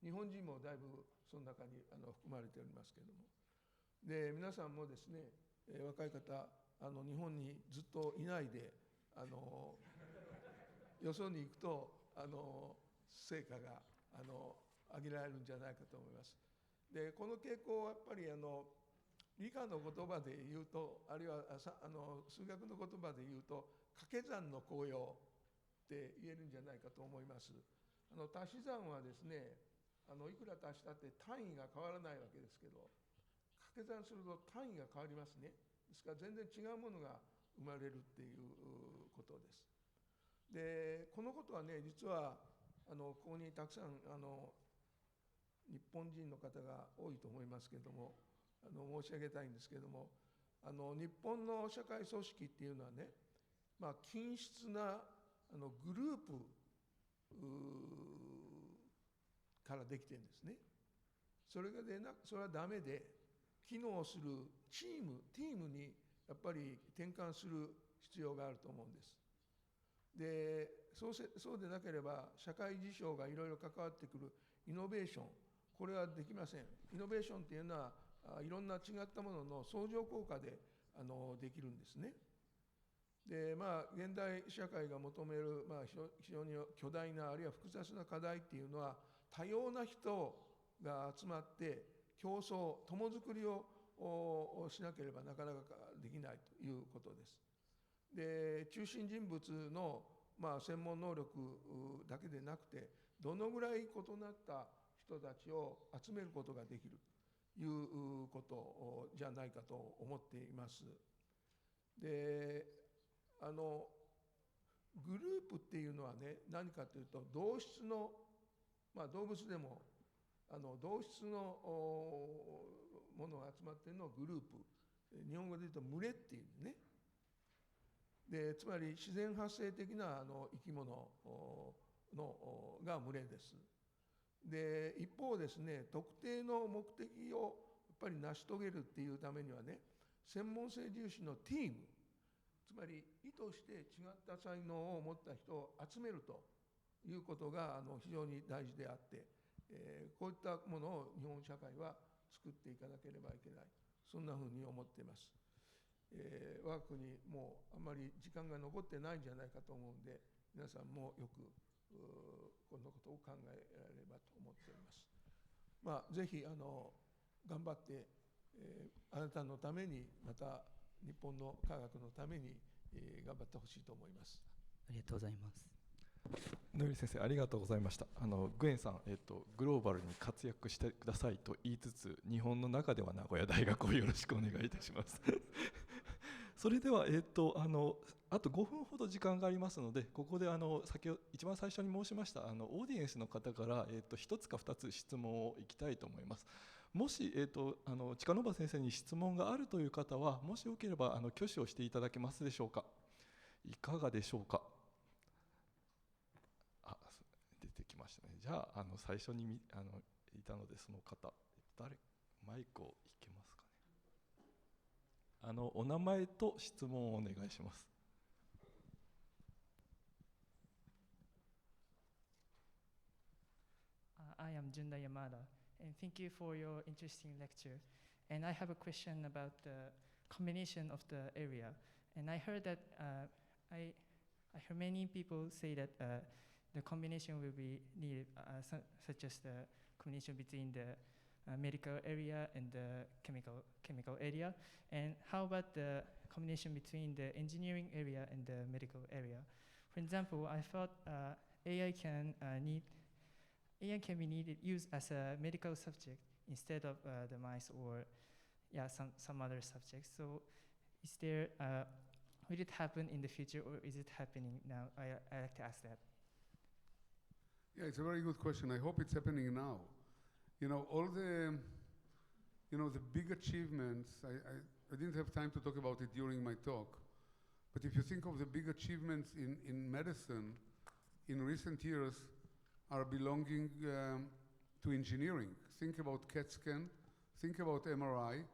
日本人もだいぶその中に含まれておりますけれども、で皆さんもですね、若い方日本にずっといないでよそに行くと成果が上げられるんじゃないかと思います。でこの傾向はやっぱり理科の言葉で言うと、あるいは数学の言葉で言うと掛け算の効用って言えるんじゃないかと思います。足し算はですね、いくら足したって単位が変わらないわけですけど、掛け算すると単位が変わりますね。ですから全然違うものが生まれるっていうことです。でこのことはね、実はここにたくさん日本人の方が多いと思いますけれども、申し上げたいんですけれども、日本の社会組織っていうのはね、均質なグループからできてるんですね。それはダメで、機能するチームにやっぱり転換する必要があると思うんです。でそうでなければ社会事象がいろいろ関わってくるイノベーション、これはできません。イノベーションっていうのはいろんな違ったものの相乗効果でできるんですね。で現代社会が求める、非常に巨大なあるいは複雑な課題っていうのは、多様な人が集まって競争、共づくりをしなければなかなかできないということです。で中心人物の専門能力だけでなくて、どのぐらい異なった人たちを集めることができるということじゃないかと思っています。でグループっていうのはね、何かというと同質の、動物でも同質のものが集まっているのをグループ、日本語で言うと群れっていうね。でつまり自然発生的な生き物が群れです。で一方ですね、特定の目的をやっぱり成し遂げるっていうためにはね、専門性重視のティーム、つまり意図して違った才能を持った人を集めるということが非常に大事であって、こういったものを日本社会は作っていかなければいけない、そんなふうに思っています。我が国もうあまり時間が残ってないんじゃないかと思うんで、皆さんもよくこのことを考えられればと思っております。ぜひ頑張って、あなたのために、また日本の科学のために、頑張ってほしいと思います。ありがとうございます。野入先生、ありがとうございました。グエンさん、グローバルに活躍してくださいと言いつつ、日本の中では名古屋大学をよろしくお願いいたします。それでは、あと5分ほど時間がありますので、ここで先ほど一番最初に申しましたオーディエンスの方から、1つか2つ質問をいきたいと思います。もし、近野先生に質問があるという方は、もしよければ挙手をしていただけますでしょうか。いかがでしょうか。出てきましたね。じゃあ、最初にいたので、その方、マイクをいけますかね。お名前と質問をお願いします。I am Junda Yamada, and thank you for your interesting lecture. And I have a question about the combination of the area. And I heard that I heard many people say that the combination will be needed, such as the combination between the medical area and the chemical area. And how about the combination between the engineering area and the medical area? For example, I thought AI can be used as a medical subject instead of the mice or some other subjects. So is there will it happen in the future, or is it happening now? I like to ask that. Yeah, it's a very good question. I hope it's happening now. All the big achievements, I didn't have time to talk about it during my talk, but if you think of the big achievements in medicine in recent years are belonging to engineering. Think about CAT scan, think about MRI,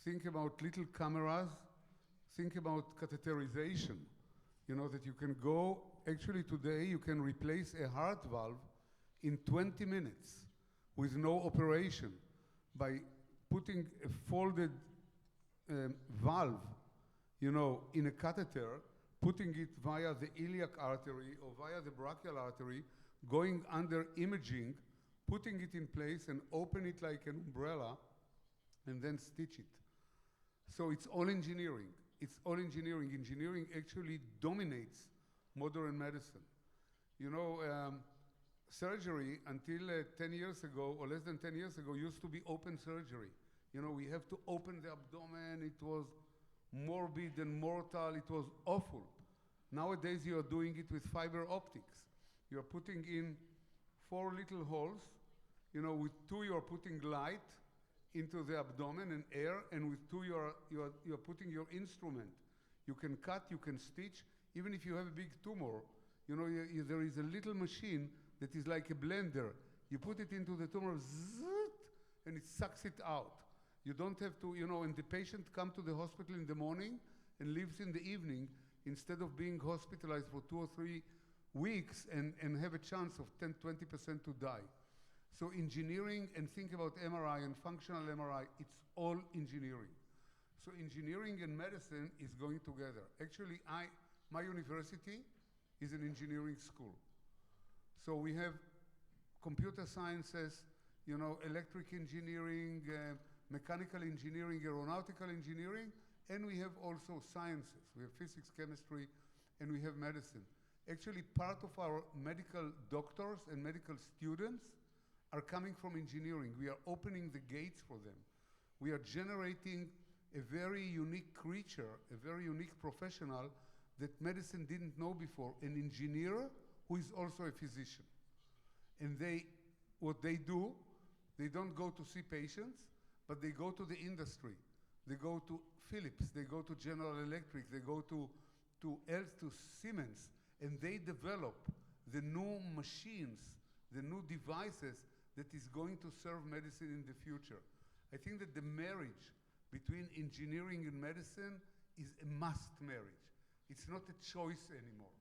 think about little cameras, think about catheterization. That you can go, actually today you can replace a heart valve in 20 minutes with no operation by putting a folded valve, in a catheter, putting it via the iliac artery or via the brachial artery, going under imaging, putting it in place and open it like an umbrella and then stitch it. So it's all engineering. It's all engineering. Engineering actually dominates modern medicine. Surgery until 10 years ago, or less than 10 years ago, used to be open surgery. We have to open the abdomen. It was morbid and mortal. It was awful. Nowadays, you are doing it with fiber optics. You are putting in 4 little holes. With 2, you are putting light into the abdomen and air, and with 2, you are putting your instrument. You can cut, you can stitch. Even if you have a big tumor, there is a little machine that is like a blender. You put it into the tumor, and it sucks it out. You don't have to, and the patient comes to the hospital in the morning and leaves in the evening instead of being hospitalized for 2 or 3 weeks and have a chance of 10-20% to die. So engineering, and think about MRI and functional MRI, it's all engineering. So engineering and medicine is going together. Actually, my university is an engineering school. So we have computer sciences, electric engineering, mechanical engineering, aeronautical engineering, and we have also sciences. We have physics, chemistry, and we have medicine. Actually, part of our medical doctors and medical students are coming from engineering. We are opening the gates for them. We are generating a very unique creature, a very unique professional that medicine didn't know before, an engineer who is also a physician. And what they do, they don't go to see patients, but they go to the industry. They go to Philips, they go to General Electric, they go to Siemens, and they develop the new machines, the new devices that is going to serve medicine in the future. I think that the marriage between engineering and medicine is a must marriage. It's not a choice anymore.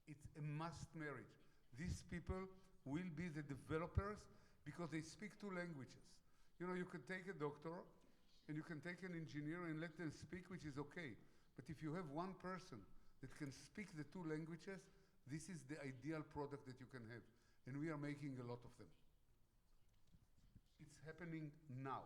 It's a must marriage. these people will be the developers because they speak two languages. You know, you can take a doctor and you can take an engineer and let them speak, which is okay. But if you have one person that can speak the two languages, this is the ideal product that you can have. And we are making a lot of them. It's happening now.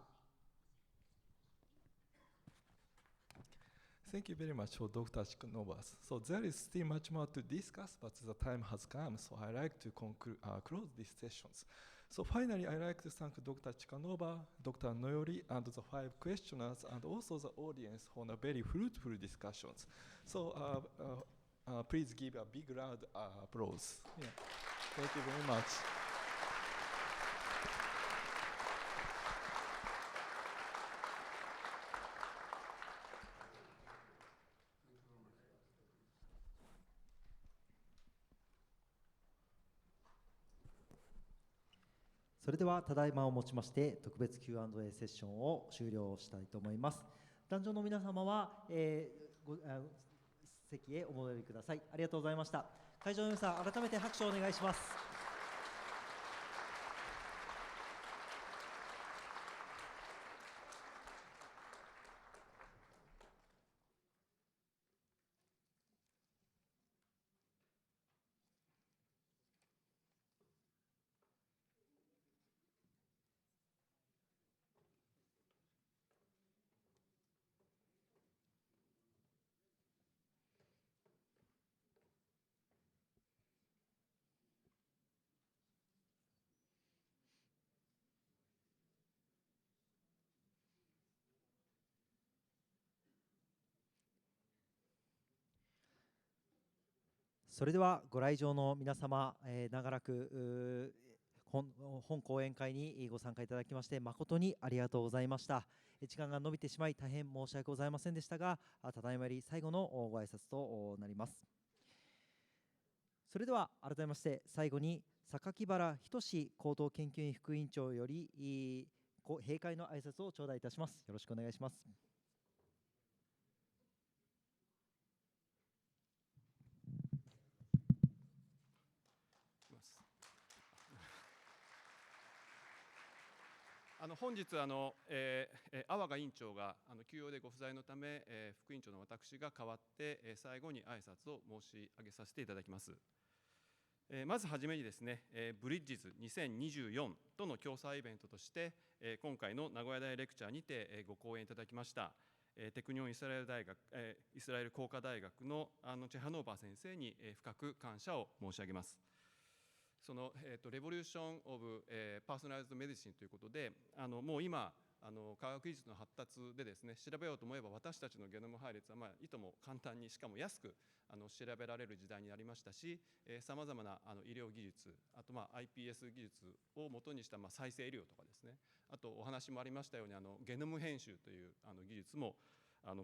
Thank you very much for Dr. Ciechanover. So there is still much more to discuss, but the time has come, so I like to close these sessions. So finally, I like to thank Dr. Ciechanover, Dr. Noyori, and the 5 questioners, and also the audience for a very fruitful discussions. So please give a big round applause. Yeah. Thank you very much.それではただいまをもちまして特別 Q&A セッションを終了したいと思います。壇上の皆様は、席へお戻りください。ありがとうございました。会場の皆さん、改めて拍手をお願いします。それではご来場の皆様、長らく本講演会にご参加いただきまして誠にありがとうございました。時間が延びてしまい大変申し訳ございませんでしたが、ただいまより最後のご挨拶となります。それでは改めまして最後に榊原仁高等研究院副委員長より閉会の挨拶を頂戴いたします。よろしくお願いします。本日阿波賀委員長が休養でご不在のため、副委員長の私が代わって、最後に挨拶を申し上げさせていただきます。まずはじめにですね、ブリッジズ2024との共催イベントとして、今回の名古屋大レクチャーにてご講演いただきましたテクニオンイスラエル大学、イスラエル工科大学のチェハノーバー先生に深く感謝を申し上げます。そのレボリューション・オブ・パーソナライズド・メディシンということで、もう今科学技術の発達でですね、調べようと思えば私たちのゲノム配列はいとも簡単にしかも安く調べられる時代になりましたし、さまざまな医療技術、あとiPS 技術をもとにした再生医療とかですね、あとお話もありましたようにゲノム編集という技術も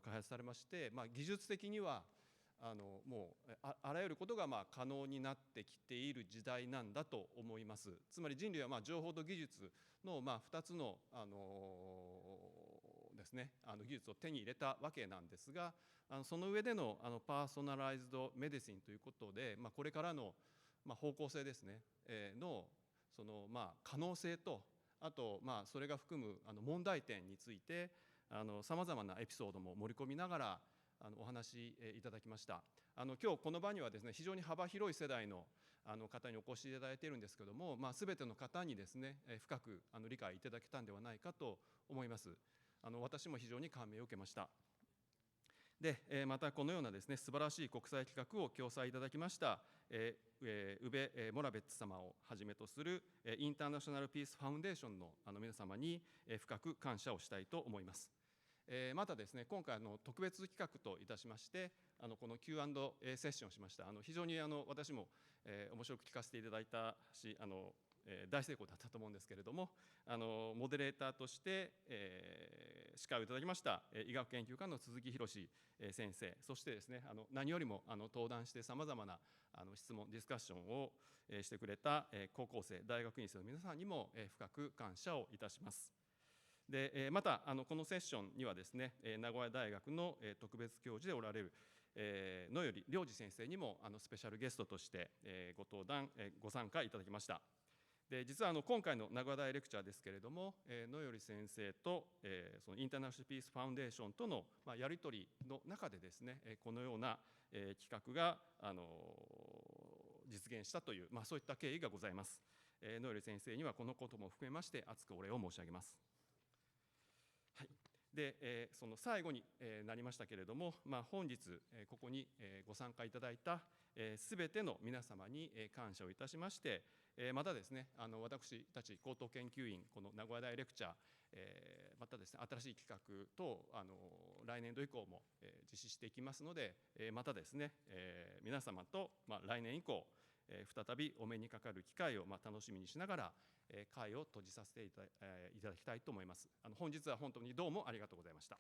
開発されまして、技術的にはもうあらゆることが可能になってきている時代なんだと思います。つまり人類は情報と技術の2つのですね、技術を手に入れたわけなんですが、その上でのパーソナライズドメディシンということで、これからの方向性ですねのその可能性と、あとそれが含む問題点についてさまざまなエピソードも盛り込みながらお話しいただきました。今日この場にはですね、非常に幅広い世代の方にお越しいただいているんですけども、全ての方にですね深く理解いただけたんではないかと思います。私も非常に感銘を受けました。で、またこのようなですね素晴らしい国際企画を共催いただきました宇部モラベッツ様をはじめとするインターナショナルピースファウンデーションの皆様に深く感謝をしたいと思います。またですね、今回特別企画といたしましてこの Q&A セッションをしました。非常に私も面白く聞かせていただいたし大成功だったと思うんですけれども、モデレーターとして司会をいただきました医学研究家の鈴木博先生、そしてですね何よりも登壇してさまざまな質問ディスカッションをしてくれた高校生大学院生の皆さんにも深く感謝をいたします。でまたこのセッションにはですね名古屋大学の特別教授でおられる野より良二先生にもスペシャルゲストとして、ご登壇、ご参加いただきました。で実は今回の名古屋大レクチャーですけれども、野より先生と、そのインターナショナルピースファウンデーションとの、やり取りの中でですね、このような、企画が、実現したという、そういった経緯がございます。野より先生にはこのことも含めまして厚くお礼を申し上げます。はい、で、その最後に、なりましたけれども、本日、ここに、ご参加いただいたすべての皆様に感謝をいたしまして、またですね、私たち高等研究員、この名古屋大レクチャー、またですね、新しい企画等、来年度以降も実施していきますので、またですね、皆様と来年以降、再びお目にかかる機会を楽しみにしながら、会を閉じさせていただきたいと思います。本日は本当にどうもありがとうございました。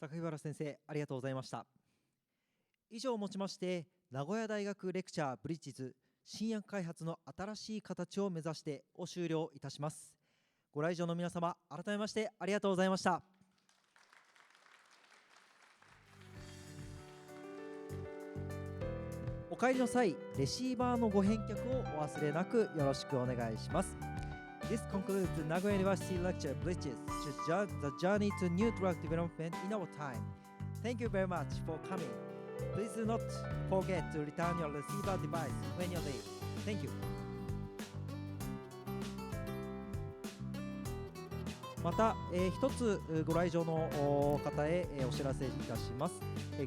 榊原先生、ありがとうございました。以上をもちまして、名古屋大学レクチャーブリッジズ新薬開発の新しい形を目指してを終了いたします。ご来場の皆様、改めましてありがとうございました。お帰りの際、レシーバーのご返却をお忘れなくよろしくお願いします。This concludes the Nagoya University Lecture Bridges, the journey to new drug development in our time. Thank you very much for coming. Please do not forget to return your receiver device when you leave. Thank you. また、一つご来場の方へお知らせいたします。